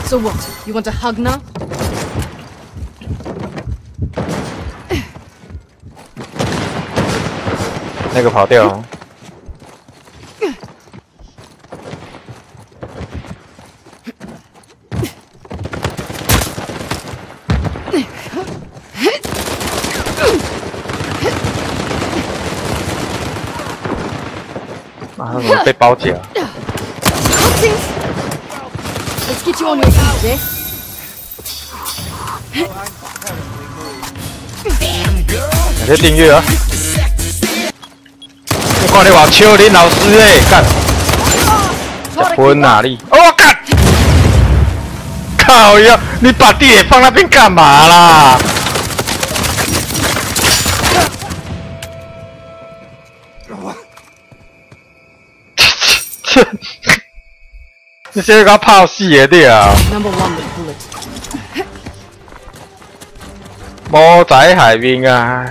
So what? You want a hug now? 那个跑掉了。啊，怎么被包夹？Let's get you on your feet, eh? 感谢订阅啊！我看你话笑林老师诶，干！吃分哪里？哦干！靠呀！你把地铁放那边干嘛啦？你先给我泡死的对啊！魔在海边啊！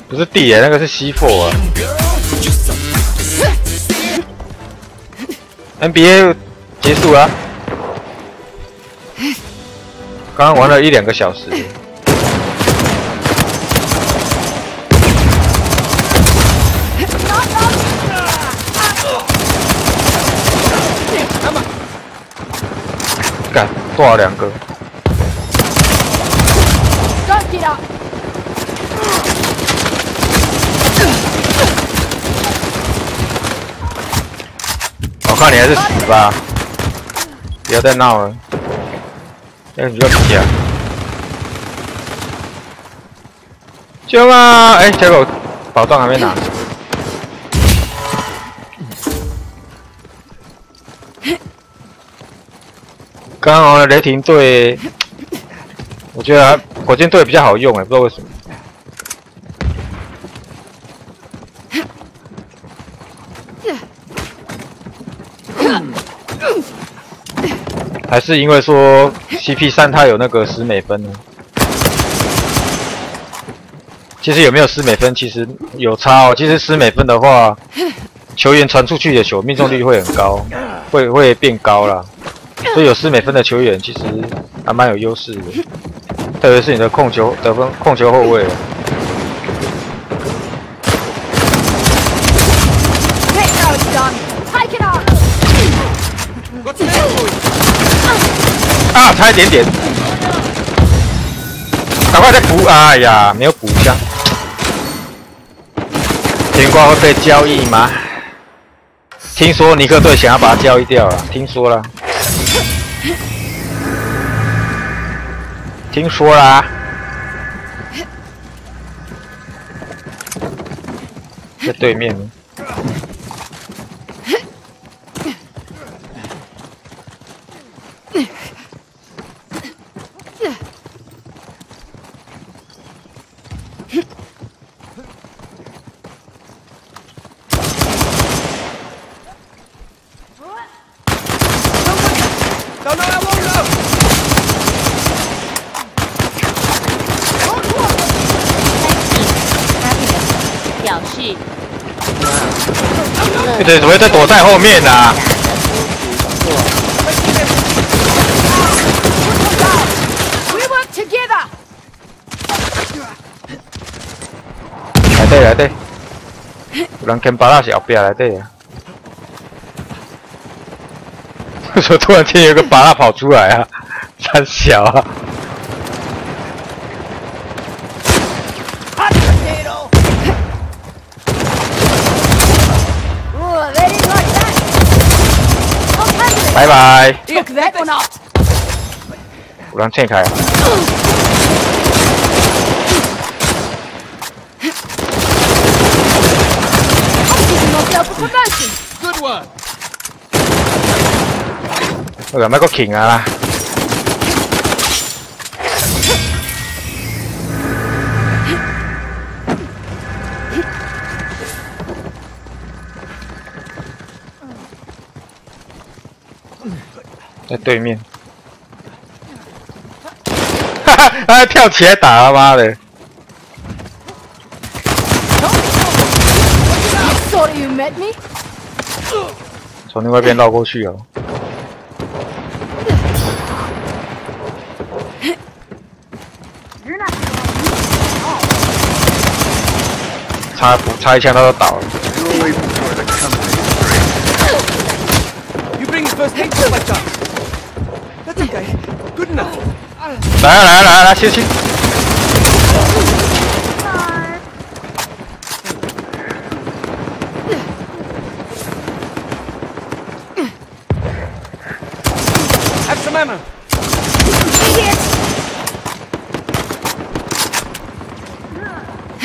不是地耶，那个是C4啊。NBA 结束了，刚刚玩了1-2个小时。干，多少2个？我看你还是死吧，不要再闹了。那你就死啊！救啊！哎，结果宝藏还没拿。刚刚的雷霆队，我觉得火箭队比较好用哎，不知道为什么。还是因为说 CP3 它有那个10美分呢？其实有没有10美分，其实有差哦。其实10美分的话，球员传出去的球命中率会很高，会变高啦。所以有10美分的球员其实还蛮有优势的，特别是你的控球得分、控球后卫。啊，差一点点，赶快再补！哎呀，没有补枪。天光会被交易吗？听说尼克队想要把他交易掉了，听说了。听说啦，在对面呢。对，怎么会在躲在后面呢、啊？来对，有人跟巴拉是后边来对啊！为什么突然间有个巴拉跑出来啊？太小啊！拜拜。有人拆开。我买个king啊啦！在对面，哈哈，他跳起来打他妈的！从另外一边绕过去哦。差一枪他都倒了。来，休息。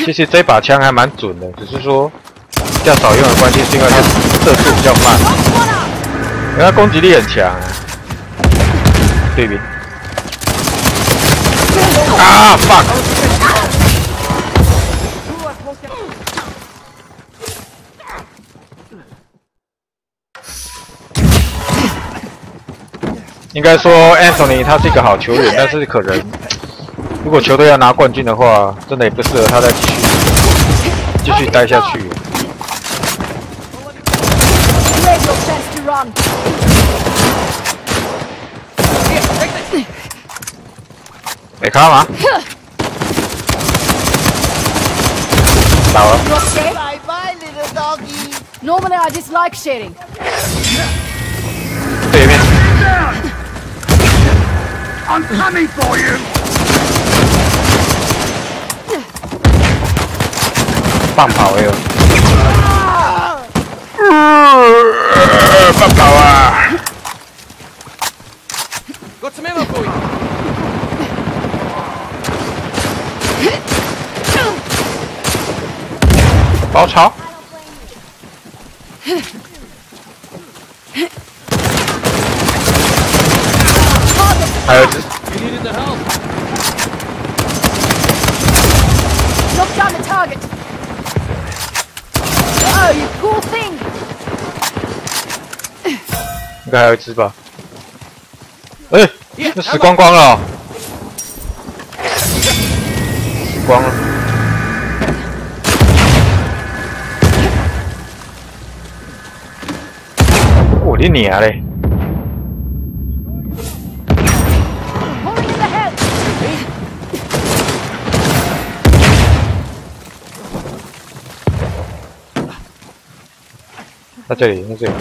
其实这把枪还蛮准的，只是说比较少用的关系，是因为它射速比较慢，因为它攻击力很强啊。对面。啊 fuck！应该说 Anthony 他是一个好球员，但是可能如果球队要拿冠军的话，真的也不适合他再继续待下去。没看吗？打了。Normally I dislike sharing. 对面。I'm coming for you. 棒跑哟！棒跑啊！ Got some ammo for you. 包抄。还有一只。You needed the help. Knock down the target. Oh, you cool thing. 应该还有一只吧？哎，这死光光了，死光了。我的娘嘞！ 在这里，在这里。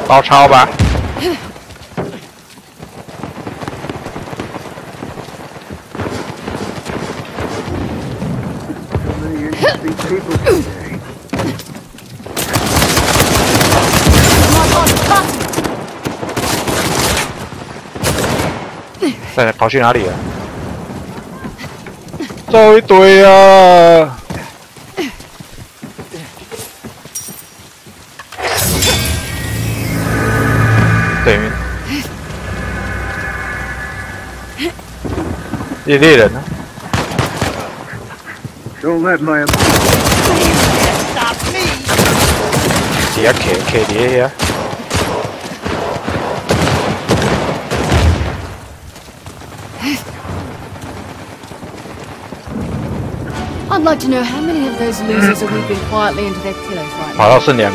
包抄吧。跑去哪里了？走一堆啊！对面，猎人呢？ Don't let my stop me. 底下K底下。 I'd like to know how many of those losers are weeping quietly into their pillows right now. 跑到剩2个。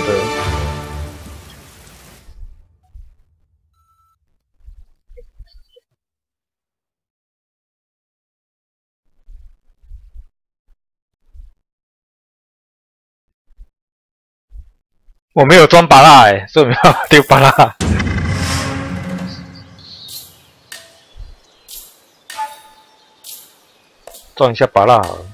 我没有装拔蜡所以我们要丢拔蜡。装一下拔蜡好了。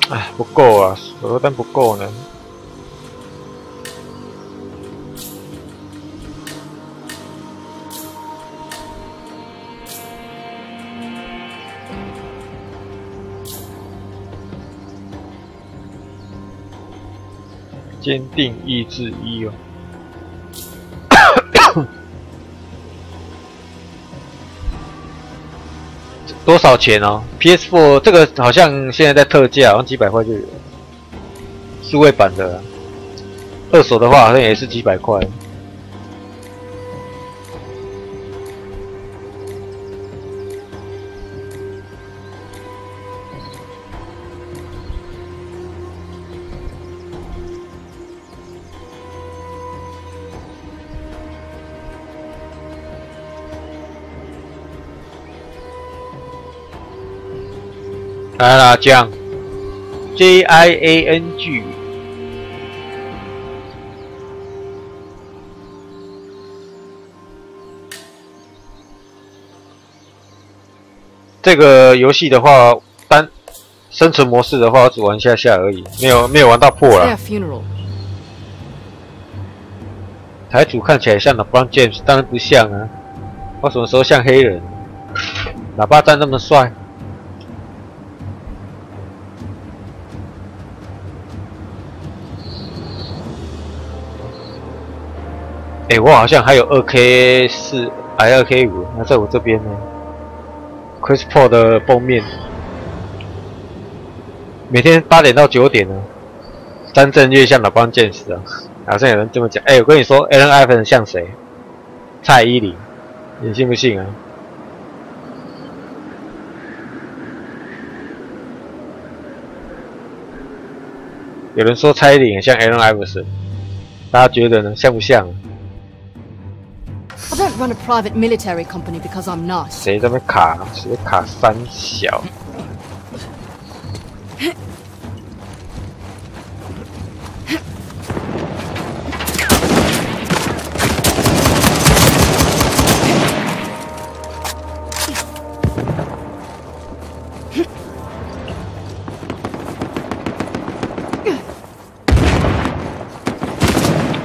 哎，不够啊，手榴弹不够呢。坚定意志1哦。多少钱哦 ？PS4 这个好像现在在特价，好像几百块就有。数位版的，二手的话好像也是几百块。来啦，酱 ，JIANG， 这个游戏的话，单生存模式的话，我只玩下而已，没有玩到破了。台主看起来像 LeBron James， 当然不像啊，我什么时候像黑人？喇叭站那么帅。哎，我好像还有2K4，还2K5，那在我这边呢。Chris Paul 的封面，每天8点到9点呢，张震岳像老关键时啊，好像有人这么讲。哎，我跟你说 ，Allen Iverson 像谁？蔡依林，你信不信啊？有人说蔡依林很像 Allen Iverson， 大家觉得呢？像不像？ I don't run a private military company because I'm not. 谁在那卡？谁卡三小？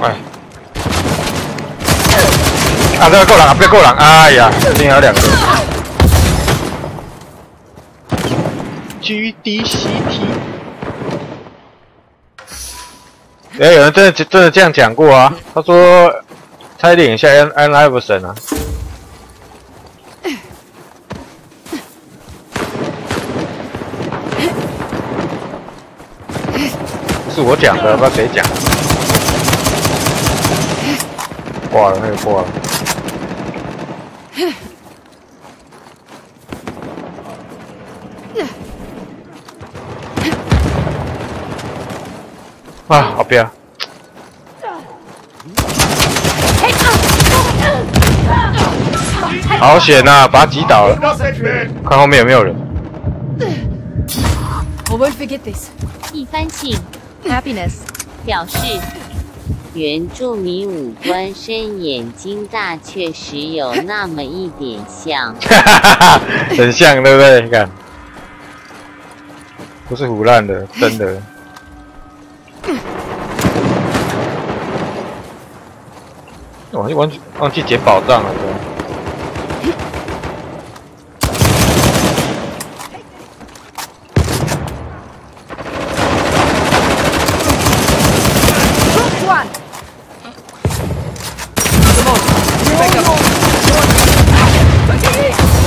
哎。 啊，这个够人啊，别够人！哎呀，这边还有2个。GDCT。哎，有人真的这样讲过啊？他说蔡依林像 Allen Iverson 啊。是我讲的，不知道谁讲。挂了，那个挂了。 啊，好标！好险呐，把他击倒了。看后面有没有人。I won't forget this. 一番性 happiness 表示，原住民五官身眼睛大，确实有那么一点像。很像，对不对？你看，不是胡乱的，真的。 我忘记捡宝藏了，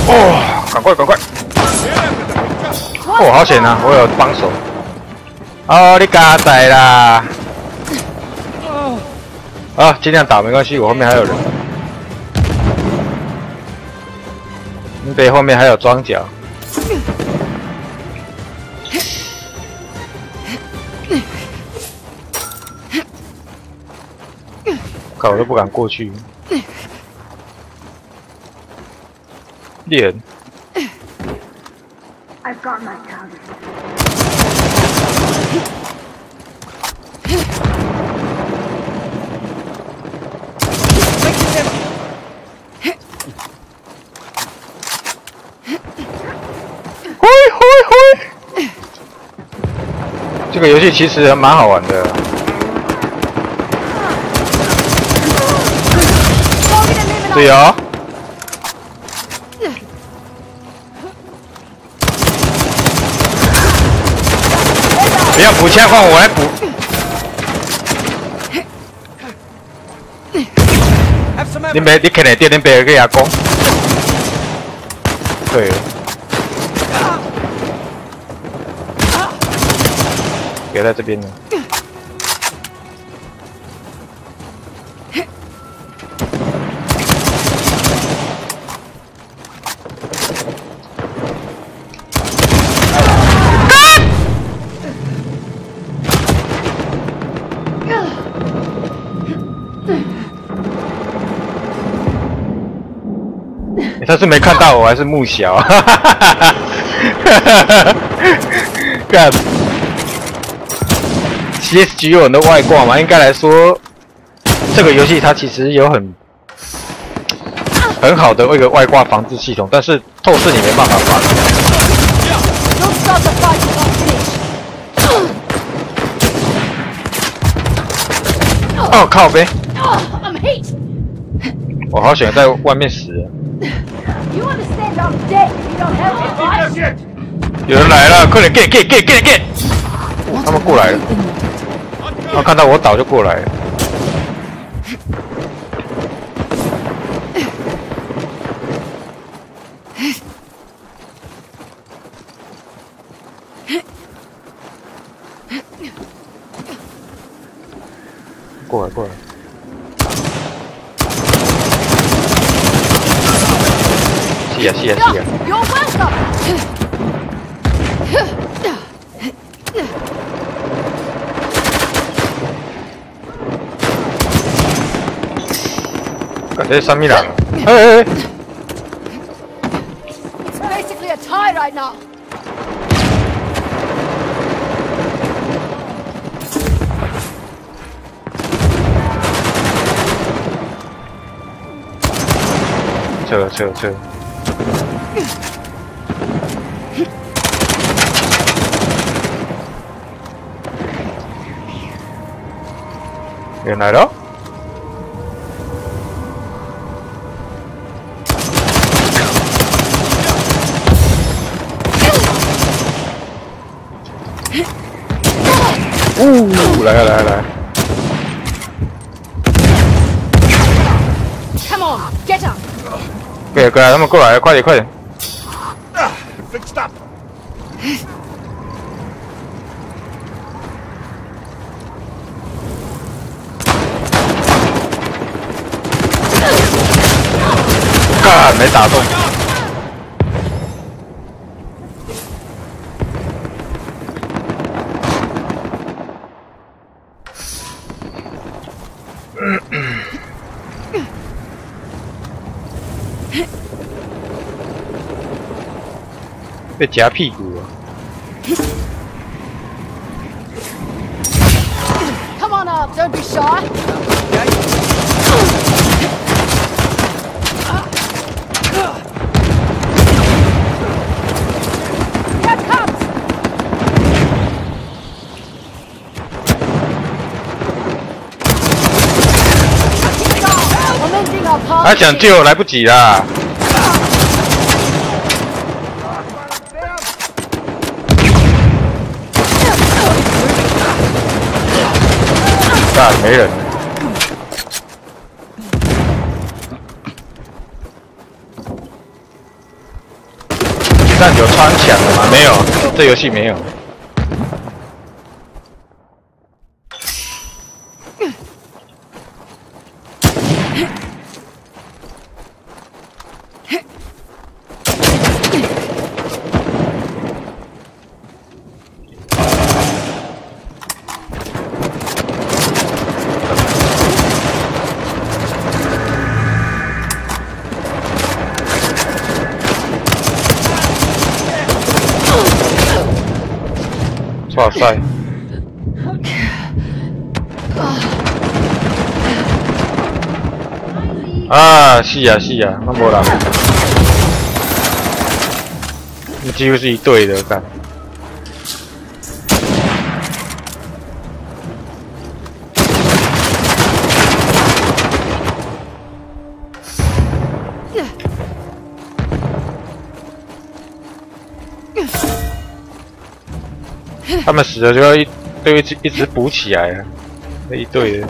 哦，赶快！哦，好险啊！我有帮手。哦，你嘎仔啦！ 啊，尽量打没关系，我后面还有人。对，后面还有装甲。靠，我都不敢过去。猎人。I've got my target. 这个游戏其实蛮好玩的。对哦。不要补枪，换我来补。你可能点点别个牙弓。对。 别在这边呢。他是没看到我，还是木小？干。 CSG 有很多外挂嘛，应该来说，这个游戏它其实有很好的一个外挂防治系统，但是透视你没办法防。哦靠呗！我好想在外面死了。有人来了，快点 get！ 他们过来了。 他看到我倒就过来了。是啊是啊是啊。You're welcome. 这是什么人？哎！ It's basically a tie right now. 撤！原来了。 来 Come on, get up. 过来，他们过来，快点！ Fixed up. 没打中。被夹屁股了。 Come on up, don't be shy. Here comes. 他想救来不及啦！没人。但有穿墙的吗？没有，这游戏没有。 哇塞！啊，是啊，那没啦，那几乎是一队的，干。他们死了就要一直补起来啊，那一队的。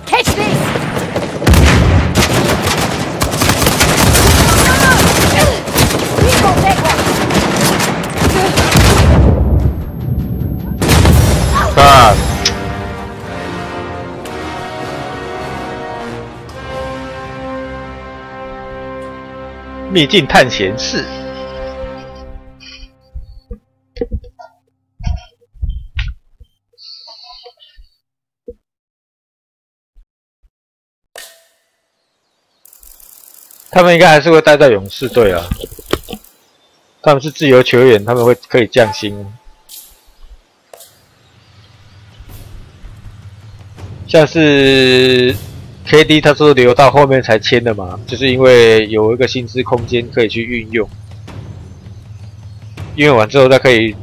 Catch this! 干！ 秘境探险4。他们应该还是会待在勇士队啊。他们是自由球员，他们可以降薪。像是 KD 他说留到后面才签的嘛，就是因为有一个薪资空间可以去运用，运用完之后再可以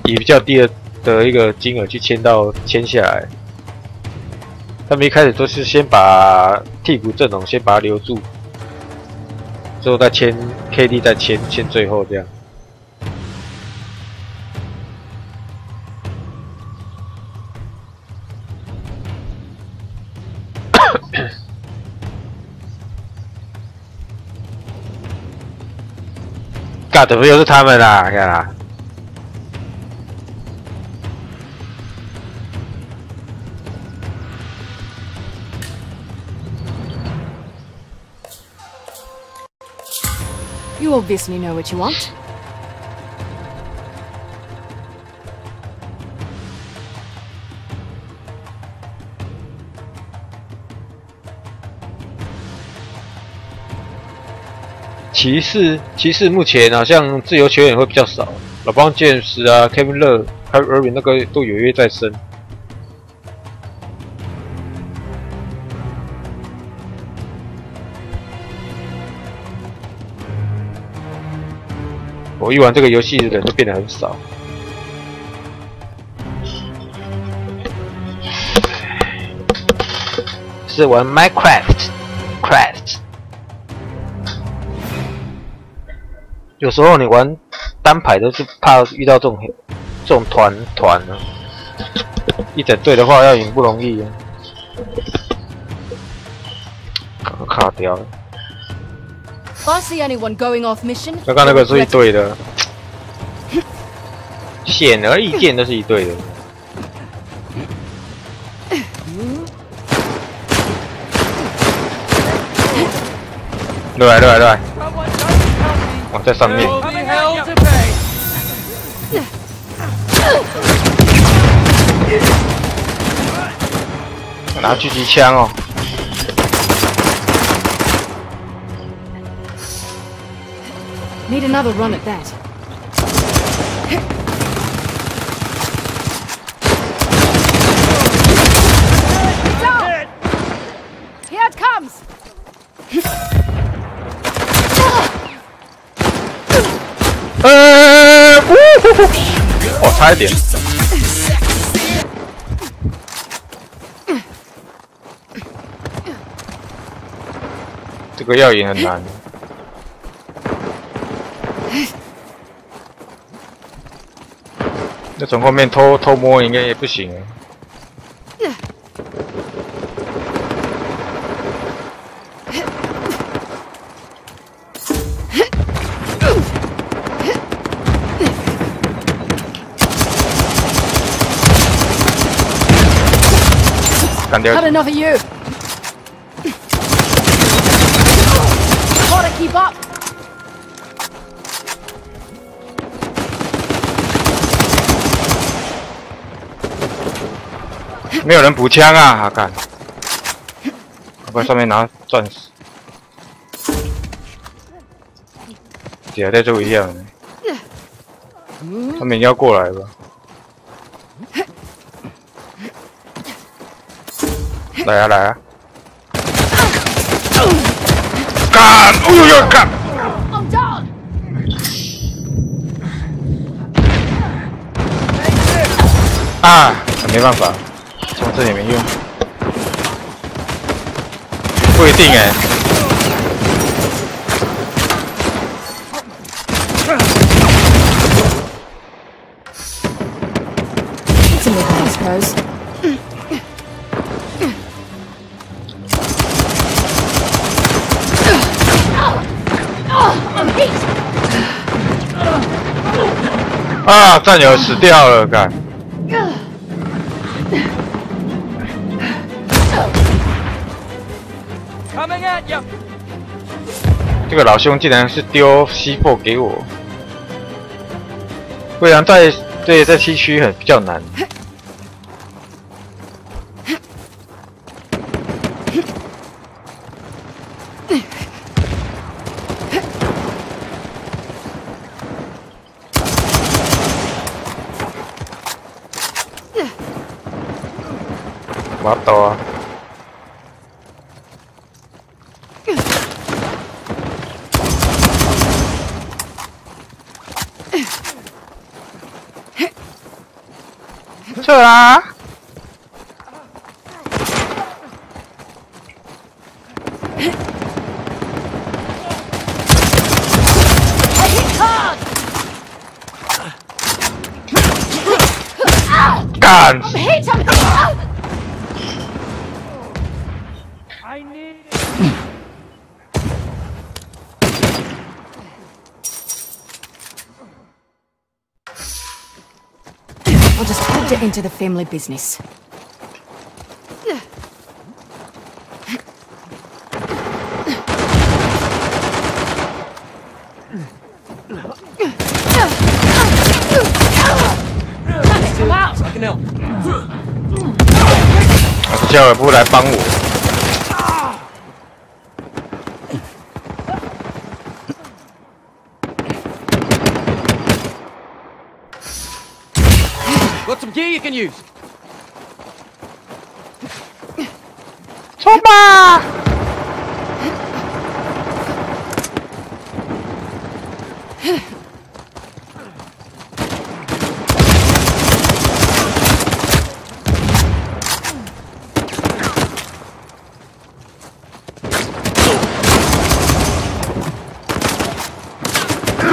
以比较低的一个金额去签下来。他们一开始都是先把替补阵容先把他留住，之后再签 KD 再签最后这样。尬的不又是他们啦，看啦。You obviously know what you want. 骑士目前好像自由球员会比较少，老邦詹姆斯啊、Kevin Love、Kyrie Irving 那个都有约在身。我一玩这个游戏的人都变得很少。是玩 Minecraft。有时候你玩单排都是怕遇到这种团啊，一整队的话要赢不容易啊。卡掉了。刚刚那个是一队的，显而易见都是一队的。对。哦，在上面。拿狙击枪哦。Need another run at that. Down! Here it comes! 哦，差一点。这个要赢很难。那从后面偷摸应该也不行。Had enough of you. Gotta keep up. 没有人补枪啊！好看，快上面拿钻石，底下再做一样的，他们要过来吧？来啊！干！哎呦干！啊，没办法。从这里没用，不一定哎。啊，战友死掉了，干！这个老兄竟然是丢 C4 给我，不然在西区比较难。我刀啊！撤啊！干！ I'll just put it into the family business. 教尔不来帮我。Got some gear you can use. 冲吧！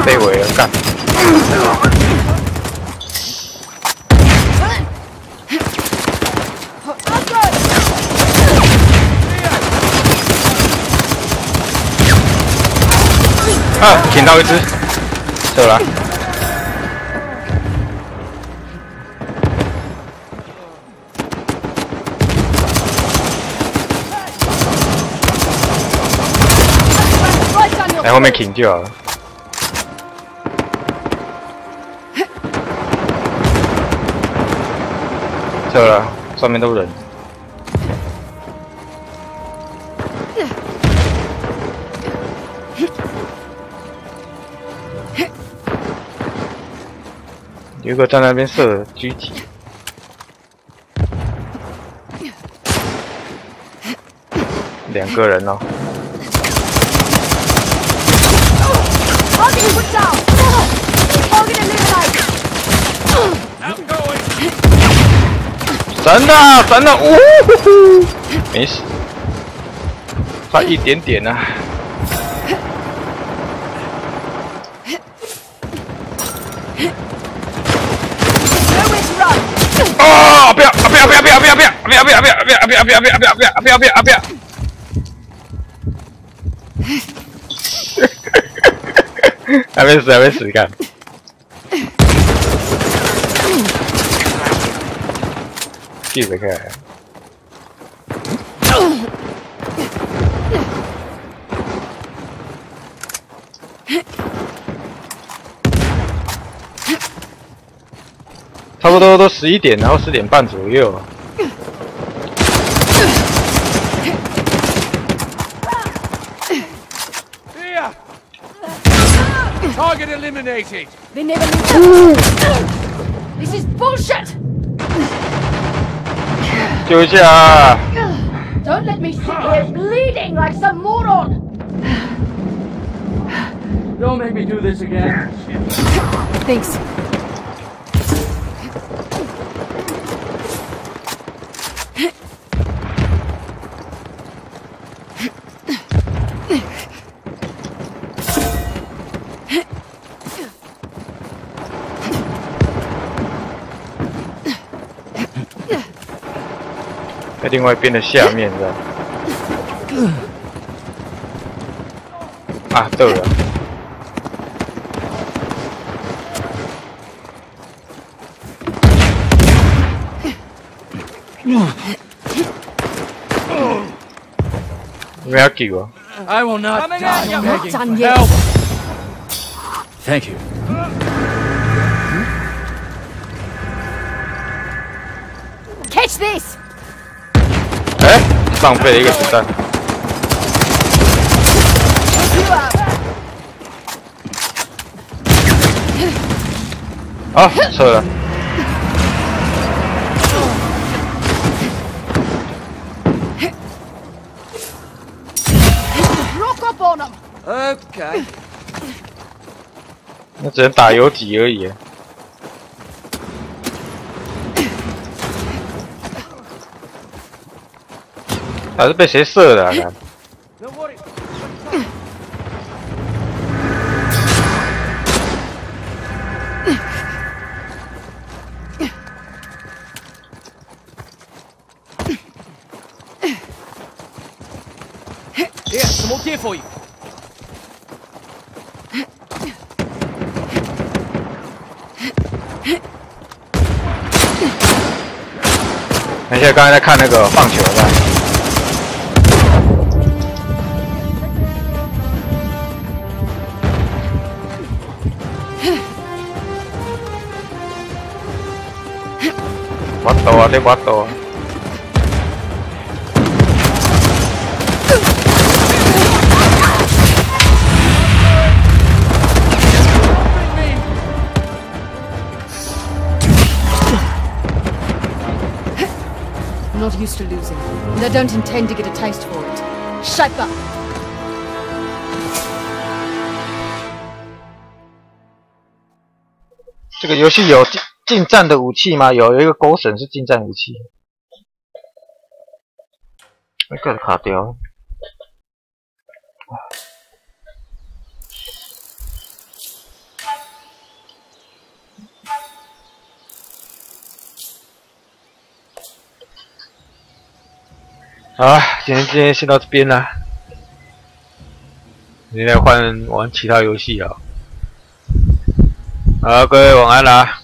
被围了，干！啊，捡到一只，走了。在后面停掉了。走了，上面都人。有一个在那边射狙击，两个人哦。神了，神了！呜呼呼，没死，差一点点啊。哦！不要！不要！不要！不要！不要！不要！不要！不要！不要！不要！不要！不要！不要！不要！不要！不要！不要！还没死，还没死，看。记得看。差不多都11点，然后10点半左右。Target eliminated. They never leave. This is bullshit. 救一下！ Don't let me sit here bleeding like some moron. Don't make me do this again. Thanks.在另外一边的下面的。啊，对了。不要给我。I will not die begging for Done yet. help. Thank you. Catch this. 哎，浪费了一个子弹。啊，撤了。Rock up on them. Okay. 那只能打游击而已。还是被谁射的啊？看。Here, some more gear for you. 等一下，刚才在看那个棒球的。我倒啊，这我倒。I'm not used to losing, and I don't intend to get a taste for it. Shut up! 这个游戏有近战的武器吗？有一个勾绳是近战武器。那个卡掉。好，今天先到这边啦。你来换玩其他游戏啊。好，各位晚安啦。